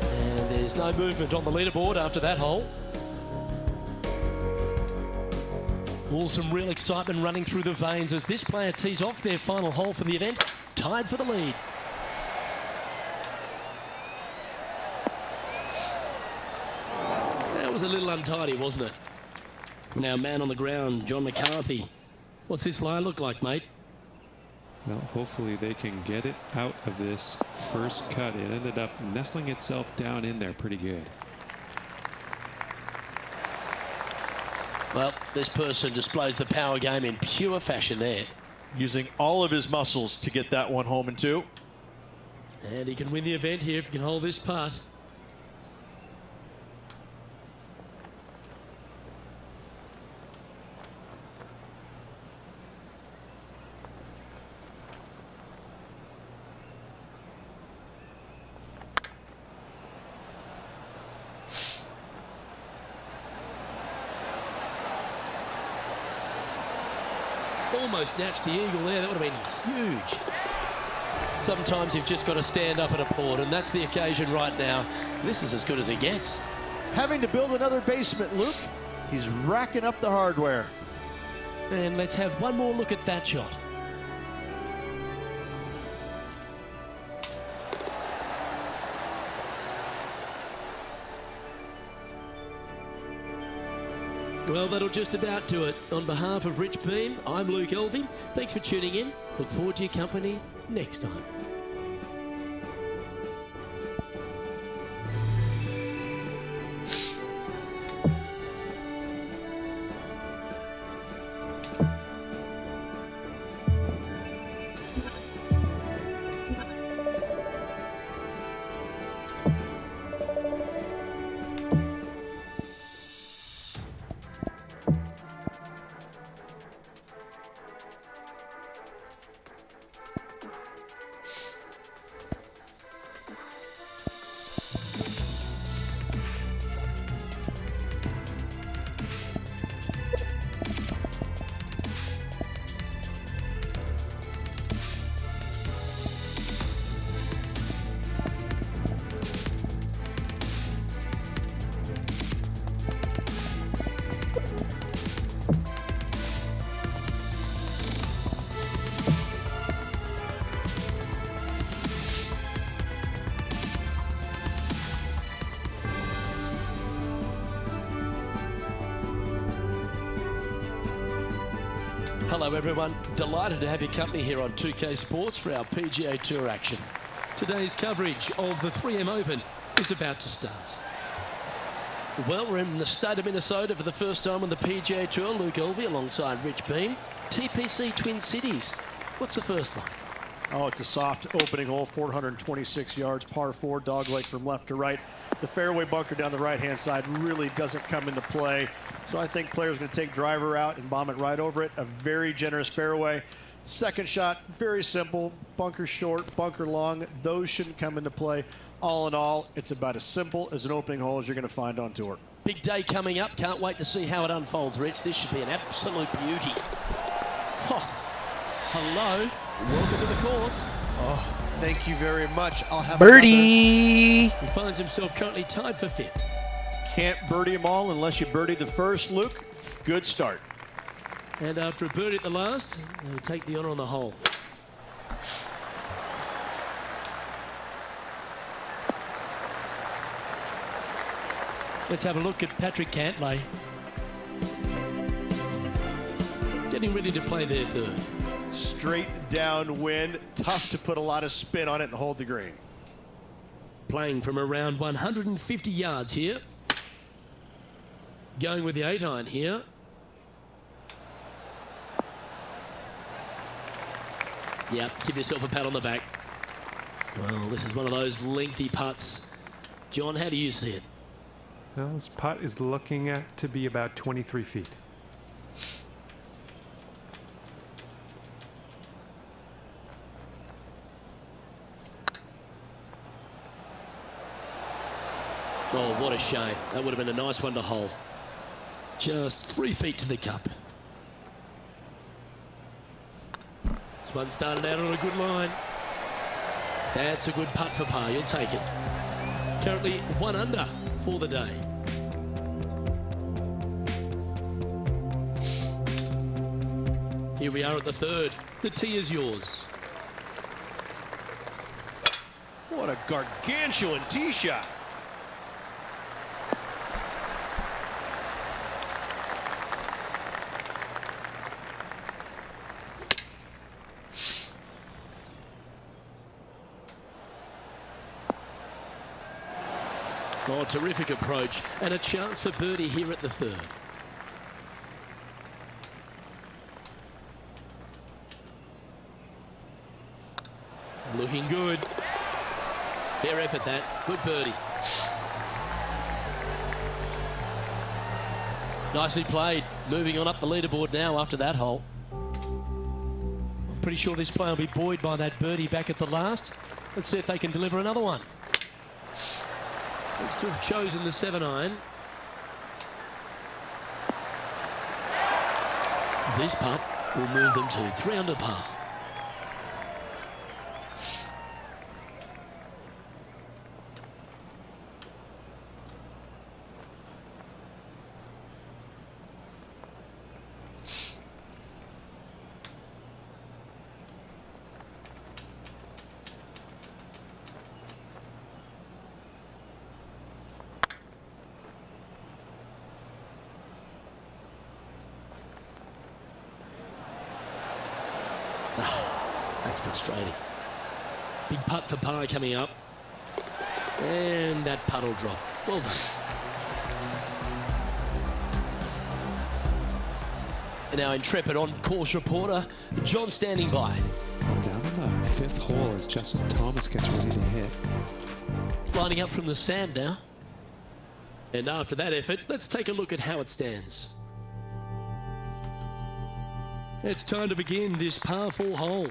And there's no movement on the leaderboard after that hole. All some real excitement running through the veins as this player tees off their final hole for the event, tied for the lead. That was a little untidy, wasn't it? Now, man on the ground, John McCarthy. What's this lie look like, mate? Well, hopefully they can get it out of this first cut. It ended up nestling itself down in there pretty good. Well, this person displays the power game in pure fashion there. Using all of his muscles to get that one home in 2. And he can win the event here if he can hold this putt. almost snatched the eagle there. That would have been huge. Sometimes you've just got to stand up and applaud, and that's the occasion right now. This is as good as it gets. Having to build another basement, Luke. He's racking up the hardware. And let's have one more look at that shot. Well, that'll just about do it. On behalf of Rich Beam, I'm Luke Elvey. Thanks for tuning in. Look forward to your company next time. Hello everyone, delighted to have your company here on 2K Sports for our PGA Tour action. Today's coverage of the 3M Open is about to start. Well, we're in the state of Minnesota for the first time on the PGA Tour. Luke Elvey alongside Rich Beam. TPC Twin Cities. What's the first one? Oh, it's a soft opening hole, 426 yards, par 4, dogleg from left to right. The fairway bunker down the right-hand side really doesn't come into play. So I think players are going to take driver out and bomb it right over it. A very generous fairway. Second shot, very simple. Bunker short, bunker long. Those shouldn't come into play. All in all, it's about as simple as an opening hole as you're going to find on tour. Big day coming up. Can't wait to see how it unfolds, Rich. This should be an absolute beauty. Oh, hello. Welcome to the course. Oh, thank you very much. I'll have birdie. He finds himself currently tied for 5th. Can't birdie them all unless you birdie the first, Luke. Good start. And after a birdie at the last, they'll take the honour on the hole. Let's have a look at Patrick Cantlay. Getting ready to play their third. Straight downwind. Tough to put a lot of spin on it and hold the green. Playing from around 150 yards here. Going with the 8-iron here. Yep, give yourself a pat on the back. Well, this is one of those lengthy putts. John, how do you see it? Well, this putt is looking at to be about 23 feet. Oh, what a shame. That would have been a nice one to hole. Just 3 feet to the cup. This one started out on a good line. That's a good putt for par. You'll take it. Currently 1 under for the day. Here we are at the third. The tee is yours. What a gargantuan tee shot. Oh, terrific approach and a chance for birdie here at the third. Looking good. Fair effort that. Good birdie. Nicely played. Moving on up the leaderboard now after that hole. I'm pretty sure this player will be buoyed by that birdie back at the last. Let's see if they can deliver another one. Looks to have chosen the 7-iron. This putt will move them to 3 under par. That's frustrating. Big putt for par coming up. And that putt will drop. Well done. And our intrepid on-course reporter, John, standing by. Down on the 5th hole as Justin Thomas gets ready to hit. Lining up from the sand now. And after that effort, let's take a look at how it stands. It's time to begin this par 4 hole.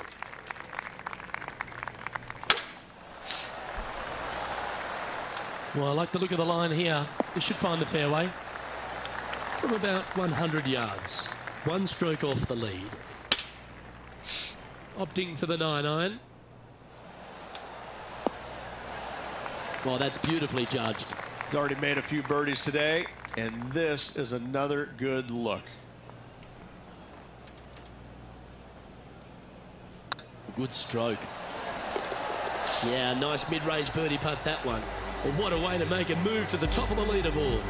Well, I like the look of the line here. This should find the fairway from about 100 yards. 1 stroke off the lead. Opting for the 9-iron. Well, that's beautifully judged. He's already made a few birdies today, and this is another good look. Good stroke. Yeah, nice mid-range birdie putt, that one. Well, what a way to make a move to the top of the leaderboard.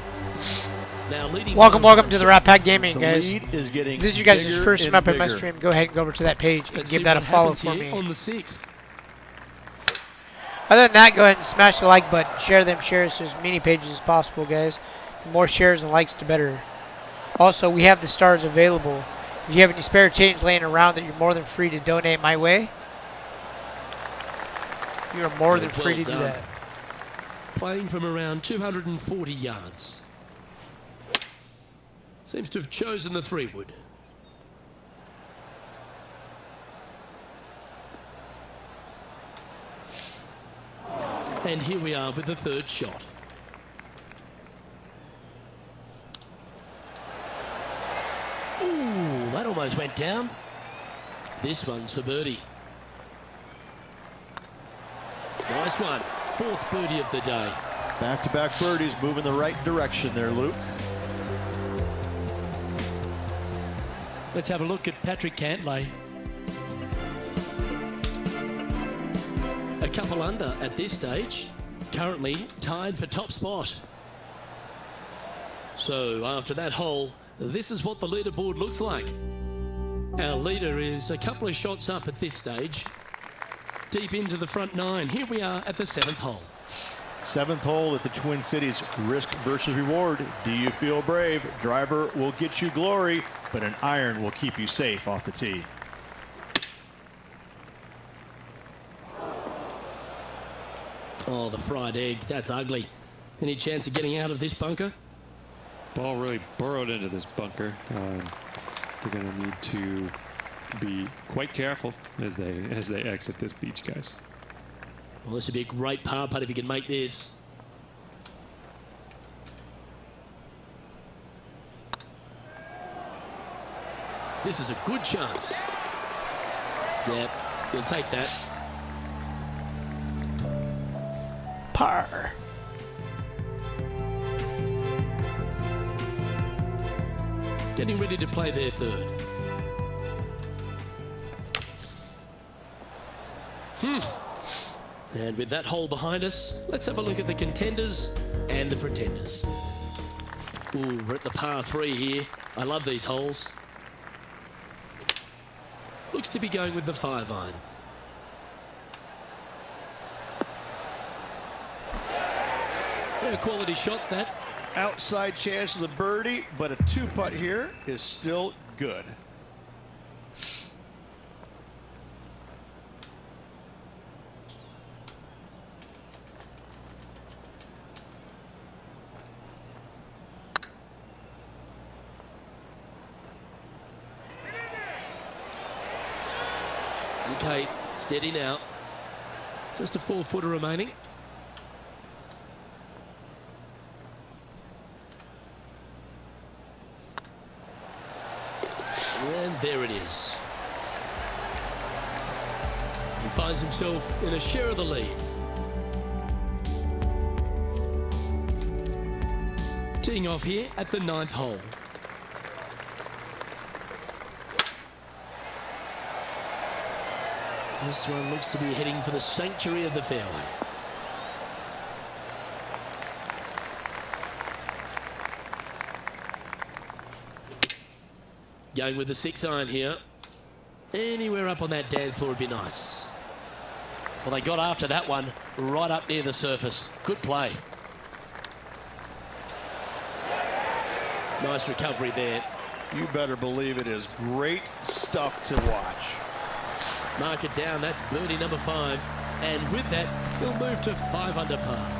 Now leading. Welcome to the Rat Pack Gaming, The guys. lead is getting If this is you guys' bigger first and time up in my bigger. stream, go ahead and go over to that page and Let's give see that a what follow happens for here me. on the 6th. Other than that, go ahead and smash the like button. Share them shares to as many pages as possible, guys. The more shares and likes, the better. Also, we have the stars available. If you have any spare change laying around that you're more than free to donate my way, you are more than free to do that. Playing from around 240 yards. Seems to have chosen the 3-wood. And here we are with the 3rd shot. Ooh, that almost went down. This one's for birdie. Nice one. 4th birdie of the day. Back-to-back birdies, moving the right direction there, Luke. Let's have a look at Patrick Cantlay. A couple under at this stage. Currently tied for top spot. So after that hole, this is what the leaderboard looks like. Our leader is a couple of shots up at this stage. Deep into the front 9. Here we are at the 7th hole. 7th hole at the Twin Cities. Risk versus reward. Do you feel brave? Driver will get you glory, but an iron will keep you safe off the tee. Oh, the fried egg. That's ugly. Any chance of getting out of this bunker? Ball really burrowed into this bunker. They're going to need to be quite careful as they exit this beach, guys. Well, this would be a great par putt if he can make this. This is a good chance. Yep, he'll take that. Par. Getting ready to play their 3rd. And with that hole behind us, let's have a look at the contenders and the pretenders. Ooh, we're at the par 3 here. I love these holes. Looks to be going with the 5-iron. A quality shot, that. Outside chance of the birdie, but a 2-putt here is still good. Okay, steady now. Just a 4-footer remaining. And there it is. He finds himself in a share of the lead. Teeing off here at the 9th hole. This one looks to be heading for the sanctuary of the fairway. Going with the 6-iron here. Anywhere up on that dance floor would be nice. Well, they got after that one right up near the surface. Good play. Nice recovery there. You better believe it is great stuff to watch. Mark it down. That's birdie number 5. And with that, he'll move to 5 under par.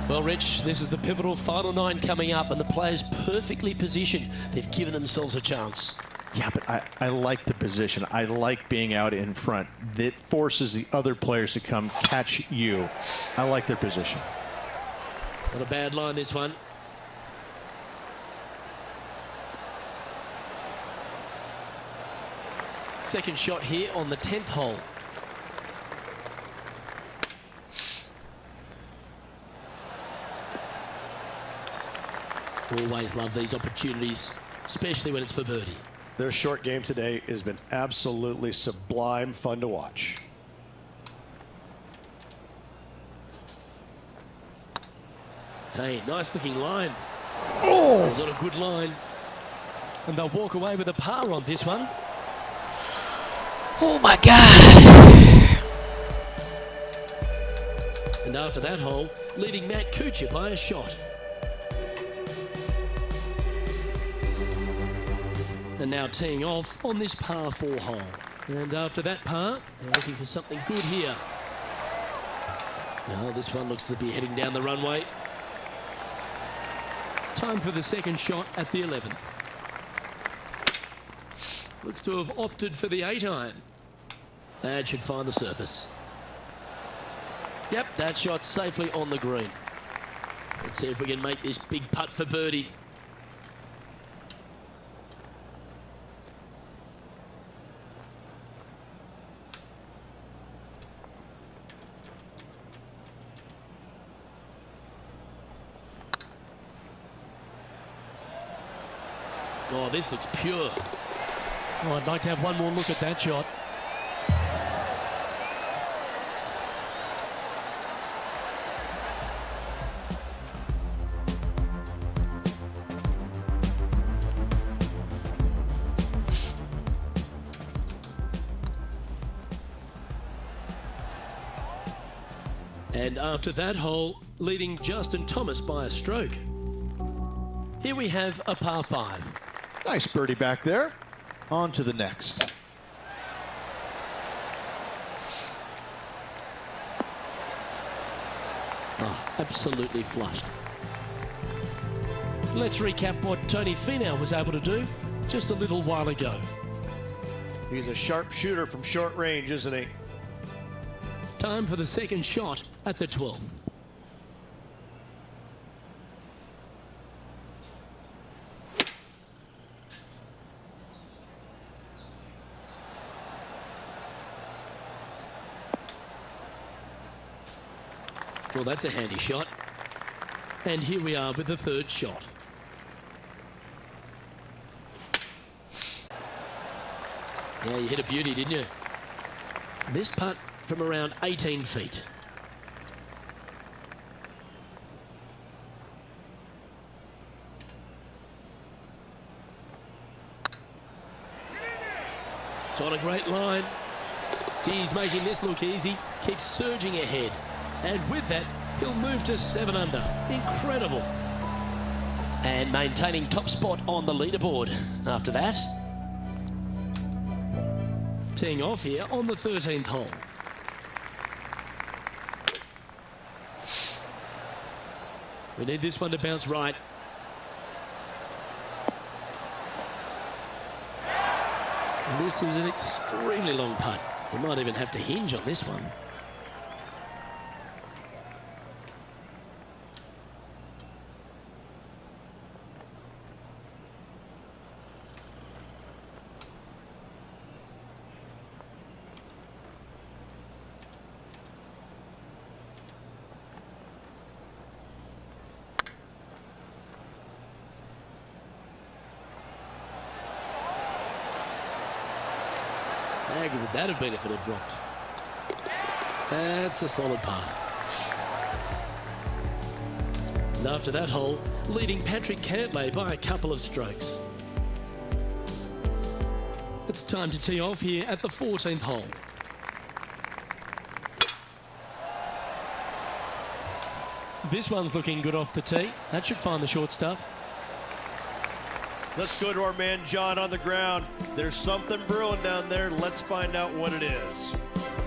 Well, Rich, this is the pivotal final 9 coming up, and the players perfectly positioned. They've given themselves a chance. Yeah, but I like the position. I like being out in front. That forces the other players to come catch you. I like their position. Not a bad line, this one. Second shot here on the 10th hole. Always love these opportunities, especially when it's for birdie. Their short game today has been absolutely sublime fun to watch. Hey, nice looking line. Oh! Was on a good line. And they'll walk away with a par on this one. Oh my God! And after that hole, leading Matt Kuchar by a shot. And now teeing off on this par 4 hole. And after that par, they're looking for something good here. Now this one looks to be heading down the runway. Time for the second shot at the 11th. Looks to have opted for the 8-iron. That should find the surface. Yep, that shot's safely on the green. Let's see if we can make this big putt for birdie. Oh, this looks pure. Oh, I'd like to have one more look at that shot. And after that hole, leading Justin Thomas by a stroke. Here we have a par 5. Nice birdie back there. On to the next. Oh, absolutely flushed. Let's recap what Tony Finau was able to do just a little while ago. He's a sharp shooter from short range, isn't he? Time for the second shot at the 12th. Well, that's a handy shot. And here we are with the third shot. Yeah, you hit a beauty, didn't you? This putt from around 18 feet. It's on a great line. He's making this look easy. Keeps surging ahead. And with that, he'll move to 7 under. Incredible. And maintaining top spot on the leaderboard after that. Teeing off here on the 13th hole. We need this one to bounce right. And this is an extremely long putt. You might even have to hinge on this one. staggered would that have been if it had dropped? That's a solid par. And after that hole, leading Patrick Cantlay by a couple of strokes. It's time to tee off here at the 14th hole. This one's looking good off the tee. That should find the short stuff. Let's go to our man John on the ground. There's something brewing down there. Let's find out what it is.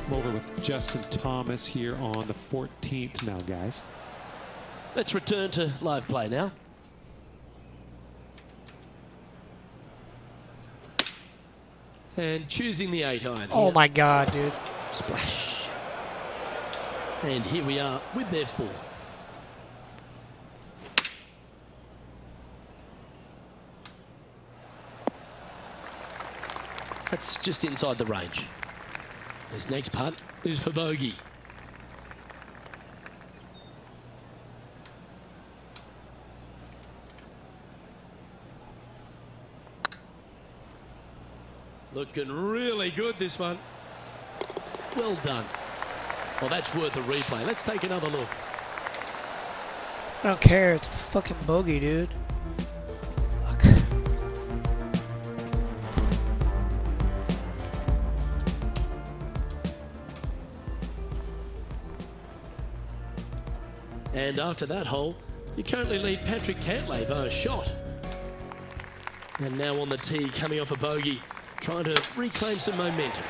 I'm over with Justin Thomas here on the 14th now, guys. Let's return to live play now. And choosing the 8-iron. Oh my God, dude. Splash. And here we are with their 4th. That's just inside the range. This next putt is for bogey. Looking really good, this one. Well done. Well, that's worth a replay. Let's take another look. I don't care. It's a fucking bogey, dude. Fuck. And after that hole, you currently lead Patrick Cantlay by a shot. And now on the tee, coming off a bogey, trying to reclaim some momentum.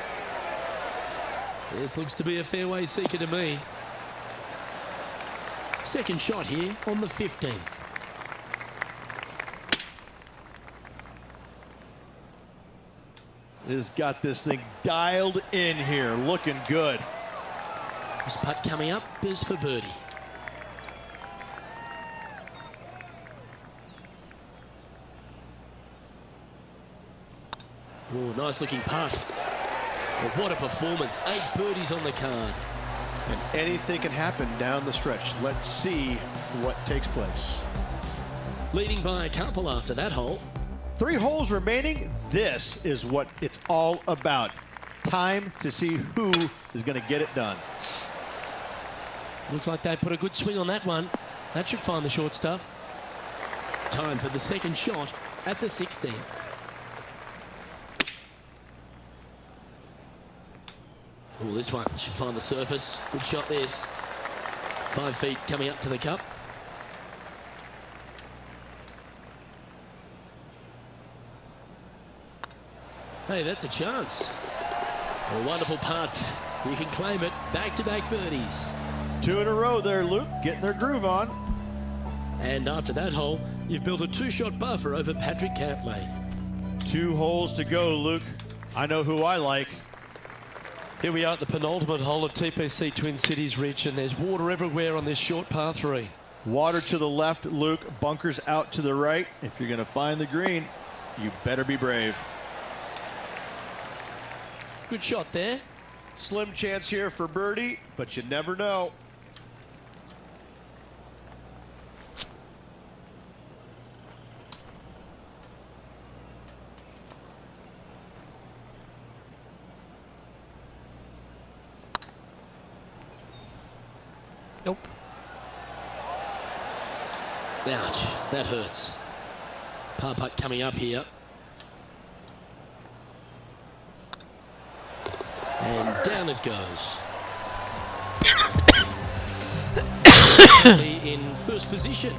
This looks to be a fairway seeker to me. Second shot here on the 15th. Has got this thing dialed in here, looking good. This putt coming up is for birdie. Oh, nice looking putt. Well, what a performance. 8 birdies on the card. And anything can happen down the stretch. Let's see what takes place. Leading by a couple after that hole. 3 holes remaining. This is what it's all about. Time to see who is going to get it done. Looks like they put a good swing on that one. That should find the short stuff. Time for the second shot at the 16th. Oh, this one should find the surface. Good shot, this. 5 feet coming up to the cup. Hey, that's a chance. A wonderful putt. You can claim it. Back-to-back birdies. 2 in a row there, Luke, getting their groove on. And after that hole, you've built a 2-shot buffer over Patrick Cantlay. 2 holes to go, Luke. I know who I like. Here we are at the penultimate hole of TPC Twin Cities Rich, and there's water everywhere on this short par 3. Water to the left, Luke. Bunkers out to the right. If you're going to find the green, you better be brave. Good shot there. Slim chance here for birdie, but you never know. Nope. Ouch, that hurts. Par putt coming up here. And down it goes. In first position.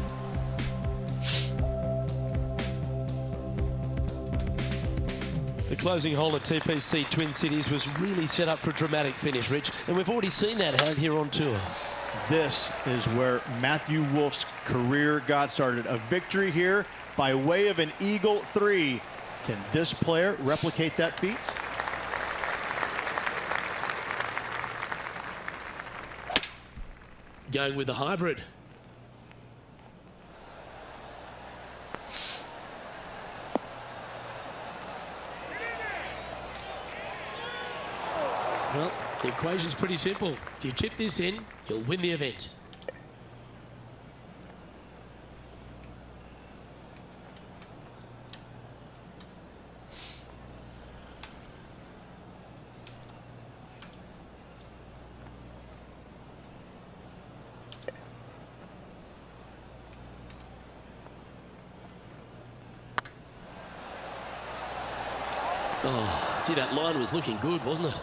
The closing hole at TPC Twin Cities was really set up for a dramatic finish, Rich, and we've already seen that out here on tour. This is where Matthew Wolff's career got started. A victory here by way of an Eagle 3. Can this player replicate that feat? Going with the hybrid. Well, the equation's pretty simple. If you chip this in, you'll win the event. Oh, gee, that line was looking good, wasn't it?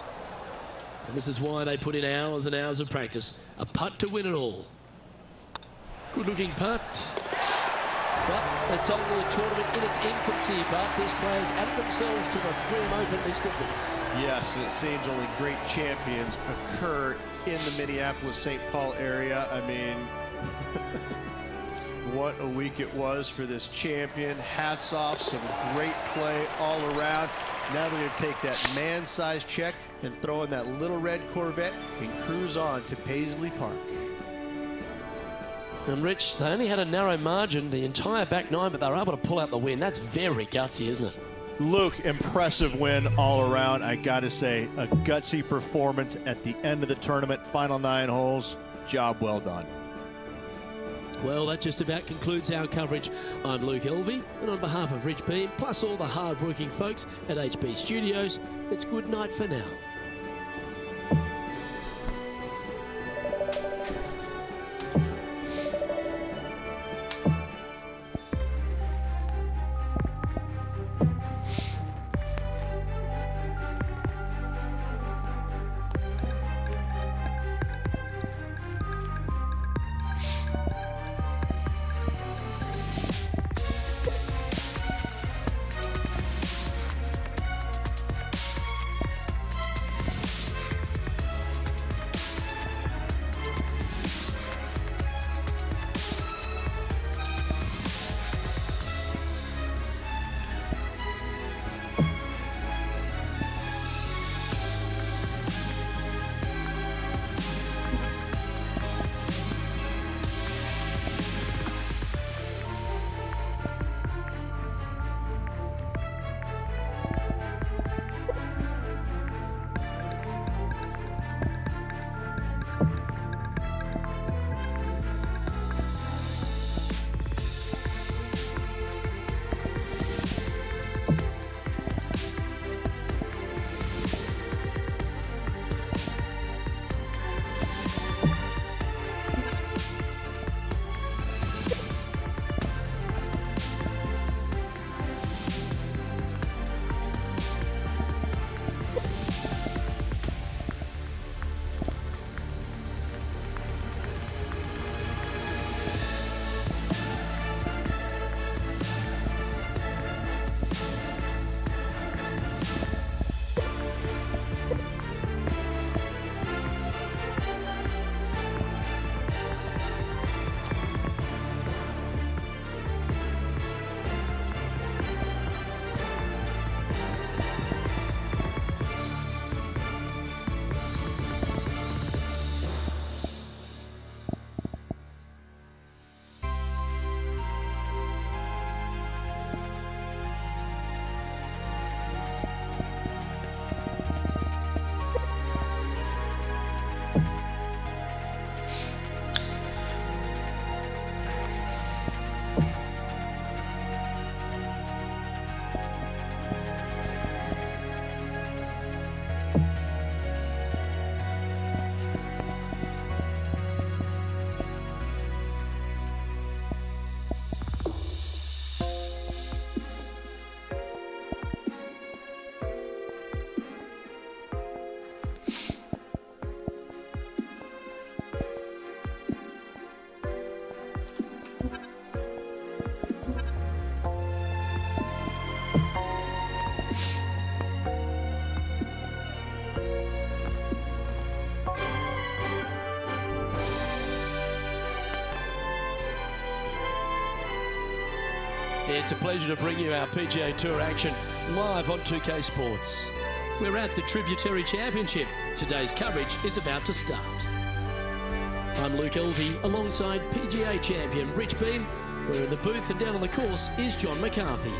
And this is why they put in hours and hours of practice. A putt to win it all. Good-looking putt. But it's only a tournament in its infancy, but these players added themselves to the 3M Open list of winners. Yes, and it seems only great champions occur in the Minneapolis-St. Paul area. I mean, what a week it was for this champion. Hats off, some great play all around. Now they're going to take that man-sized check and throw in that little red Corvette and cruise on to Paisley Park. And Rich, they only had a narrow margin the entire back nine, but they were able to pull out the win. That's very gutsy, isn't it? Luke, impressive win all around. I got to say, a gutsy performance at the end of the tournament. Final 9 holes. Job well done. Well, that just about concludes our coverage. I'm Luke Elvey, and on behalf of Rich Beam, plus all the hard-working folks at HB Studios, it's good night for now. It's a pleasure to bring you our PGA Tour action live on 2K Sports. We're at the Tributary Championship. Today's coverage is about to start. I'm Luke Elvey alongside PGA champion Rich Beam. We're in the booth and down on the course is John McCarthy.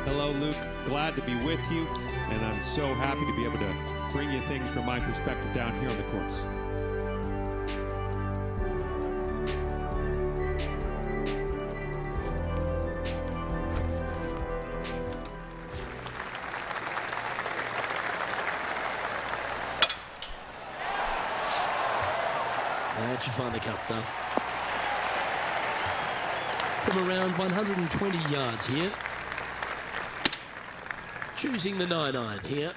Hello, Luke. Glad to be with you, and I'm so happy to be able to bring you things from my perspective down here on the course. That should find the cut stuff. From around 120 yards here. Choosing the 9-iron here.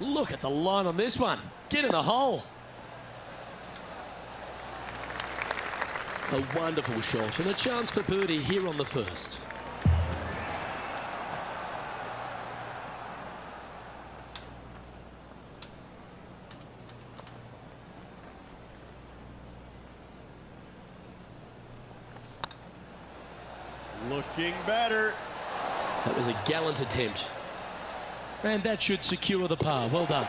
Look at the line on this one. Get in the hole. A wonderful shot and a chance for birdie here on the first. Looking better. That was a gallant attempt. And that should secure the par. Well done.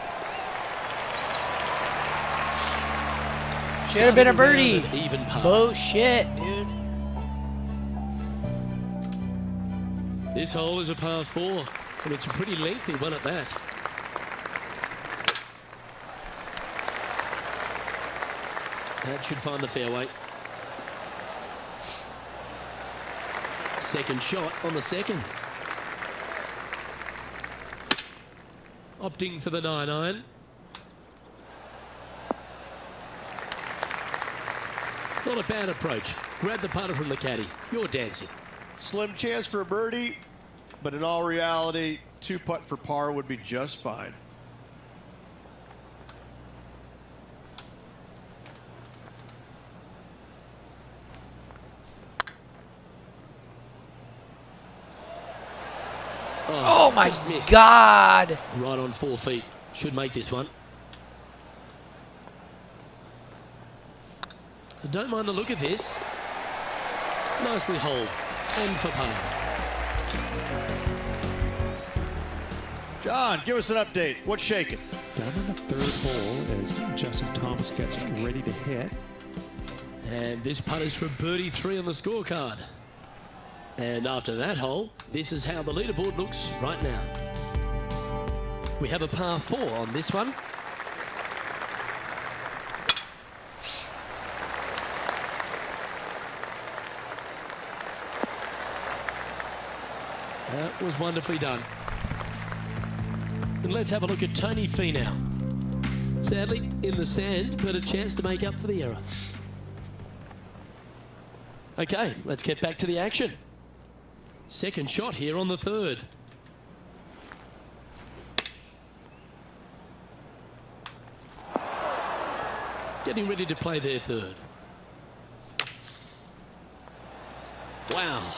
Should have been a birdie. Started at even par. Bullshit, dude. This hole is a par 4, and it's a pretty lengthy one at that. That should find the fairway. Second shot on the second. Opting for the 9-iron. Not a bad approach. Grab the putter from the caddy. You're dancing. Slim chance for a birdie, but in all reality, 2-putt for par would be just fine. Oh my just missed. God. Right on 4 feet. Should make this one. Don't mind the look of this. Nicely holed. And for par. John, give us an update. What's shaking? Down on the third hole as Justin Thomas gets ready to hit. And this putt is for birdie 3 on the scorecard. And after that hole, this is how the leaderboard looks right now. We have a par 4 on this one. That was wonderfully done. And let's have a look at Tony Finau. Sadly, in the sand, but a chance to make up for the error. Okay, let's get back to the action. Second shot here on the third. Getting ready to play their third. Wow.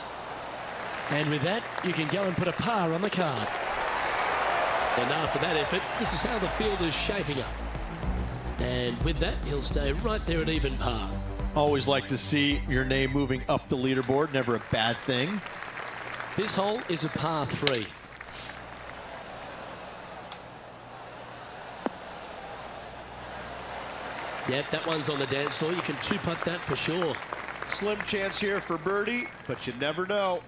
And with that, you can go and put a par on the card. And after that effort, this is how the field is shaping up. And with that, he'll stay right there at even par. Always like to see your name moving up the leaderboard. Never a bad thing. This hole is a par 3. Yep, that one's on the dance floor. You can 2-putt that for sure. Slim chance here for birdie, but you never know.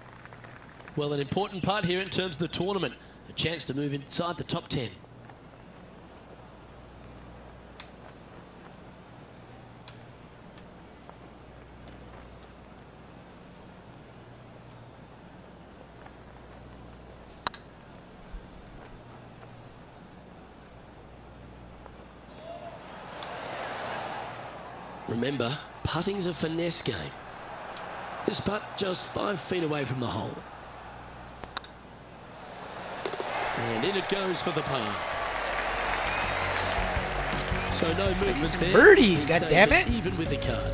Well, an important part here in terms of the tournament. A chance to move inside the top 10. Remember, putting's a finesse game. This putt just 5 feet away from the hole. And in it goes for the par. So no movement there. Birdies, It goddammit. stays even with the card.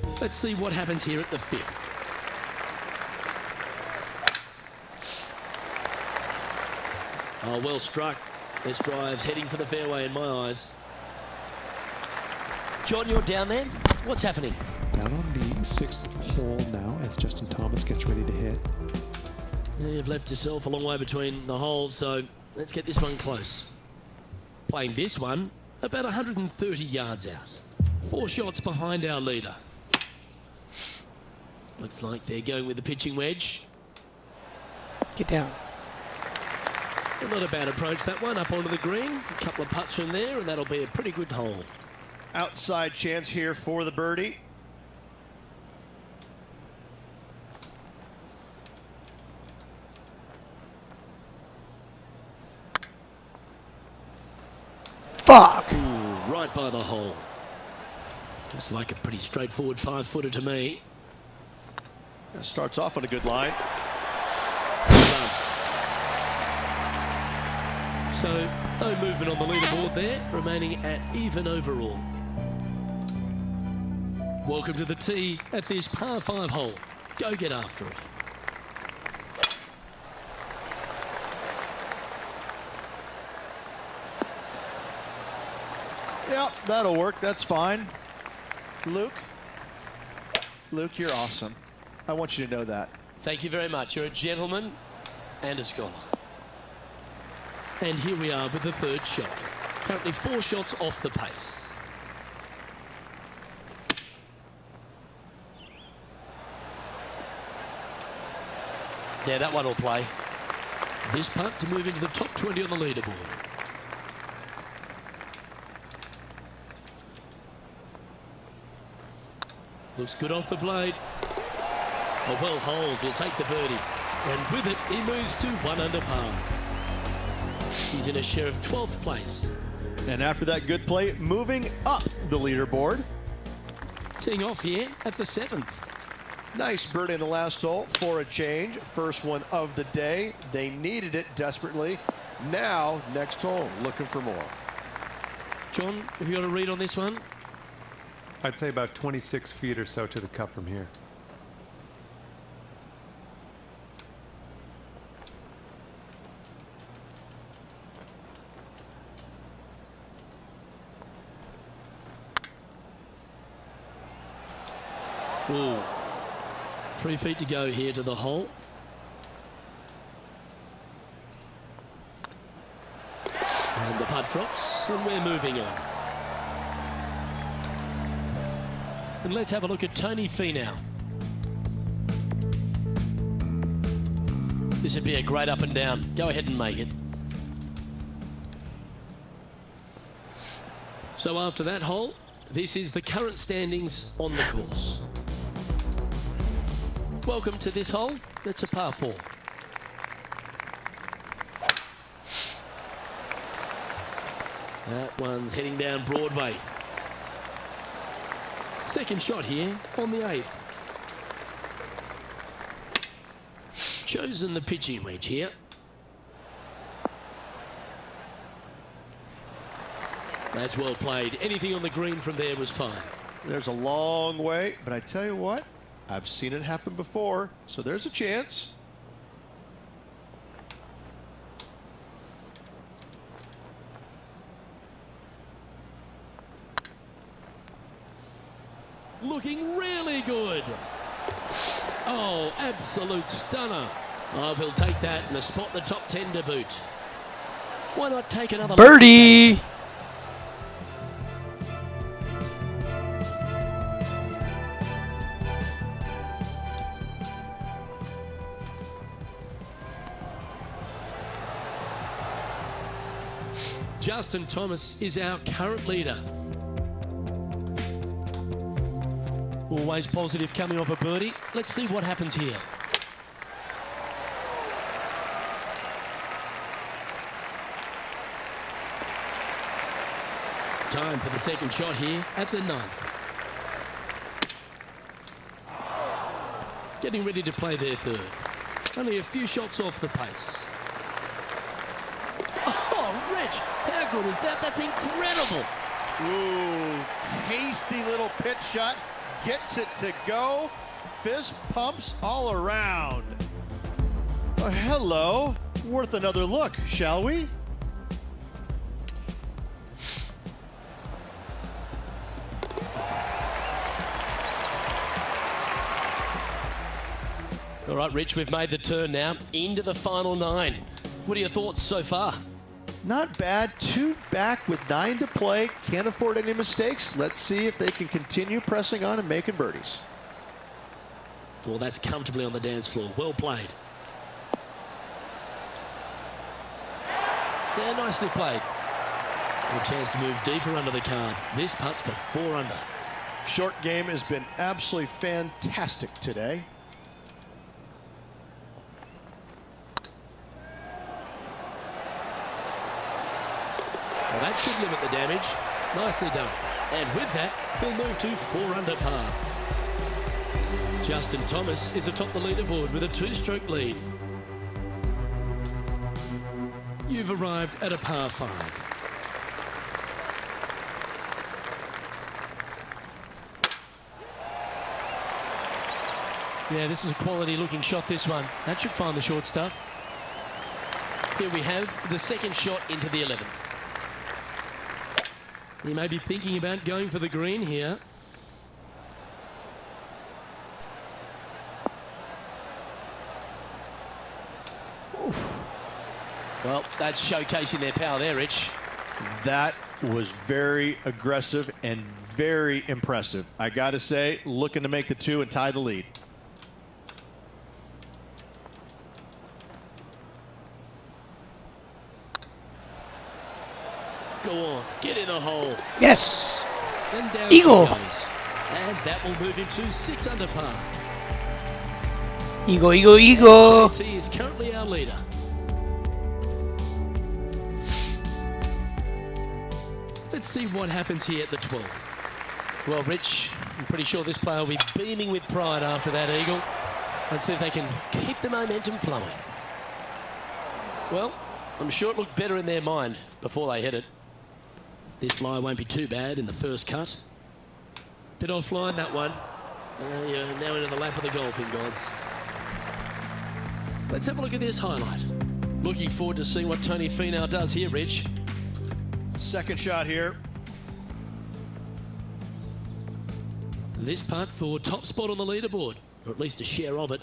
Fuck. Let's see what happens here at the 5th. Oh, well struck. This drive's heading for the fairway in my eyes. John, you're down there. What's happening? Down on the 6th hole now as Justin Thomas gets ready to hit. You've left yourself a long way between the holes, so let's get this one close. Playing this one about 130 yards out. 4 shots behind our leader. Looks like they're going with the pitching wedge. Get down. Not a bad approach, that one, up onto the green. A couple of putts from there, and that'll be a pretty good hole. Outside chance here for the birdie. Fuck. Ooh, right by the hole. Looks like a pretty straightforward 5-footer to me. That starts off on a good line. So, no movement on the leaderboard there, remaining at even overall. Welcome to the tee at this par 5 hole. Go get after it. Yep, that'll work. That's fine. Luke, you're awesome. I want you to know that. Thank you very much. You're a gentleman and a scholar. And here we are with the third shot. Currently 4 shots off the pace. Yeah, that one will play. This putt to move into the top 20 on the leaderboard. Looks good off the blade. A well hold, he'll take the birdie. And with it, he moves to 1 under par. He's in a share of 12th place. And after that good play, moving up the leaderboard. Teeing off here at the 7th. Nice birdie in the last hole for a change. First one of the day. They needed it desperately. Now, next hole, looking for more. John, have you got a read on this one? I'd say about 26 feet or so to the cup from here. Ooh. 3 feet to go here to the hole. And the putt drops, and we're moving on. And let's have a look at Tony Finau. This would be a great up and down. Go ahead and make it. So after that hole, this is the current standings on the course. Welcome to this hole. It's a par 4. That one's heading down Broadway. Second shot here on the 8th. Chosen the pitching wedge here. That's well played. Anything on the green from there was fine. There's a long way, but I tell you what, I've seen it happen before, so there's a chance. Looking really good. Oh, absolute stunner. Oh, we'll take that and a spot in the top 10 to boot. Why not take another Birdie! look? Justin Thomas is our current leader. Always positive coming off a birdie. Let's see what happens here. Time for the second shot here at the 9th. Getting ready to play their third. Only a few shots off the pace. Oh, Rich, how good is that? That's incredible. Ooh, tasty little pitch shot. Gets it to go. Fist pumps all around. Oh, hello. Worth another look, shall we? All right, Rich, we've made the turn now into the final 9. What are your thoughts so far? Not bad. 2 back with 9 to play. Can't afford any mistakes. Let's see if they can continue pressing on and making birdies. Well, that's comfortably on the dance floor. Well played. Yeah, nicely played. A chance to move deeper under the card. This putt's for 4 under. Short game has been absolutely fantastic today. Well, that should limit the damage. Nicely done. And with that, he'll move to 4 under par. Justin Thomas is atop the leaderboard with a 2-stroke lead. You've arrived at a par 5. Yeah, this is a quality looking shot, this one. That should find the short stuff. Here we have the second shot into the 11th. He may be thinking about going for the green here. Well, that's showcasing their power there, Rich. That was very aggressive and very impressive. I got to say, looking to make the 2 and tie the lead. Go on, get in the hole. Yes. And down Eagle. she goes. And that will move him to 6 under par. Eagle, eagle, eagle. JT is currently our leader. Let's see what happens here at the 12th. Well, Rich, I'm pretty sure this player will be beaming with pride after that eagle. Let's see if they can keep the momentum flowing. Well, I'm sure it looked better in their mind before they hit it. This lie won't be too bad in the first cut. Bit offline, that one. You're now into the lap of the golfing gods. Let's have a look at this highlight. Looking forward to seeing what Tony Finau does here, Rich. Second shot here. This putt for top spot on the leaderboard, or at least a share of it.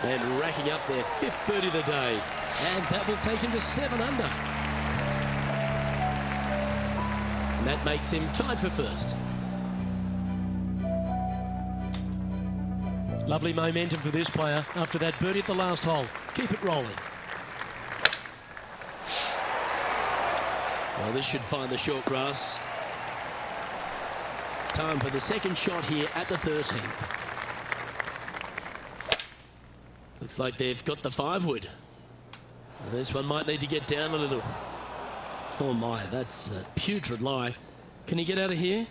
And racking up their 5th birdie of the day. And that will take him to 7 under. And that makes him tied for first. Lovely momentum for this player after that birdie at the last hole. Keep it rolling. Well, this should find the short grass. Time for the second shot here at the 13th. Looks like they've got the 5-wood. This one might need to get down a little. Oh my, that's a putrid lie. Can he get out of here?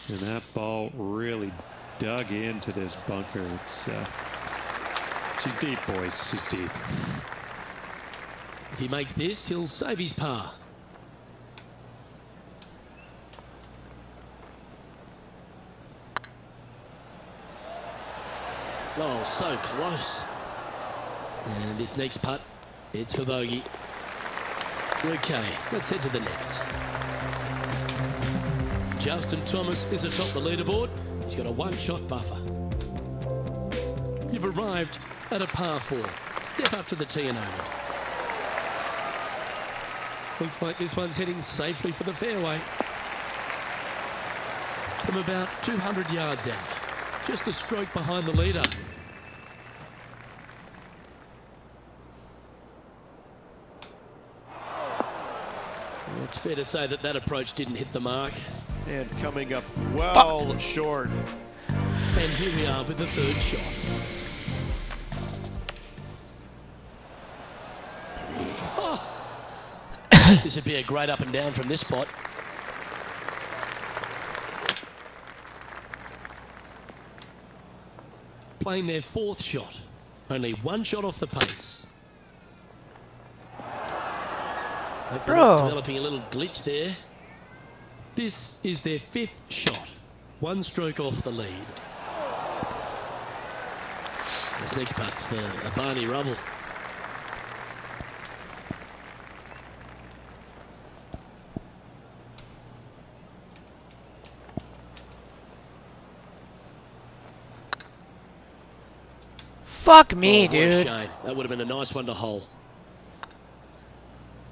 And that ball really dug into this bunker. It's she's deep, boys. She's deep. If he makes this, he'll save his par. Oh, so close. And this next putt, it's for bogey. Okay, let's head to the next. Justin Thomas is atop the leaderboard. He's got a 1-shot buffer. You've arrived at a par 4. Step up to the tee and own it. Looks like this one's heading safely for the fairway. From about 200 yards out. Just a stroke behind the leader. It's fair to say that that approach didn't hit the mark. And coming up well short. And here we are with the 3rd shot. Oh. This would be a great up and down from this spot. Playing their 4th shot. Only 1 shot off the pace. Bro. Developing a little glitch there. This is their 5th shot. 1 stroke off the lead. This next putt's for a Barney Rubble. Fuck me, What a dude. shame. That would have been a nice one to hole.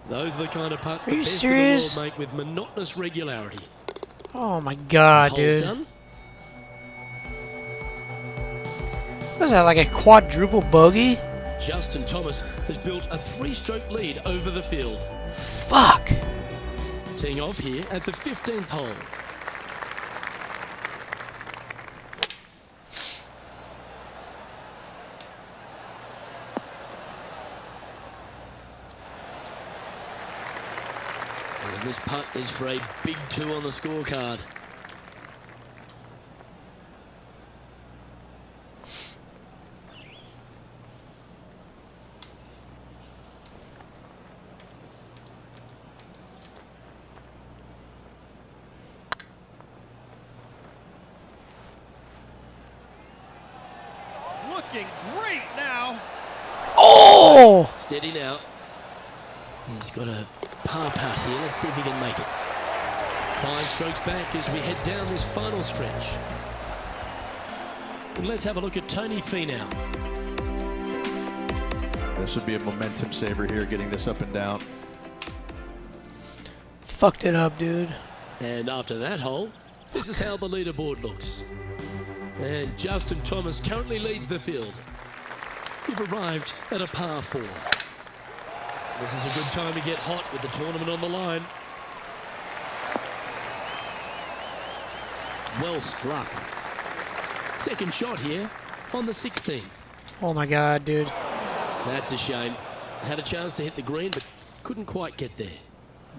Those are the kind of putts Are the you best serious? in the world make with monotonous regularity. Oh my god, Hole's dude. done. What was that, like a quadruple bogey? Justin Thomas has built a 3-stroke lead over the field. Fuck. Teeing off here at the 15th hole. And this putt is for a big 2 on the scorecard. great now. Oh! Steady now. He's got a par putt here. Let's see if he can make it. 5 strokes back as we head down this final stretch. And let's have a look at Tony Finau. This would be a momentum saver here, getting this up and down. Fucked it up, dude. And after that hole, this is how the leaderboard looks. And Justin Thomas currently leads the field. We've arrived at a par 4. This is a good time to get hot with the tournament on the line. Well struck. Second shot here on the 16th. Oh my god, dude. That's a shame. Had a chance to hit the green, but couldn't quite get there.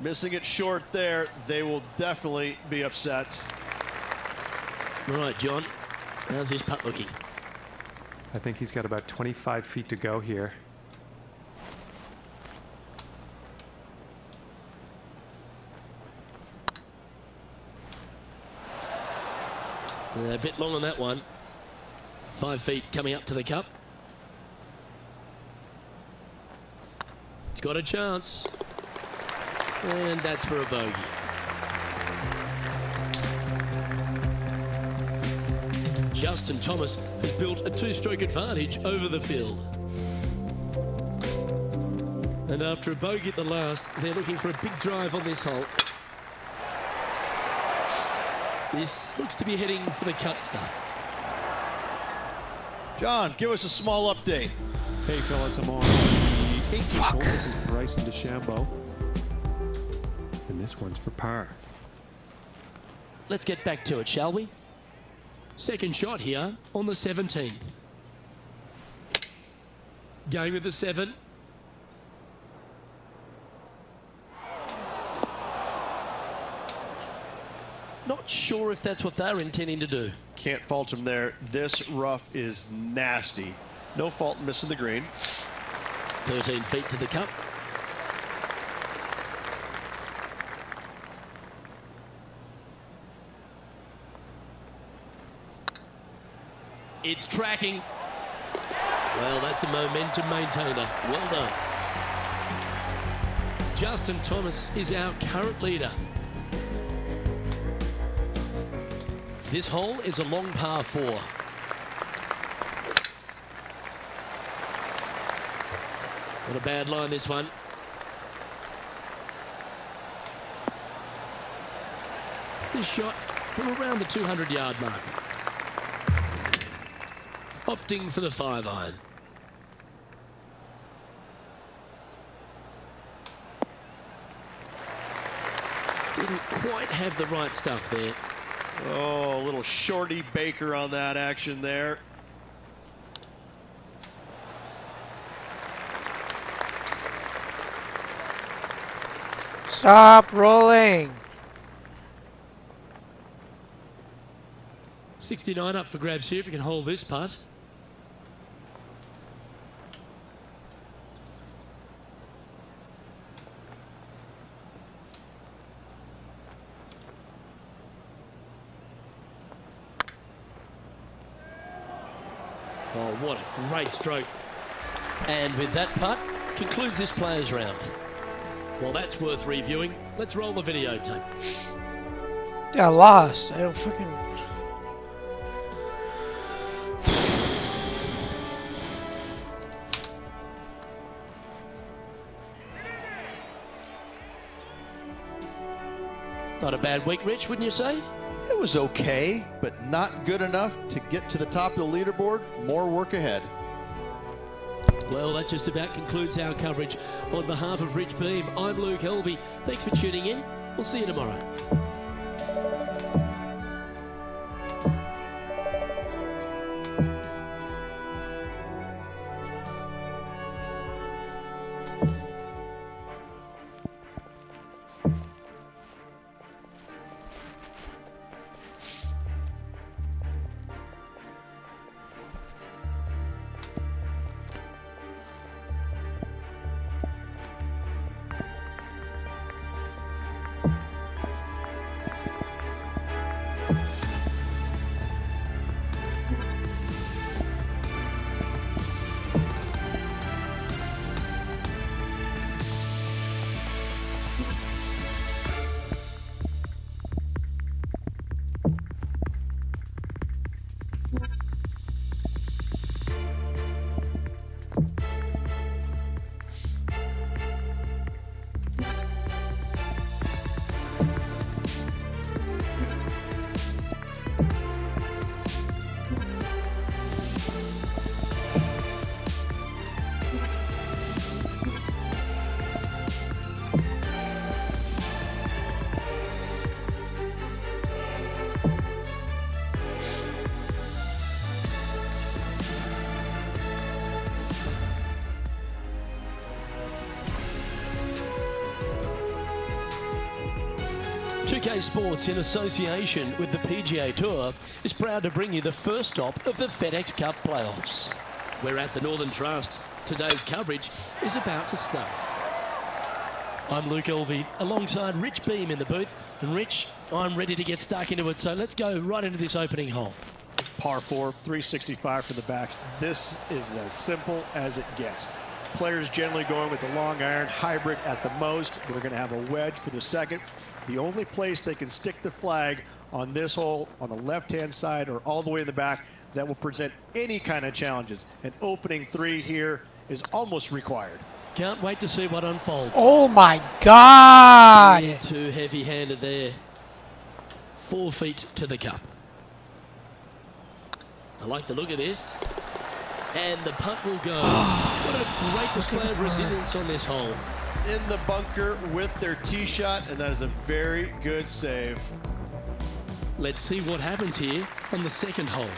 Missing it short there, they will definitely be upset. All right, John, how's his putt looking? I think he's got about 25 feet to go here. A bit long on that one. 5 feet coming up to the cup. It's got a chance. And that's for a bogey. Justin Thomas has built a 2-stroke advantage over the field. And after a bogey at the last, they're looking for a big drive on this hole. This looks to be heading for the cut stuff. John, give us a small update. Hey, fellas, I'm on the 18th hole. This is Bryson DeChambeau. And this one's for par. Let's get back to it, shall we? Second shot here on the 17th. Going with the 7. Not sure if that's what they're intending to do. Can't fault him there. This rough is nasty. No fault in missing the green. 13 feet to the cup. It's tracking. Well, that's a momentum maintainer. Well done. Justin Thomas is our current leader. This hole is a long par 4. Not a bad line, this one. This shot from around the 200-yard mark. Opting for the 5-iron. Didn't quite have the right stuff there. Oh, a little shorty Baker on that action there. Stop rolling. 69 up for grabs here if you can hold this putt. Oh, what a great stroke. And with that putt, concludes this players round. Well, that's worth reviewing. Let's roll the videotape. Yeah, I lost. I don't fucking... Not a bad week, Rich, wouldn't you say? It was okay, but not good enough to get to the top of the leaderboard. More work ahead. Well, that just about concludes our coverage. On behalf of Rich Beam, I'm Luke Helvey. Thanks for tuning in. We'll see you tomorrow. 2K Sports, in association with the PGA Tour, is proud to bring you the first stop of the FedEx Cup playoffs. We're at the Northern Trust. Today's coverage is about to start. I'm Luke Elvey, alongside Rich Beam in the booth. And Rich, I'm ready to get stuck into it, so let's go right into this opening hole. Par 4, 365 for the backs. This is as simple as it gets. Players generally going with the long iron, hybrid at the most. They're going to have a wedge for the second. The only place they can stick the flag on this hole, on the left-hand side or all the way in the back, that will present any kind of challenges. An opening 3 here is almost required. Can't wait to see what unfolds. Oh my God! Yeah, too heavy-handed there. 4 feet to the cup. I like the look of this. And the putt will go. What a great display of resilience on this hole. In the bunker with their tee shot, and that is a very good save. Let's see what happens here on the second hole.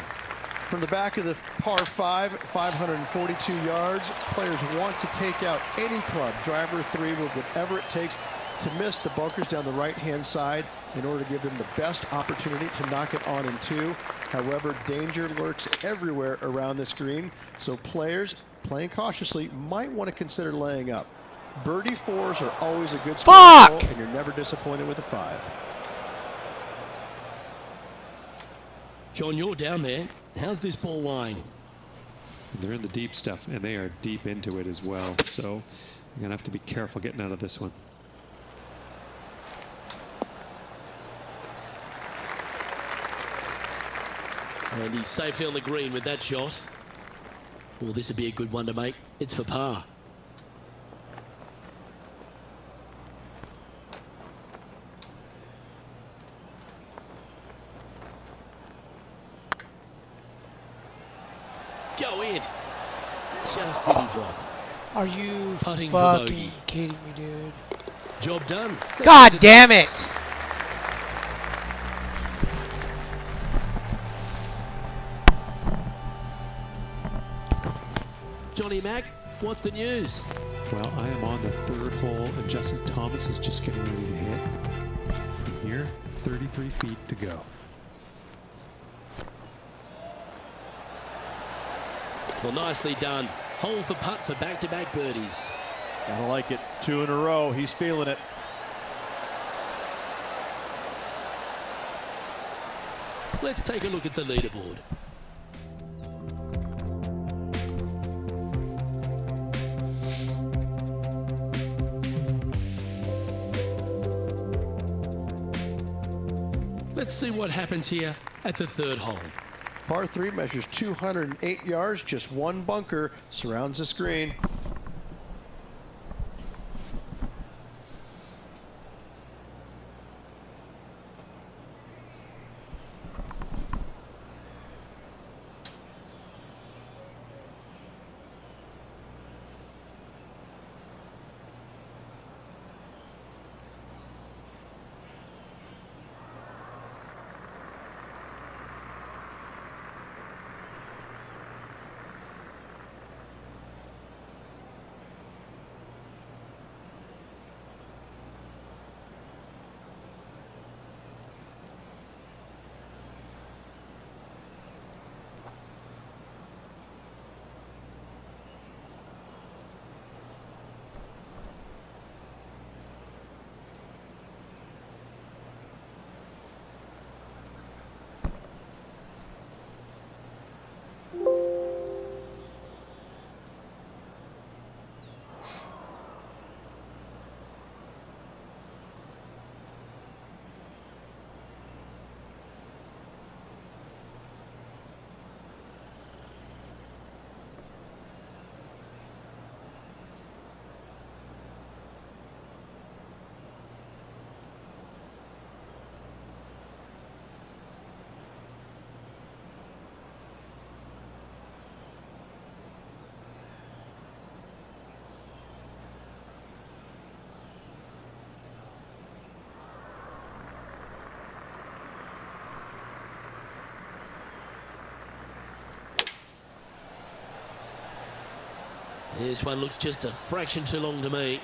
From the back of the par 5, 542 yards, players want to take out any club, driver, 3 wood, whatever it takes to miss the bunkers down the right-hand side in order to give them the best opportunity to knock it on in 2. However, danger lurks everywhere around this green, so players playing cautiously might want to consider laying up. Birdie 4s are always a good score, and you're never disappointed with a 5. John, you're down there. How's this ball lying? They're in the deep stuff, and they are deep into it as well. So you're going to have to be careful getting out of this one. And he's safely on the green with that shot. Well, this would be a good one to make. It's for par. Go in. Just didn't drop. Are you Putting for fucking bogey. kidding me, dude? Job done. God damn it! Johnny Mack, what's the news? Well, I am on the 3rd hole, and Justin Thomas is just getting ready to hit. From here, 33 feet to go. Well, nicely done. Holds the putt for back-to-back birdies. Gotta like it. 2 in a row. He's feeling it. Let's take a look at the leaderboard. Let's see what happens here at the 3rd hole. Par 3 measures 208 yards. Just 1 bunker surrounds the screen. This one looks just a fraction too long to me.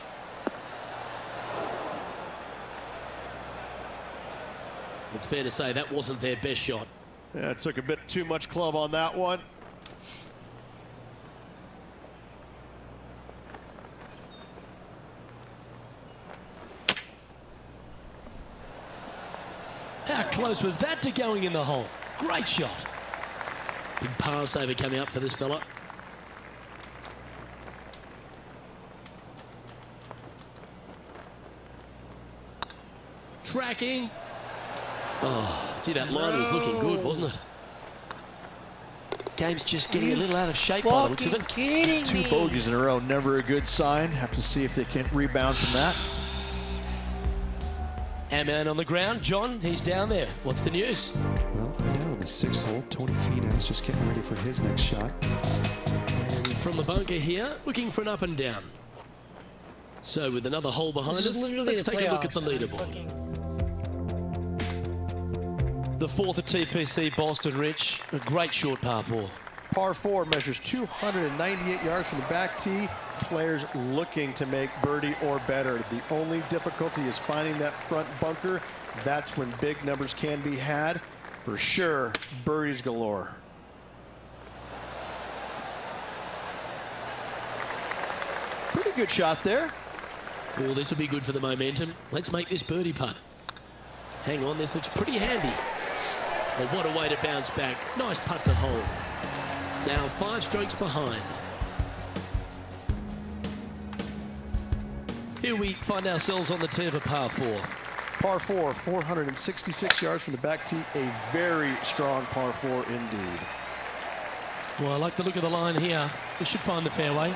It's fair to say that wasn't their best shot. Yeah, it took a bit too much club on that one. How close was that to going in the hole? Great shot. Big pass over coming up for this fella. Tracking. Oh, gee, that line was looking good, wasn't it? Game's just getting a little out of shape by the looks of it. Kidding Two me. bogeys in a row, never a good sign. Have to see if they can rebound from that. Our man on the ground, John, he's down there. What's the news? Well, now on the 6th hole, Tony Finau's just getting ready for his next shot. And from the bunker here, looking for an up and down. So with another hole behind This is us, literally let's the take a look at the playoffs. leaderboard. The fourth at TPC Boston, Rich. A great short par 4. Par 4 measures 298 yards from the back tee. Players looking to make birdie or better. The only difficulty is finding that front bunker. That's when big numbers can be had. For sure, birdies galore. Pretty good shot there. Oh, this will be good for the momentum. Let's make this birdie putt. Hang on, this looks pretty handy. Well, what a way to bounce back. Nice putt to hole. Now 5 strokes behind. Here we find ourselves on the tee of a par 4. Par 4, 466 yards from the back tee. A very strong par 4 indeed. Well, I like the look of the line here. We should find the fairway.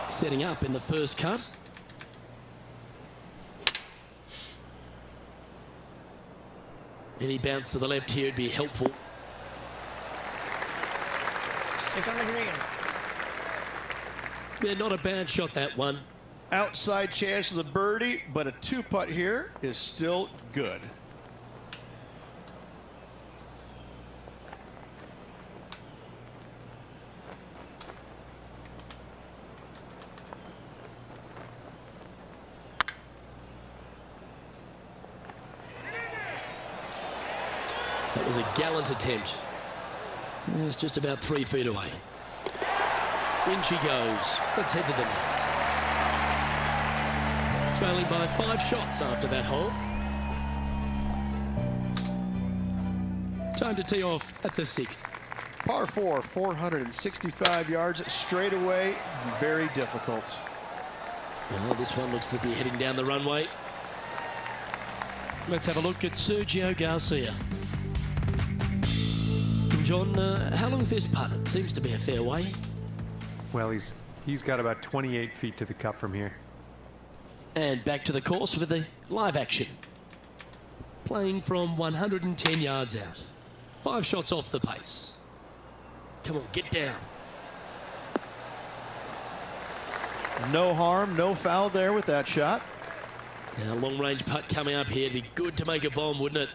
Setting up in the first cut. Any bounce to the left here would be helpful. Stick on the green. Yeah, not a bad shot, that one. Outside chance of the birdie, but a 2-putt here is still good. That was a gallant attempt. It's just about 3 feet away. In she goes. Let's head to the next. Trailing by 5 shots after that hole. Time to tee off at the 6th. Par 4, 465 yards straight away. Very difficult. Well, this one looks to be heading down the runway. Let's have a look at Sergio Garcia. John, how long is this putt? It seems to be a fair way. Well, he's got about 28 feet to the cup from here. And back to the course with the live action. Playing from 110 yards out. 5 shots off the pace. Come on, get down. No harm, no foul there with that shot. Now, long-range putt coming up here. It'd be good to make a bomb, wouldn't it?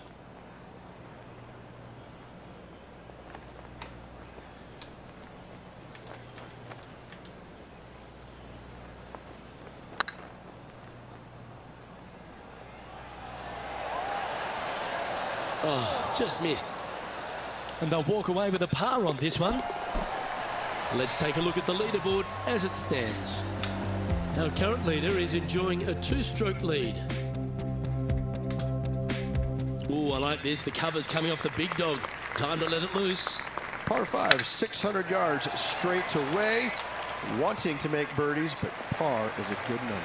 Oh, just missed. And they'll walk away with a par on this one. Let's take a look at the leaderboard as it stands. Our current leader is enjoying a 2-stroke lead. Oh, I like this. The cover's coming off the big dog. Time to let it loose. Par 5, 600 yards straight away. Wanting to make birdies, but par is a good number.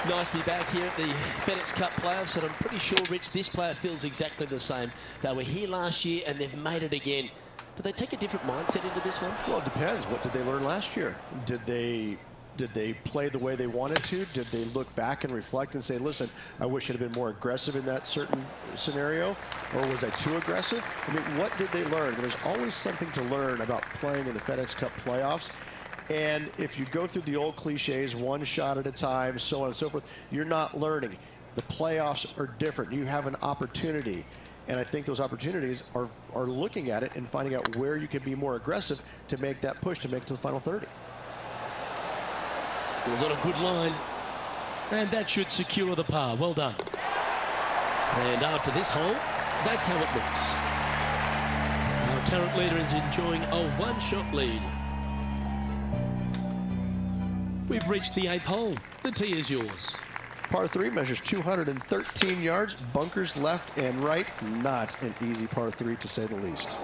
Nice to be back here at the FedEx Cup playoffs, and I'm pretty sure, Rich, this player feels exactly the same. They were here last year, and they've made it again. Do they take a different mindset into this one? Well, it depends. What did they learn last year? Did they play the way they wanted to? Did they look back and reflect and say, listen, I wish I'd have been more aggressive in that certain scenario? Or was I too aggressive? I mean, what did they learn? There's always something to learn about playing in the FedEx Cup playoffs. And if you go through the old cliches, one shot at a time, so on and so forth, you're not learning. The playoffs are different. You have an opportunity. And I think those opportunities are looking at it and finding out where you can be more aggressive to make that push, to make it to the final 30. It was on a good line. And that should secure the par. Well done. And after this hole, that's how it looks. Our current leader is enjoying a one-shot lead. We've reached the 8th hole. The tee is yours. Par 3 measures 213 yards, bunkers left and right. Not an easy par 3 to say the least.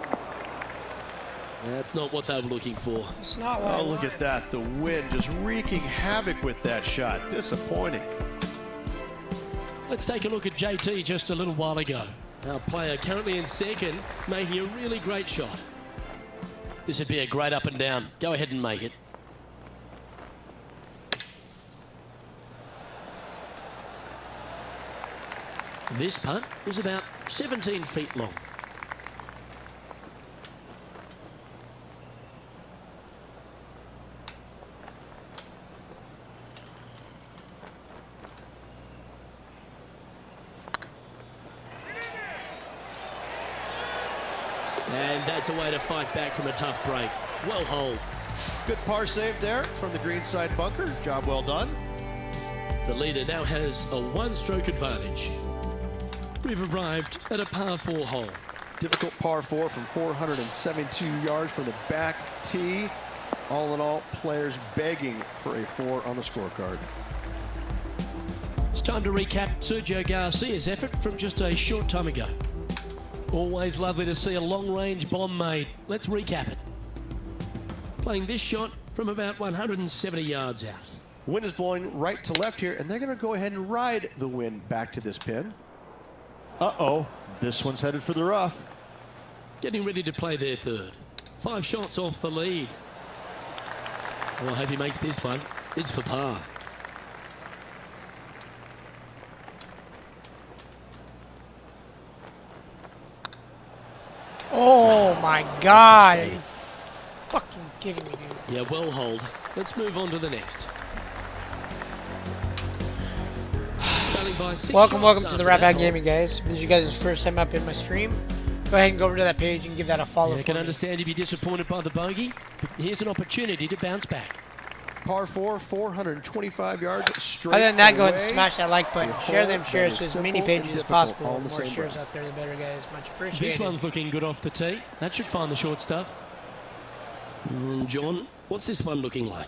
That's not what they were looking for. It's not what I Oh, look want. at that. The wind just wreaking havoc with that shot. Disappointing. Let's take a look at JT just a little while ago. Our player currently in second, making a really great shot. This would be a great up and down. Go ahead and make it. This putt is about 17 feet long. And that's a way to fight back from a tough break. Well holed. Good par save there from the greenside bunker. Job well done. The leader now has a one-stroke advantage. We've arrived at a par 4 hole. Difficult par 4 from 472 yards from the back tee. All in all, players begging for a 4 on the scorecard. It's time to recap Sergio Garcia's effort from just a short time ago. Always lovely to see a long-range bomb made. Let's recap it. Playing this shot from about 170 yards out. Wind is blowing right to left here, and they're going to go ahead and ride the wind back to this pin. Uh-oh, this one's headed for the rough. Getting ready to play their third. 5 shots off the lead. Well, I hope he makes this one. It's for par. Oh my God! Are you fucking kidding me, dude? Yeah, well hold. Let's move on to the next. Trailing by 6 Welcome shots to the after Rat that Bag hole. Gaming, guys. If this is you guys' first time up in my stream, go ahead and go over to that page and give that a follow. I for can me. understand you'd be disappointed by the bogey, but here's an opportunity to bounce back. Par 4, 425 yards straight Other than that, go ahead and away. smash that like button. A Share hole them that shares is to as simple many and pages as difficult possible. all The in the more same shares breath. out there, the better, guys. Much appreciated. This one's looking good off the tee. That should find the short stuff. And John, what's this one looking like?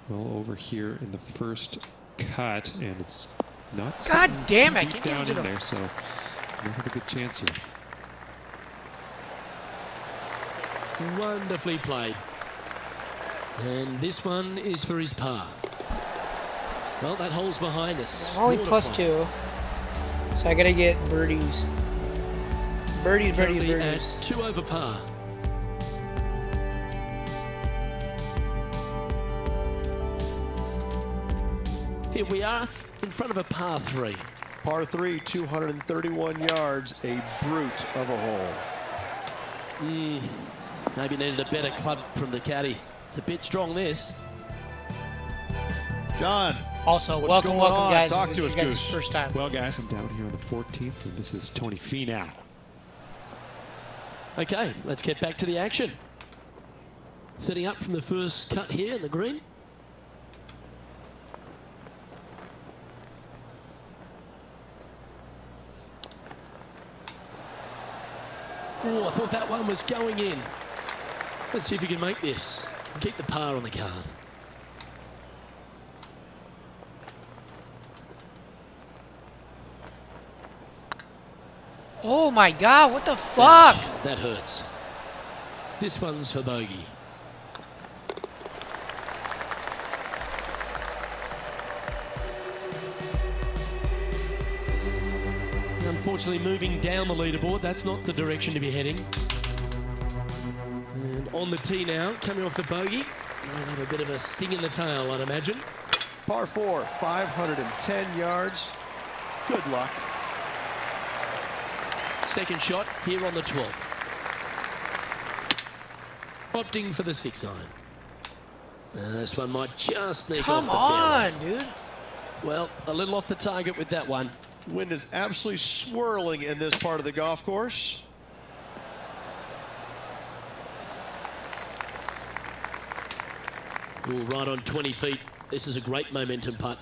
Well, over here in the first cut, and it's not God sitting damn too it, I deep can't get down into in the- there, so we have a good chance here. Wonderfully played. And this one is for his par. Well, that hole's behind us. I'm only More to plus play. 2, so I gotta get birdies. Birdies, birdies, Currently birdies. at 2 over par. Here we are in front of a par 3. Par 3, 231 yards, a brute of a hole. Maybe needed a better club from the caddy. It's a bit strong, this. John, Also, What's welcome, going welcome, on? guys. Talk If to this us, is you guys' Goose. first time. Well, guys, I'm down here on the 14th, and this is Tony Finau. Okay, let's get back to the action. Setting up from the first cut here in the green. Oh, I thought that one was going in. Let's see if we can make this. Keep the par on the card. Oh my God, what the fuck? That hurts. This one's for bogey. Unfortunately, moving down the leaderboard, that's not the direction to be heading. And on the tee now, coming off the bogey. Might have a bit of a sting in the tail, I'd imagine. par 4, 510 yards. Good luck. Second shot here on the 12th. Opting for the 6 iron. This one might just sneak Come off the fairway. on, dude. Well, a little off the target with that one. Wind is absolutely swirling in this part of the golf course. Ooh, right on 20 feet. This is a great momentum putt.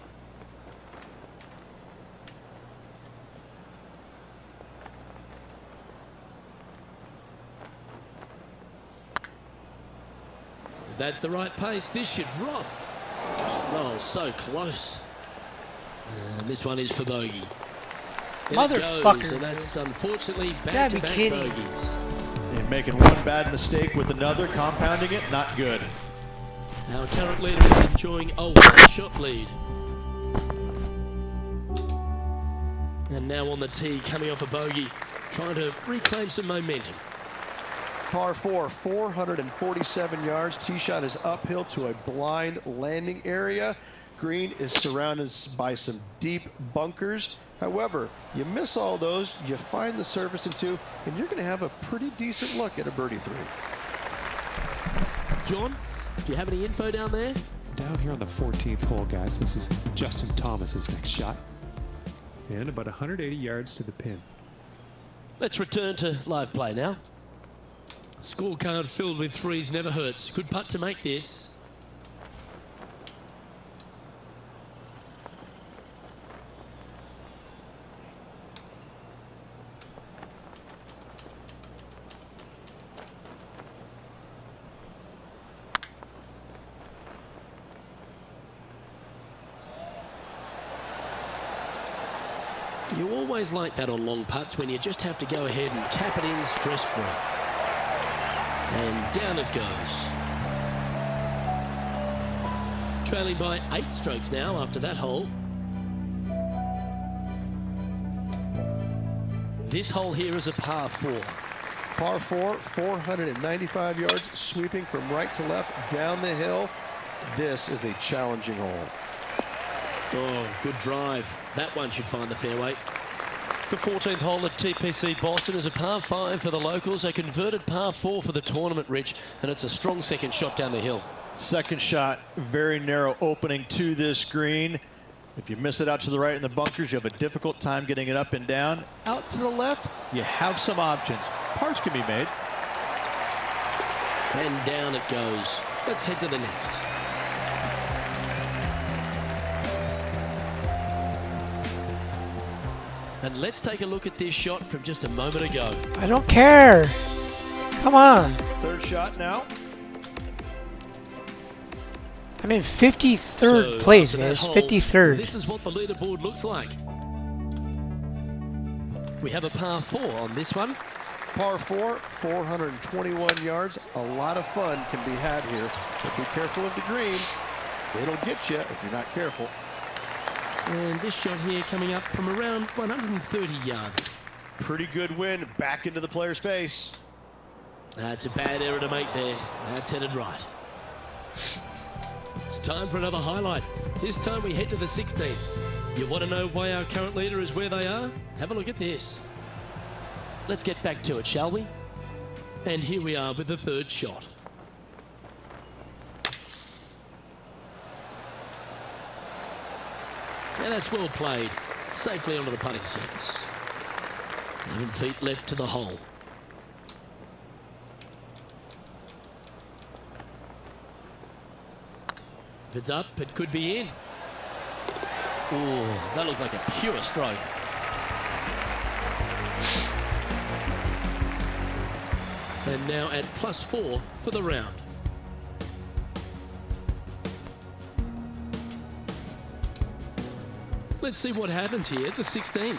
If that's the right pace, this should drop. Oh, so close. And this one is for bogey. In it goes, Motherfucker. and that's unfortunately Gotta be back-to-back kidding. bogeys. And making one bad mistake with another, compounding it, not good. Our current leader is enjoying a one-shot lead. And now on the tee, coming off a bogey, trying to reclaim some momentum. Par 4, 447 yards. Tee shot is uphill to a blind landing area. Green is surrounded by some deep bunkers. However, you miss all those, you find the surface in 2, and you're going to have a pretty decent look at a birdie 3. John, do you have any info down there? Down here on the 14th hole, guys. This is Justin Thomas's next shot. And about 180 yards to the pin. Let's return to live play now. Scorecard filled with threes never hurts. Good putt to make this. You always like that on long putts when you just have to go ahead and tap it in stress-free. And down it goes. Trailing by 8 strokes now after that hole. This hole here is a par 4. Par 4, 495 yards, sweeping from right to left down the hill. This is a challenging hole. Oh, good drive. That one should find the fairway. The 14th hole at TPC Boston is a par 5 for the locals, a converted par 4 for the tournament, Rich, and it's a strong second shot down the hill. Second shot, very narrow opening to this green. If you miss it out to the right in the bunkers, you have a difficult time getting it up and down. Out to the left, you have some options. Pars can be made. And down it goes. Let's head to the next. And let's take a look at this shot from just a moment ago. I don't care. Come on. Third shot now. I'm in 53rd So, place, after that guys. hole, 53rd. This is what the leaderboard looks like. We have a par 4 on this one. Par 4, 421 yards. A lot of fun can be had here. But be careful of the green. It'll get you if you're not careful. And this shot here coming up from around 130 yards. Pretty good win back into the player's face. That's a bad error to make there. That's headed right. It's time for another highlight. This time we head to the 16th. You want to know why our current leader is where they are? Have a look at this. Let's get back to it, shall we? And here we are with the third shot. And that's well played. Safely onto the putting surface. 11 feet left to the hole. If it's up, it could be in. Ooh, that looks like a pure stroke. And now at +4 for the round. Let's see what happens here at the 16th.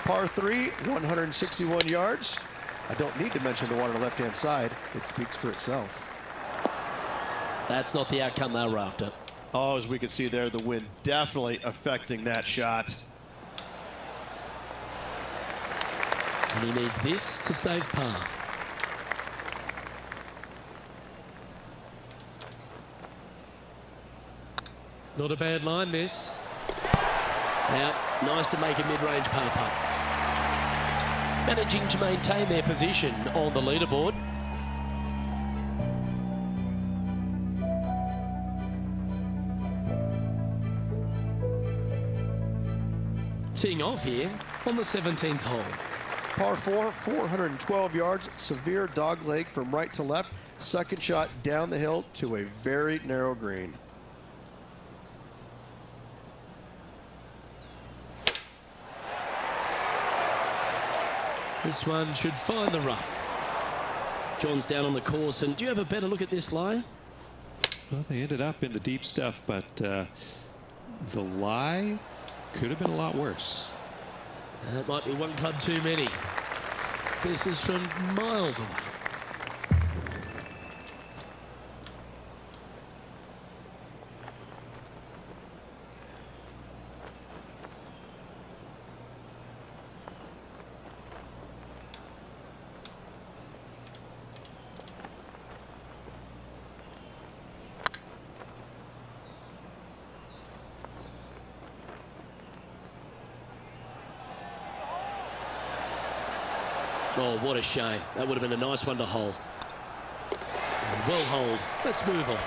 Par 3, 161 yards. I don't need to mention the one on the left-hand side. It speaks for itself. That's not the outcome they were after. Oh, as we can see there, the wind definitely affecting that shot. And he needs this to save par. Not a bad line, this. Now, nice to make a mid-range par putt. Managing to maintain their position on the leaderboard. Teeing off here on the 17th hole. Par 4, 412 yards. Severe dog leg from right to left. Second shot down the hill to a very narrow green. This one should find the rough. John's down on the course, and do you have a better look at this lie? Well, they ended up in the deep stuff, but the lie could have been a lot worse. That might be one club too many. This is from miles away. Oh, what a shame. That would have been a nice one to hold. And well hold. Let's move on.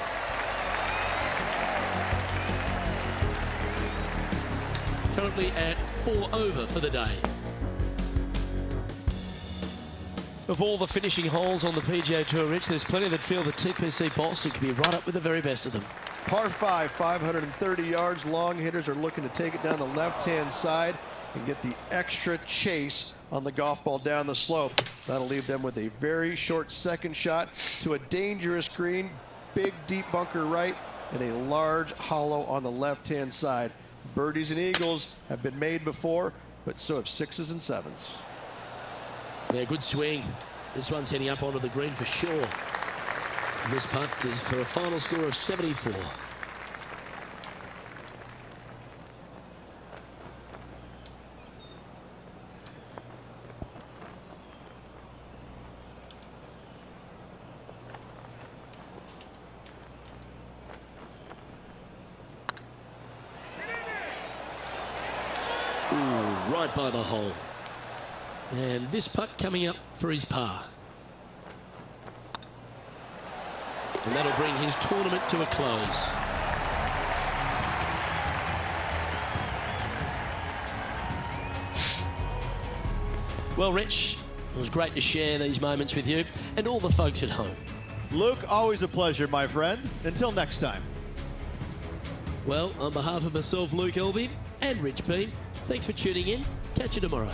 Currently at 4 over for the day. Of all the finishing holes on the PGA Tour, Rich, there's plenty that feel that TPC Boston could be right up with the very best of them. Par 5, 530 yards. Long hitters are looking to take it down the left-hand side and get the extra chase on the golf ball down the slope. That'll leave them with a very short second shot to a dangerous green, big deep bunker right, and a large hollow on the left-hand side. Birdies and eagles have been made before, but so have 6s and 7s. Yeah, good swing. This one's heading up onto the green for sure. And this putt is for a final score of 74. Ooh, right by the hole. And this putt coming up for his par. And that'll bring his tournament to a close. Well, Rich, it was great to share these moments with you and all the folks at home. Luke, always a pleasure, my friend. Until next time. Well, on behalf of myself, Luke Elvey, and Rich Beam, thanks for tuning in. Catch you tomorrow.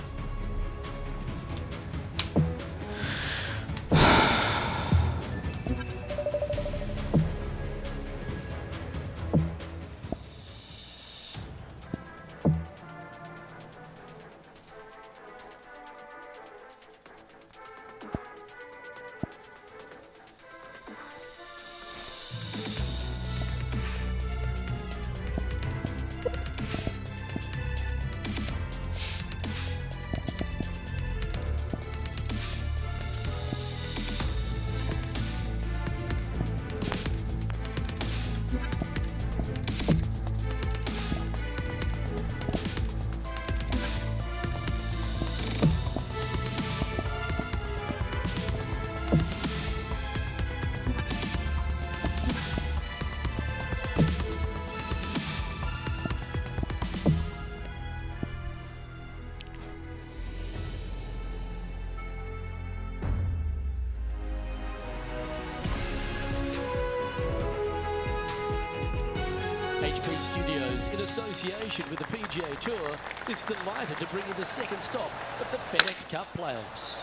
HP Studios, in association with the PGA Tour, is delighted to bring you the second stop of the FedEx Cup playoffs.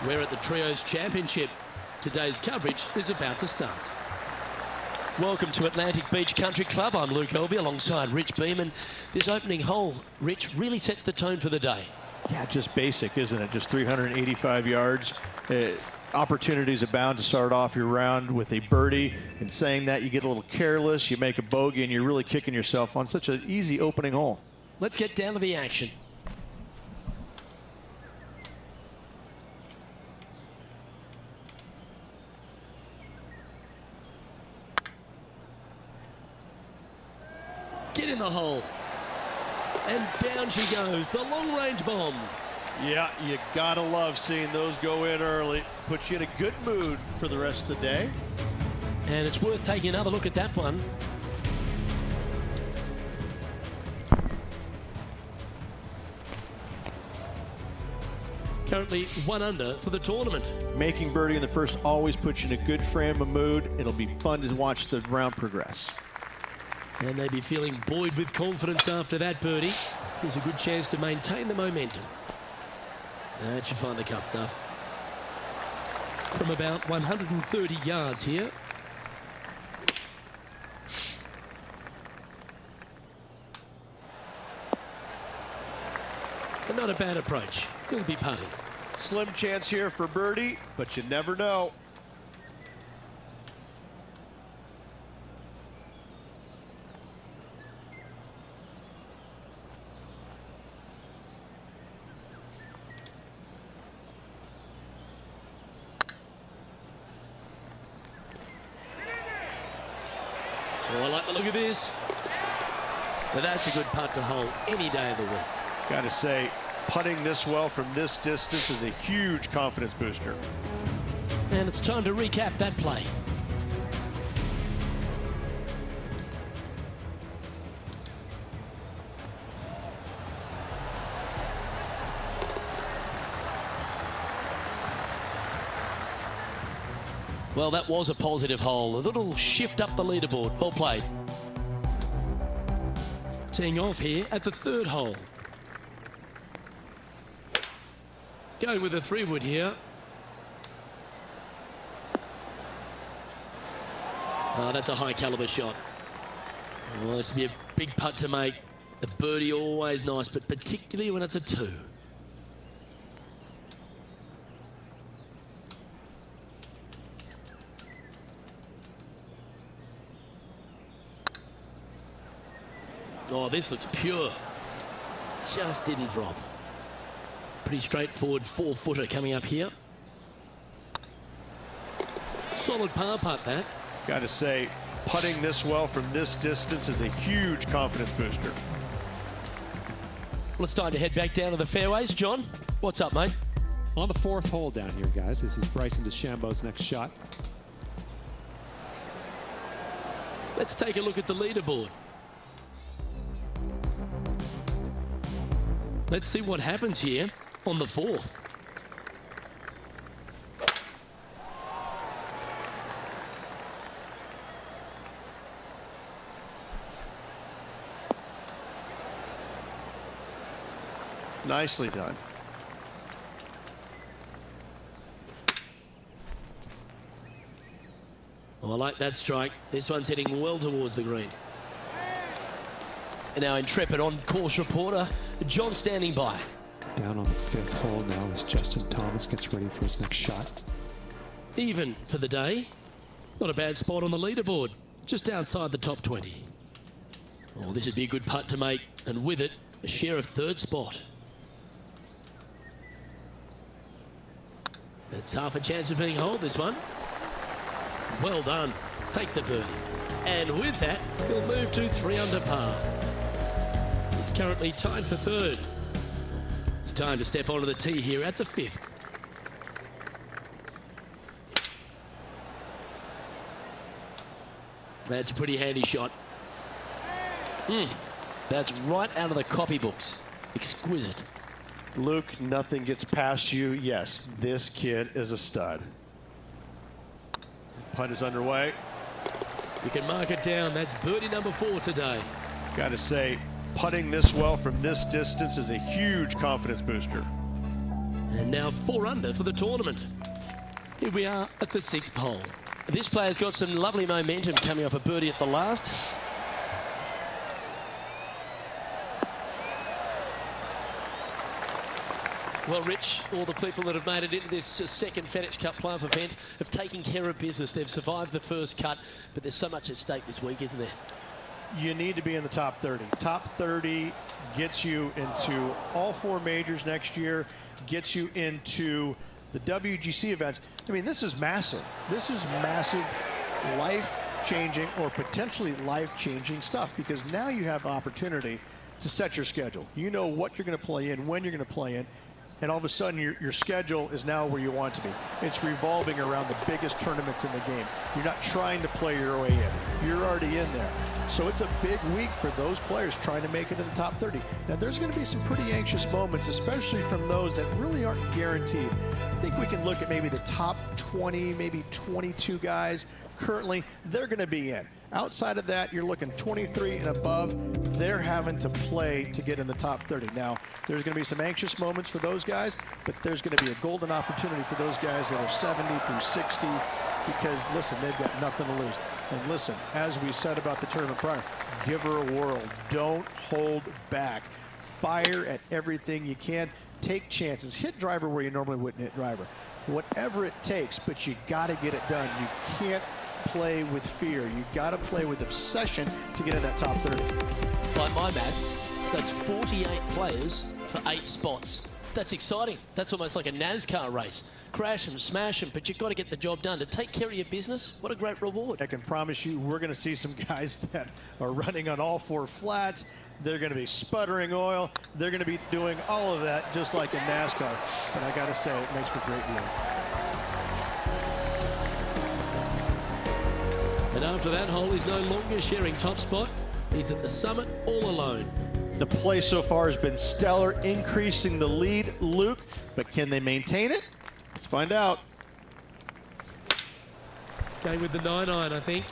We're at the Trios Championship. Today's coverage is about to start. Welcome to Atlantic Beach Country Club. I'm Luke Elvey alongside Rich Beam, and this opening hole, Rich, really sets the tone for the day. Yeah, just basic, isn't it? Just 385 yards. Opportunities abound to start off your round with a birdie. And saying that, you get a little careless, you make a bogey, and you're really kicking yourself on such an easy opening hole. Let's get down to the action. Get in the hole. And down she goes, the long-range bomb. Yeah, you gotta love seeing those go in early. Puts you in a good mood for the rest of the day. And it's worth taking another look at that one. Currently 1 under for the tournament. Making birdie in the first always puts you in a good frame of mood. It'll be fun to watch the round progress. And they'd be feeling buoyed with confidence after that birdie. Here's a good chance to maintain the momentum. That should find the cut stuff. From about 130 yards here. And not a bad approach. He'll be putting. Slim chance here for birdie, but you never know. Oh, I like the look of this. But that's a good putt to hole any day of the week. Got to say, putting this well from this distance is a huge confidence booster. And it's time to recap that play. Well, that was a positive hole. A little shift up the leaderboard. Well played. Teeing off here at the 3rd hole. Going with a 3-wood here. Oh, that's a high caliber shot. Oh, this would be a big putt to make. A birdie always nice, but particularly when it's a 2. Oh, this looks pure. Just didn't drop. Pretty straightforward 4-footer coming up here. Solid par putt, that. Got to say, putting this well from this distance is a huge confidence booster. Well, it's time to head back down to the fairways. John, what's up, mate? On the 4th hole down here, guys. This is Bryson DeChambeau's next shot. Let's take a look at the leaderboard. Let's see what happens here on the 4th. Nicely done. Oh, I like that strike. This one's heading well towards the green. And our intrepid on-course reporter, John, standing by. Down on the 5th hole now as Justin Thomas gets ready for his next shot. Even for the day. Not a bad spot on the leaderboard. Just outside the top 20. Oh, this would be a good putt to make. And with it, a share of 3rd spot. It's half a chance of being holed, this one. Well done. Take the birdie. And with that, he'll move to 3 under par. He's currently tied for 3rd. It's time to step onto the tee here at the 5th. That's a pretty handy shot. That's right out of the copybooks. Exquisite. Luke, nothing gets past you. Yes, this kid is a stud. Putt is underway. You can mark it down. That's birdie number 4 today. Got to say, putting this well from this distance is a huge confidence booster. And now 4 under for the tournament. Here we are at the 6th hole. This player's got some lovely momentum coming off a birdie at the last. Well, Rich, all the people that have made it into this second FedEx Cup playoff event have taken care of business. They've survived the first cut, but there's so much at stake this week, isn't there? You need to be in the top 30. Top 30 gets you into all 4 majors next year, gets you into the WGC events. I mean, this is massive. This is massive, life-changing or potentially life-changing stuff, because now you have opportunity to set your schedule. You know what you're going to play in, when you're going to play in, and all of a sudden your schedule is now where you want it to be. It's revolving around the biggest tournaments in the game. You're not trying to play your way in. You're already in there. So it's a big week for those players trying to make it in the top 30. Now there's going to be some pretty anxious moments, especially from those that really aren't guaranteed. I think we can look at maybe the top 20, maybe 22 guys currently, they're going to be in. Outside of that, you're looking 23 and above. They're having to play to get in the top 30. Now, there's going to be some anxious moments for those guys, but there's going to be a golden opportunity for those guys that are 70 through 60 because, listen, they've got nothing to lose. And listen, as we said about the tournament prior, give her a whirl. Don't hold back. Fire at everything you can. Take chances. Hit driver where you normally wouldn't hit driver. Whatever it takes, but you got to get it done. You can't play with fear. You got to play with obsession to get in that top 30. By my maths, that's 48 players for 8 spots. That's exciting. That's almost like a NASCAR race. Crash them, smash them, but you've got to get the job done. To take care of your business, what a great reward. I can promise you we're going to see some guys that are running on all 4 flats. They're going to be sputtering oil. They're going to be doing all of that just like in NASCAR. And I got to say, it makes for great viewing. And after that hole, he's no longer sharing top spot. He's at the summit all alone. The play so far has been stellar, increasing the lead, Luke. But can they maintain it? Let's find out. Going with the 9-iron, I think.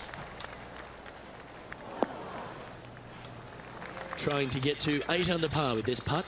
Trying to get to 8 under par with this putt.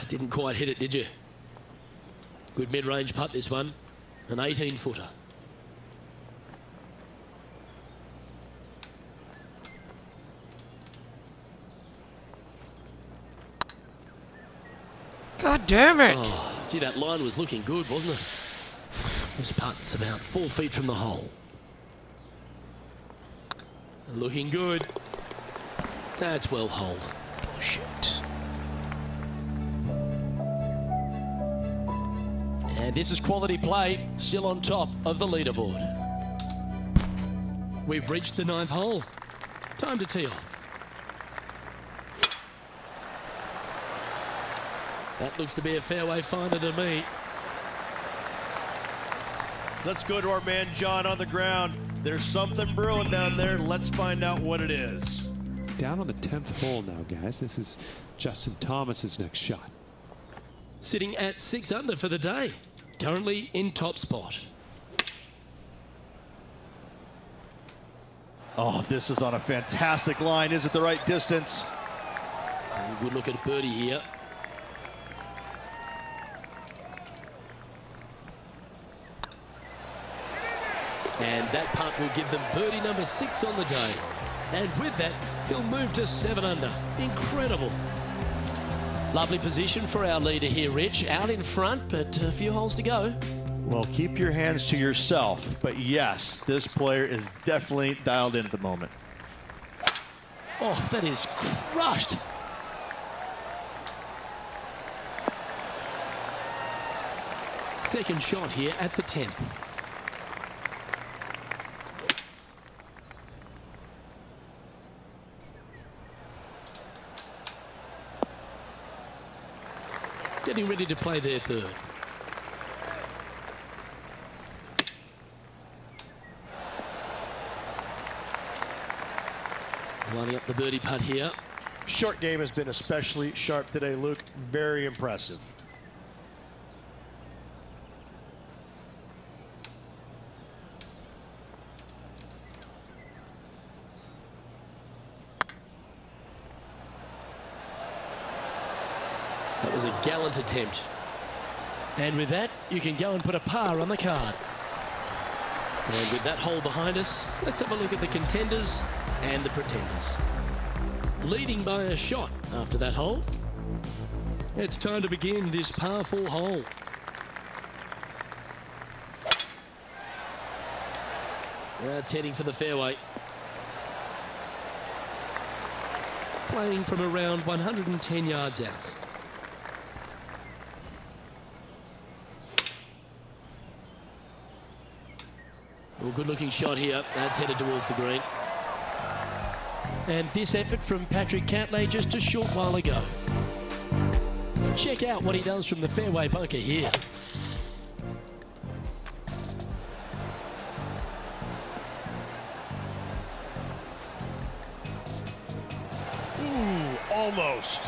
Didn't quite hit it, did you? Good mid-range putt, this one. An 18-footer. God damn it! Oh, gee, that line was looking good, wasn't it? This putt's about 4 feet from the hole. Looking good. That's well holed. Bullshit. And this is quality play, still on top of the leaderboard. We've reached the 9th hole. Time to tee off. That looks to be a fairway finder to me. Let's go to our man John on the ground. There's something brewing down there. Let's find out what it is. Down on the 10th hole now, guys. This is Justin Thomas's next shot. Sitting at 6 under for the day. Currently in top spot. Oh, this is on a fantastic line. Is it the right distance? Good look at birdie here. And that putt will give them birdie number 6 on the day. And with that, he'll move to 7 under. Incredible. Lovely position for our leader here, Rich. Out in front, but a few holes to go. Well, keep your hands to yourself. But yes, this player is definitely dialed in at the moment. Oh, that is crushed. Second shot here at the 10th. Getting ready to play their 3rd. Lining up the birdie putt here. Short game has been especially sharp today, Luke. Very impressive. That was a gallant attempt. And with that, you can go and put a par on the card. And with that hole behind us, let's have a look at the contenders and the pretenders. Leading by a shot after that hole. It's time to begin this par 4 hole. That's heading for the fairway. Playing from around 110 yards out. Well, good looking shot here. That's headed towards the green. And this effort from Patrick Cantlay just a short while ago. Check out what he does from the fairway bunker here. Almost.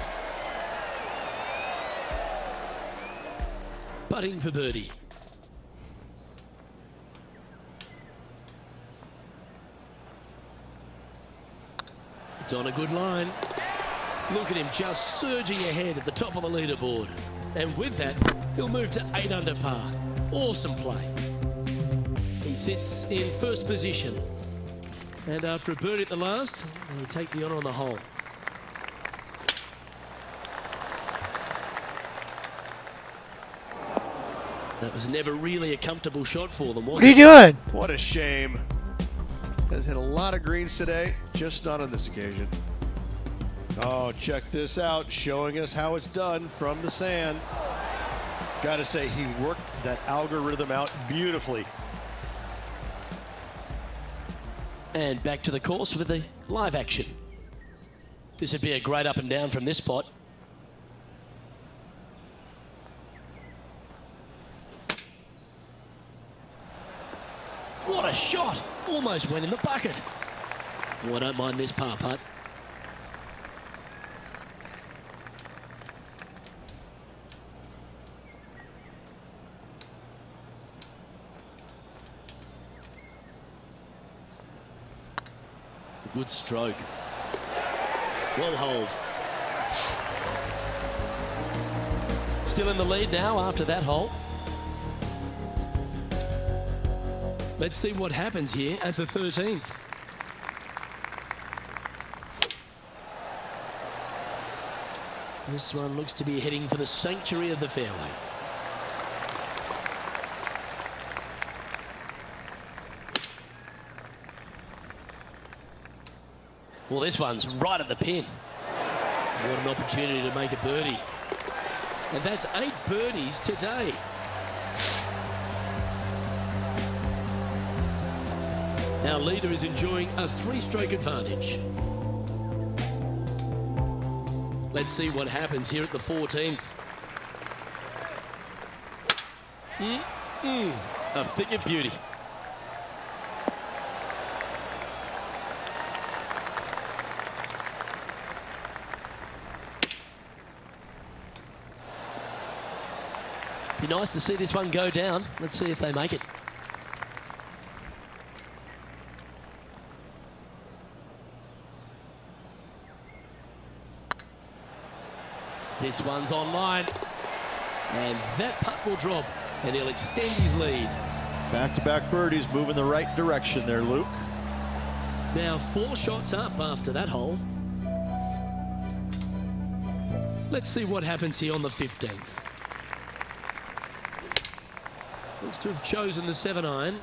Putting for birdie. It's on a good line. Look at him just surging ahead at the top of the leaderboard. And with that, he'll move to 8 under par. Awesome play. He sits in first position. And after a birdie at the last, he'll take the honour on the hole. That was never really a comfortable shot for them, was What are you it? doing? What a shame. Has hit a lot of greens today, just not on this occasion. Oh, check this out, showing us how it's done from the sand. Gotta say, he worked that algorithm out beautifully. And back to the course with the live action. This would be a great up and down from this spot. What a shot! Almost went in the bucket. Oh, I don't mind this par putt. Good stroke. Well hold. Still in the lead now after that hole. Let's see what happens here at the 13th. This one looks to be heading for the sanctuary of the fairway. Well, this one's right at the pin. What an opportunity to make a birdie. And that's 8 birdies today. Our leader is enjoying a 3-stroke advantage. Let's see what happens here at the 14th. A thing of beauty. Be nice to see this one go down. Let's see if they make it. This one's online, and that putt will drop, and he'll extend his lead. Back-to-back birdies, moving the right direction there, Luke. Now 4 shots up after that hole. Let's see what happens here on the 15th. Looks to have chosen the 7-iron.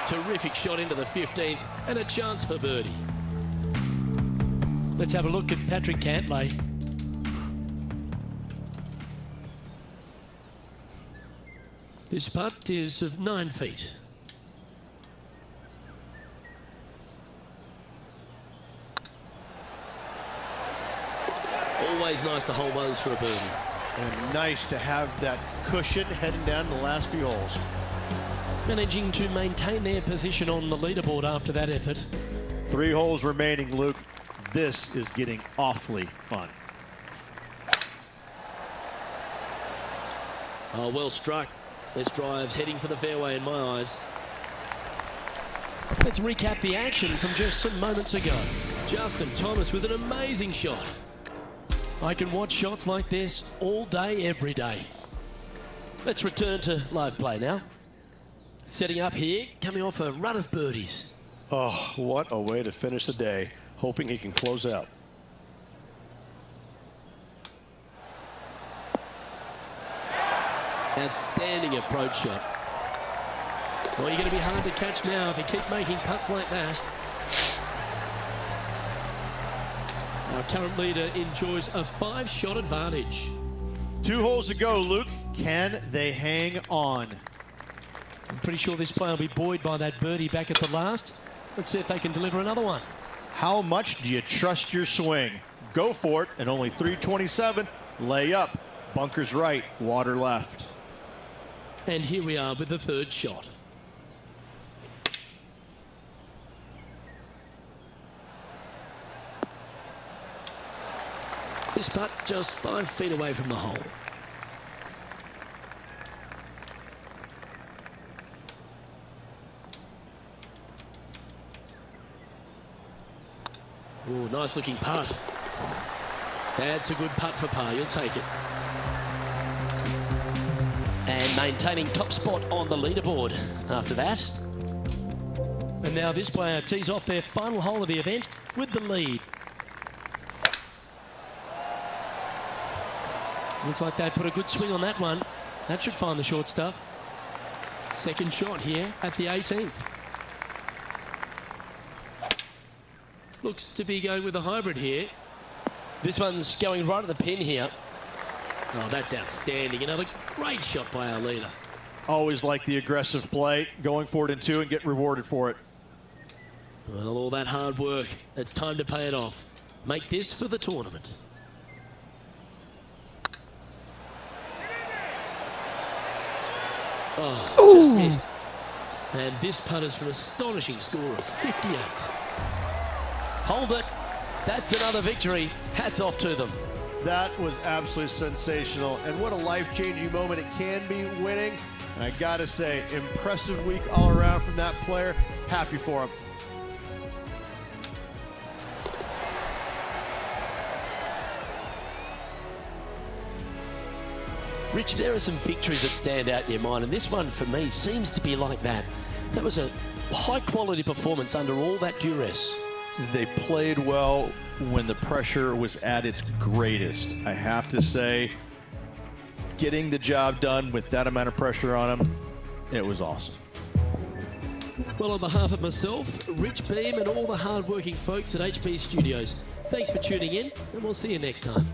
Terrific shot into the 15th, and a chance for birdie. Let's have a look at Patrick Cantlay. This putt is of 9 feet. Always nice to hold those for a birdie. And nice to have that cushion heading down the last few holes. Managing to maintain their position on the leaderboard after that effort. 3 holes remaining, Luke. This is getting awfully fun. Oh, well struck. This drive's heading for the fairway in my eyes. Let's recap the action from just some moments ago. Justin Thomas with an amazing shot. I can watch shots like this all day, every day. Let's return to live play now. Setting up here, coming off a run of birdies. Oh, what a way to finish the day. hoping he can close out. Outstanding approach shot. Well, you're going to be hard to catch now if you keep making putts like that. Our current leader enjoys a 5-shot advantage. 2 holes to go, Luke. Can they hang on? I'm pretty sure this player will be buoyed by that birdie back at the last. Let's see if they can deliver another one. How much do you trust your swing? Go for it, and only 327. Lay up. Bunkers right, water left. And here we are with the 3rd shot. This putt just 5 feet away from the hole. Ooh, nice looking putt. That's a good putt for par. You'll take it. And maintaining top spot on the leaderboard after that. And now this player tees off their final hole of the event with the lead. Looks like they put a good swing on that one. That should find the short stuff. 2nd shot here at the 18th. Looks to be going with a hybrid here. This one's going right at the pin here. Oh, that's outstanding. Another great shot by our leader. Always like the aggressive play, going for it in 2 and get rewarded for it. Well, all that hard work, it's time to pay it off. Make this for the tournament. Oh, just missed. And this putt is for an astonishing score of 58. Hold it. That's another victory. Hats off to them. That was absolutely sensational, and what a life-changing moment it can be winning. And I gotta say, impressive week all around from that player. Happy for him. Rich, there are some victories that stand out in your mind, and this one for me seems to be like that. That was a high-quality performance under all that duress. They played well when the pressure was at its greatest. I have to say, getting the job done with that amount of pressure on them, it was awesome. Well, on behalf of myself, Rich Beam, and all the hard-working folks at HB Studios, thanks for tuning in, and we'll see you next time.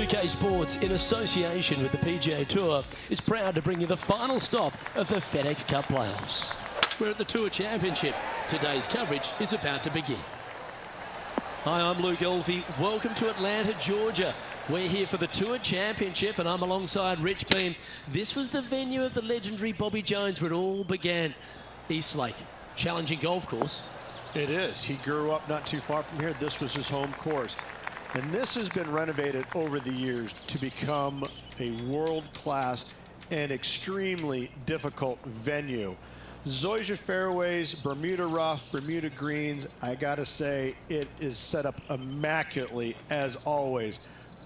UK Sports, in association with the PGA Tour, is proud to bring you the final stop of the FedEx Cup playoffs. We're at the Tour Championship. Today's coverage is about to begin. Hi, I'm Luke Elvey. Welcome to Atlanta, Georgia. We're here for the Tour Championship, and I'm alongside Rich Beam. This was the venue of the legendary Bobby Jones where it all began. East Lake, challenging golf course. It is. He grew up not too far from here. This was his home course. And this has been renovated over the years to become a world-class and extremely difficult venue. Zoysia fairways, Bermuda rough, Bermuda greens. I gotta say, it is set up immaculately as always.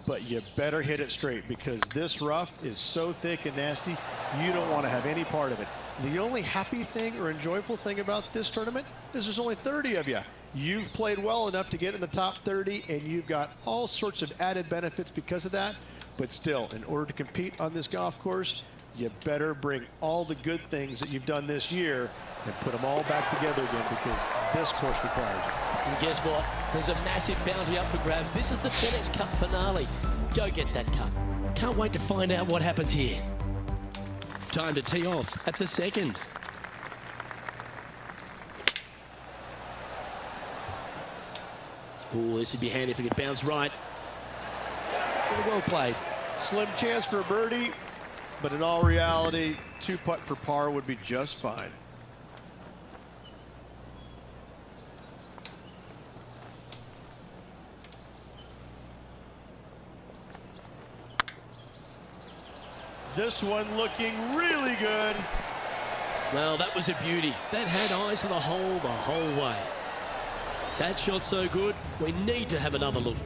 But you better hit it straight, because this rough is so thick and nasty, you don't want to have any part of it. The only happy thing or enjoyable thing about this tournament is there's only 30 of you. You've played well enough to get in the top 30, and you've got all sorts of added benefits because of that. But still, in order to compete on this golf course, you better bring all the good things that you've done this year and put them all back together again, because this course requires it. And guess what? There's a massive bounty up for grabs. This is the FedEx Cup finale. Go get that cup. Can't wait to find out what happens here. time to tee off at the second. Oh, this would be handy if it could bounce right. Well played. Slim chance for a birdie, but in all reality, 2-putt for par would be just fine. This one looking really good. Well, that was a beauty. That had eyes for the whole way. That shot so good, we need to have another look.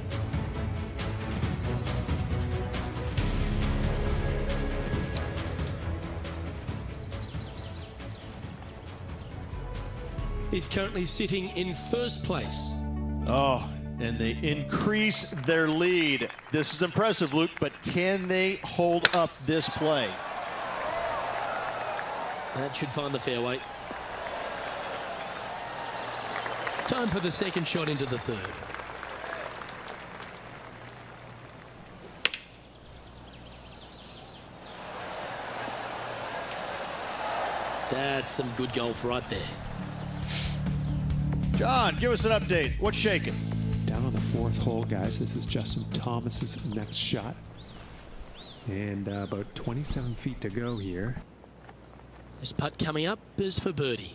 He's currently sitting in first place. Oh, and they increase their lead. This is impressive, Luke, but can they hold up this play? That should find the fairway. Time for the second shot into the third. That's some good golf right there. John, give us an update. What's shaking? Down on the 4th hole, guys. This is Justin Thomas's next shot. And about 27 feet to go here. This putt coming up is for birdie.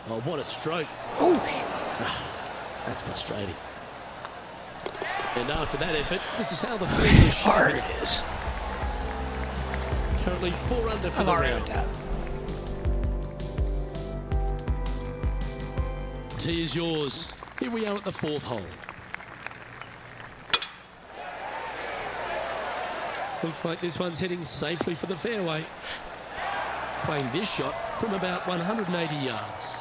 Oh, what a stroke. That's frustrating. And after that effort, this is how the field is Hard shaping it is. Currently 4 under for I'm the alright round. with that. Tee is yours. Here we are at the 4th hole. Looks like this one's heading safely for the fairway. Playing this shot from about 180 yards.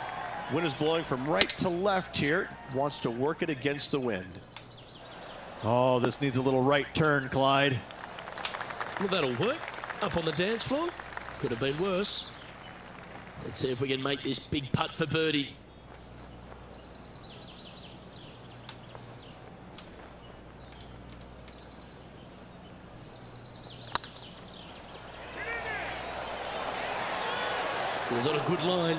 Wind is blowing from right to left here. Wants to work it against the wind. Oh, this needs a little right turn, Clyde. Well, that'll work. Up on the dance floor. Could have been worse. Let's see if we can make this big putt for birdie. It was on a good line.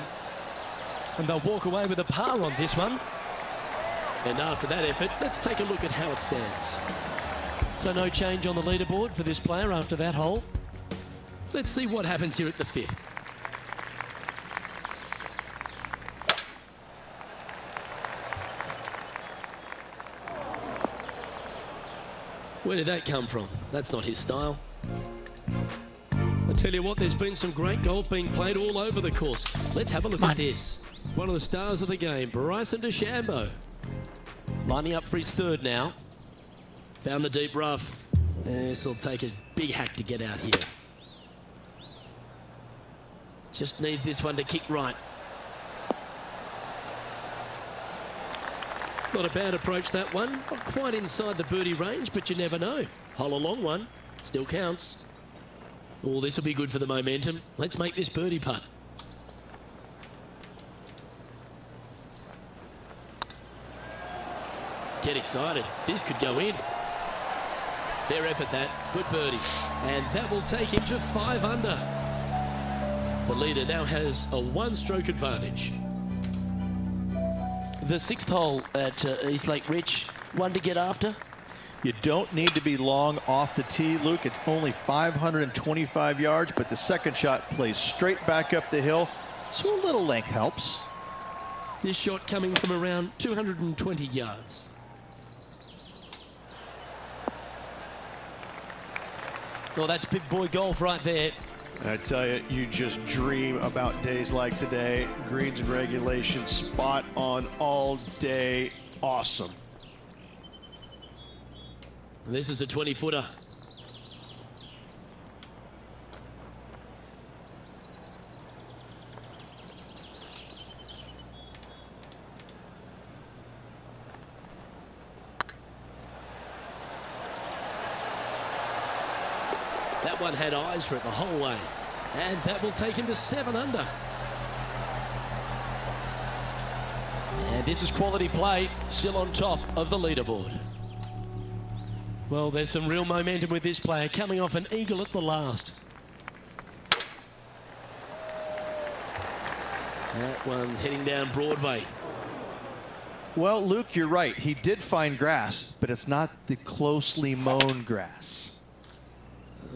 And they'll walk away with a par on this one. And after that effort, let's take a look at how it stands. So no change on the leaderboard for this player after that hole. Let's see what happens here at the 5th. Where did that come from? That's not his style. I tell you what, there's been some great golf being played all over the course. Let's have a look at this. One of the stars of the game, Bryson DeChambeau. Lining up for his 3rd now. Found the deep rough. This will take a big hack to get out here. Just needs this one to kick right. Not a bad approach, that one. Not quite inside the birdie range, but you never know. Hole a long one. Still counts. Oh, this will be good for the momentum. Let's make this birdie putt. Get excited. This could go in. Fair effort, that. Good birdie. And that will take him to 5 under. The leader now has a 1-stroke advantage. The 6th hole at East Lake Ridge, one to get after. You don't need to be long off the tee, Luke. It's only 525 yards, but the second shot plays straight back up the hill, so a little length helps. This shot coming from around 220 yards. Well, that's big boy golf right there. I tell you, you just dream about days like today. Greens and regulations, spot on all day. Awesome. This is a 20-footer. That one had eyes for it the whole way. And that will take him to 7 under. And this is quality play, still on top of the leaderboard. Well, there's some real momentum with this player, coming off an eagle at the last. That one's heading down Broadway. Well, Luke, you're right. He did find grass, but it's not the closely mown grass.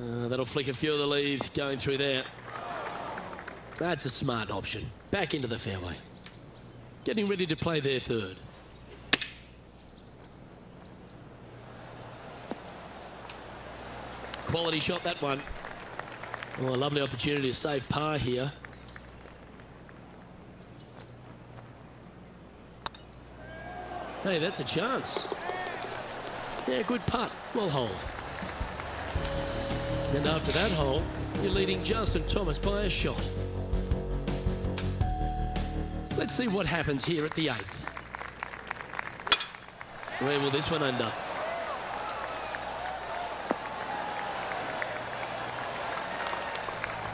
That'll flick a few of the leaves going through there. That's a smart option. Back into the fairway. Getting ready to play their third. Quality shot, that one. Oh, a lovely opportunity to save par here. Hey, that's a chance. Yeah, good putt. Well hold. And after that hole, you're leading Justin Thomas by a shot. Let's see what happens here at the 8th. Where will this one end up?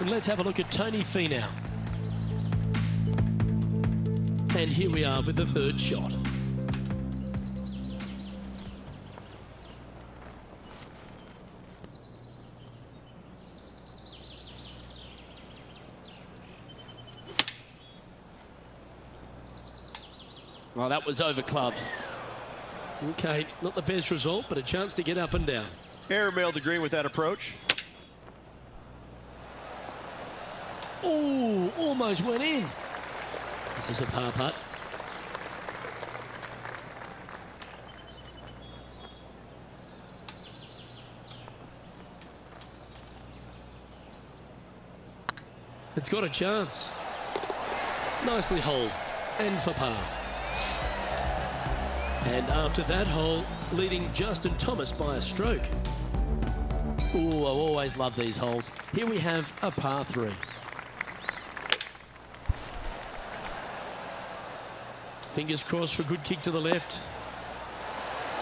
And let's have a look at Tony Finau. And here we are with the third shot. Well, that was over clubbed. Okay, not the best result, but a chance to get up and down. Airmail to green with that approach. Oh, almost went in. This is a par putt. It's got a chance. Nicely holed. And for par. And after that hole, leading Justin Thomas by a stroke. Ooh, I always love these holes. Here we have a par 3. Fingers crossed for a good kick to the left.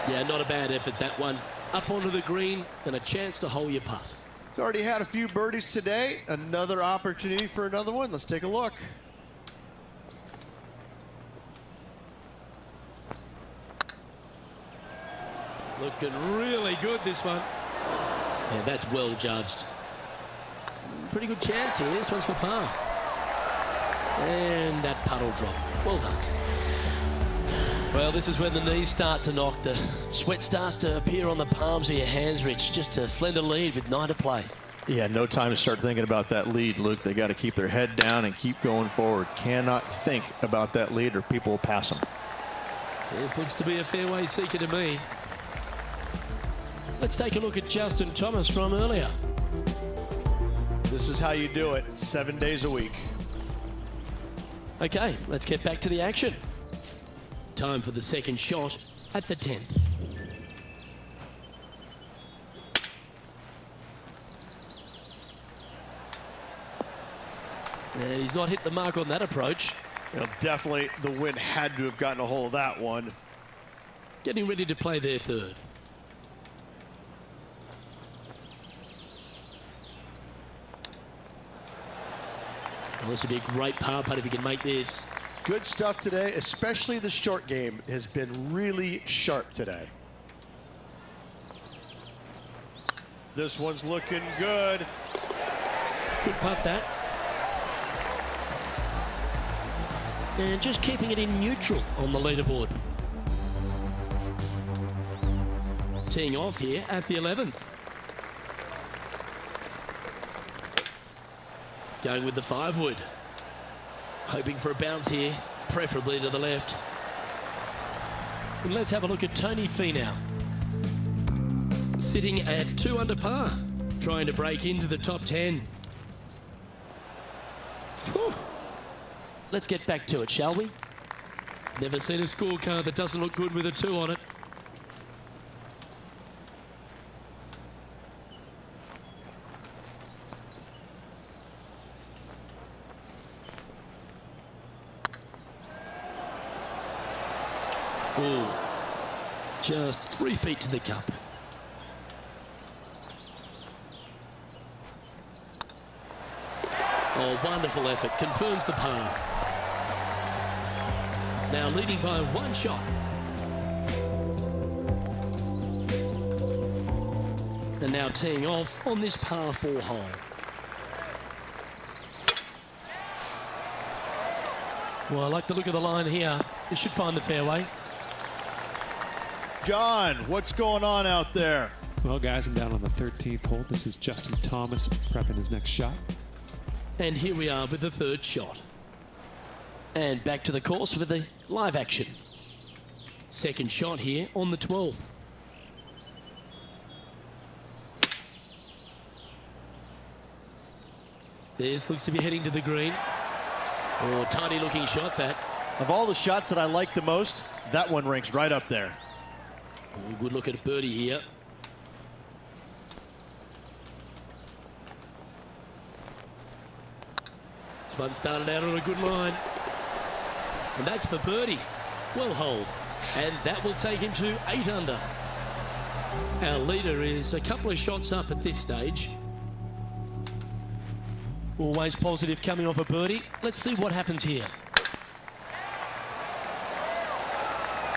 Yeah, not a bad effort, that one. Up onto the green and a chance to hole your putt. He's already had a few birdies today. Another opportunity for another one. Let's take a look. Looking really good, this one. Yeah, that's well judged. Pretty good chance here. This one's for par. And that puddle drop. Well done. Well, this is when the knees start to knock. The sweat starts to appear on the palms of your hands, Rich. Just a slender lead with 9 to play. Yeah, no time to start thinking about that lead, Luke. They got to keep their head down and keep going forward. Cannot think about that lead or people will pass them. This looks to be a fairway seeker to me. Let's take a look at Justin Thomas from earlier. This is how you do it, 7 days a week. Okay, let's get back to the action. Time for the second shot at the 10th. And he's not hit the mark on that approach. Well, definitely the wind had to have gotten a hold of that one. Getting ready to play their third. Well, this would be a great par putt if he can make this. Good stuff today, especially the short game has been really sharp today. This one's looking good. Good putt, that. And just keeping it in neutral on the leaderboard. Teeing off here at the 11th. Going with the 5-wood. Hoping for a bounce here, preferably to the left. And let's have a look at Tony Finau. Sitting at 2 under par, trying to break into the top 10. Whew. Let's get back to it, shall we? Never seen a scorecard that doesn't look good with a 2 on it. Ooh, just 3 feet to the cup. Oh, wonderful effort. Confirms the par. Now leading by 1 shot. And now teeing off on this par 4 hole. Well, I like the look of the line here. This should find the fairway. John, what's going on out there? Well, guys, I'm down on the 13th hole. This is Justin Thomas prepping his next shot. And here we are with the 3rd shot. And back to the course with the live action. 2nd shot here on the 12th. This looks to be heading to the green. Oh, tiny looking shot that. Of all the shots that I like the most, that one ranks right up there. Oh, good look at birdie here. This one started out on a good line. And that's for birdie. Well holed. And that will take him to 8 under. Our leader is a couple of shots up at this stage. Always positive coming off a birdie. Let's see what happens here.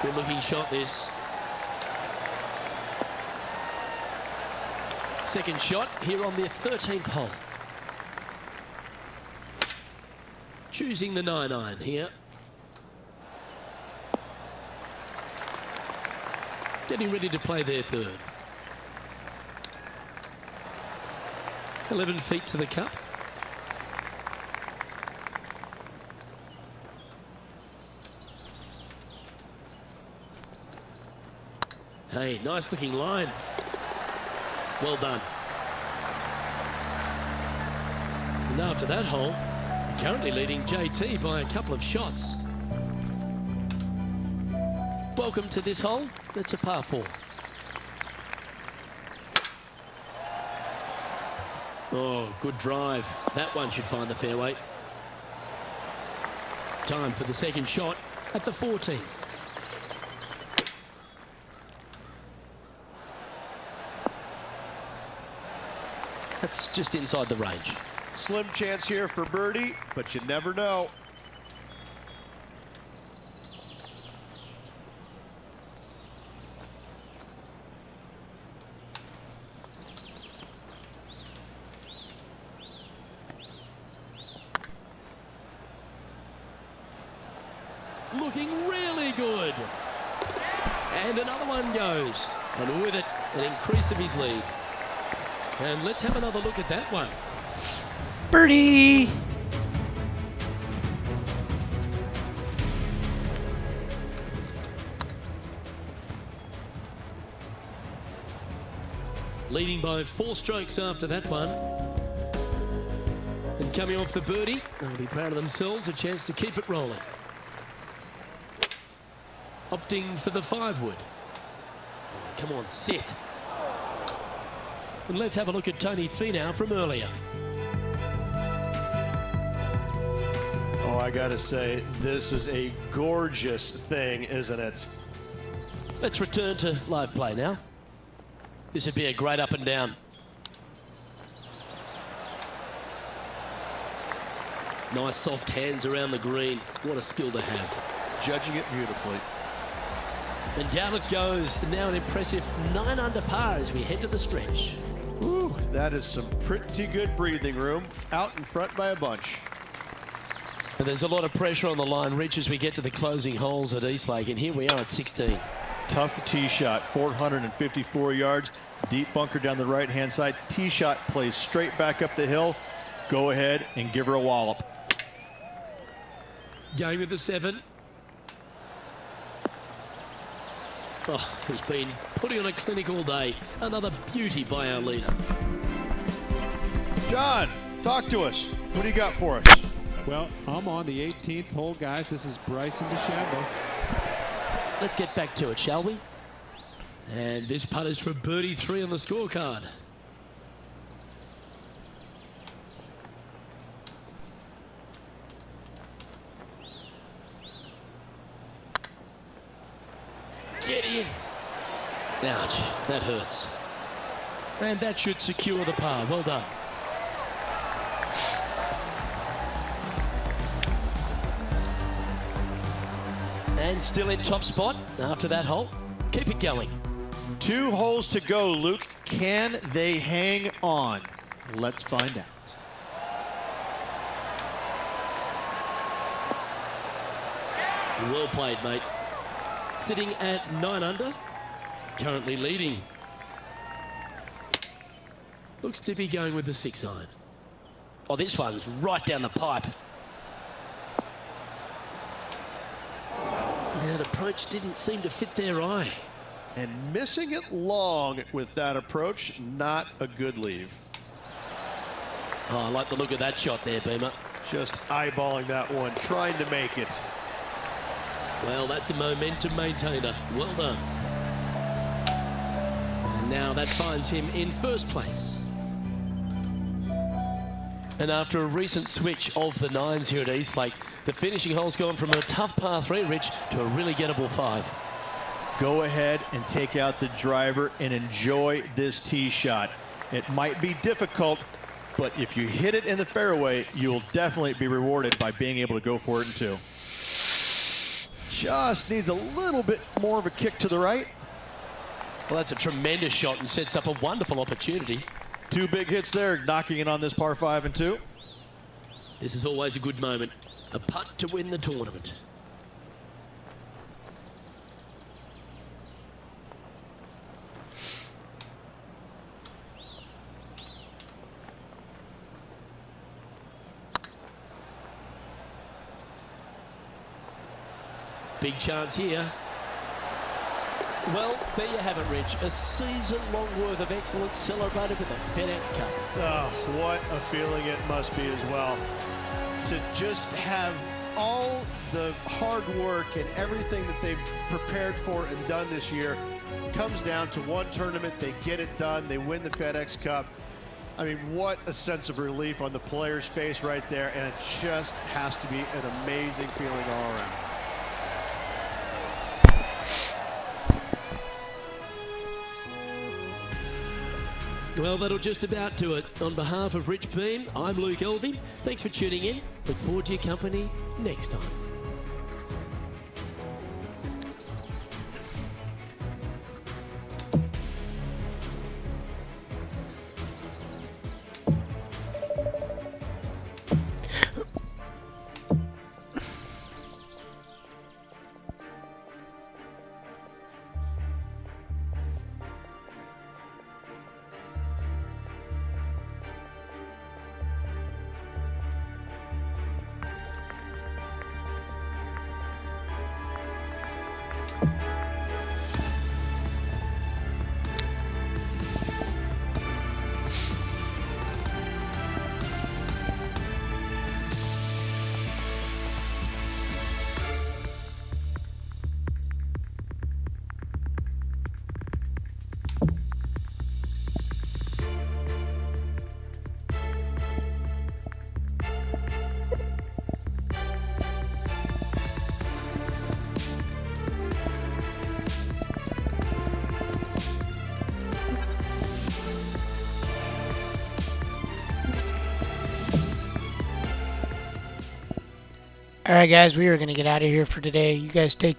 Good looking shot this. 2nd shot here on the 13th hole. Choosing the 9-iron here. Getting ready to play their 3rd. 11 feet to the cup. Hey, nice looking line. Well done. And after that hole, currently leading JT by a couple of shots. Welcome to this hole. It's a par 4. Oh, good drive. That one should find the fairway. Time for the 2nd shot at the 14th. That's just inside the range. Slim chance here for birdie, but you never know. Looking really good. And another one goes. And with it, an increase of his lead. And let's have another look at that one. Birdie! Leading by 4 strokes after that one. And coming off the birdie, they'll be proud of themselves, a chance to keep it rolling. Opting for the 5-wood. Come on, sit. And let's have a look at Tony Finau from earlier. Oh, I gotta say, this is a gorgeous thing, isn't it? Let's return to live play now. This would be a great up and down. Nice soft hands around the green. What a skill to have. Judging it beautifully. And down it goes. Now an impressive 9 under par as we head to the stretch. Woo, that is some pretty good breathing room. Out in front by a bunch. And there's a lot of pressure on the line, Rich, as we get to the closing holes at Eastlake. And here we are at 16. Tough tee shot, 454 yards. Deep bunker down the right-hand side. Tee shot plays straight back up the hill. Go ahead and give her a wallop. Going with the 7. Oh, he's been putting on a clinic all day. Another beauty by our leader. John, talk to us. What do you got for us? Well, I'm on the 18th hole, guys. This is Bryson DeChambeau. Let's get back to it, shall we? And this putt is for birdie 3 on the scorecard. Get in. Ouch, that hurts. And that should secure the par. Well done. And still in top spot after that hole. Keep it going. 2 holes to go, Luke. Can they hang on? Let's find out. Well played, mate. Sitting at 9 under, currently leading. Looks to be going with the 6 iron. Oh, this one's right down the pipe. That approach didn't seem to fit their eye. And missing it long with that approach, not a good leave. Oh, I like the look of that shot there, Beamer. Just eyeballing that one, trying to make it. Well, that's a momentum maintainer. Well done. And now that finds him in first place. And after a recent switch of the 9s here at Eastlake, the finishing hole's gone from a tough par 3, Rich, to a really gettable 5. Go ahead and take out the driver and enjoy this tee shot. It might be difficult, but if you hit it in the fairway, you'll definitely be rewarded by being able to go for it in 2. Just needs a little bit more of a kick to the right. Well, that's a tremendous shot and sets up a wonderful opportunity. 2 big hits there, knocking it on this par 5 and 2. This is always a good moment. A putt to win the tournament. Big chance here. Well, there you have it, Rich. A season-long worth of excellence celebrated with the FedEx Cup. Oh, what a feeling it must be as well. To just have all the hard work and everything that they've prepared for and done this year comes down to one tournament. They get it done. They win the FedEx Cup. I mean, what a sense of relief on the player's face right there. And it just has to be an amazing feeling all around. Well, that'll just about do it. On behalf of Rich Beam, I'm Luke Elvey. Thanks for tuning in. Look forward to your company next time. Alright guys, we are going to get out of here for today. You guys take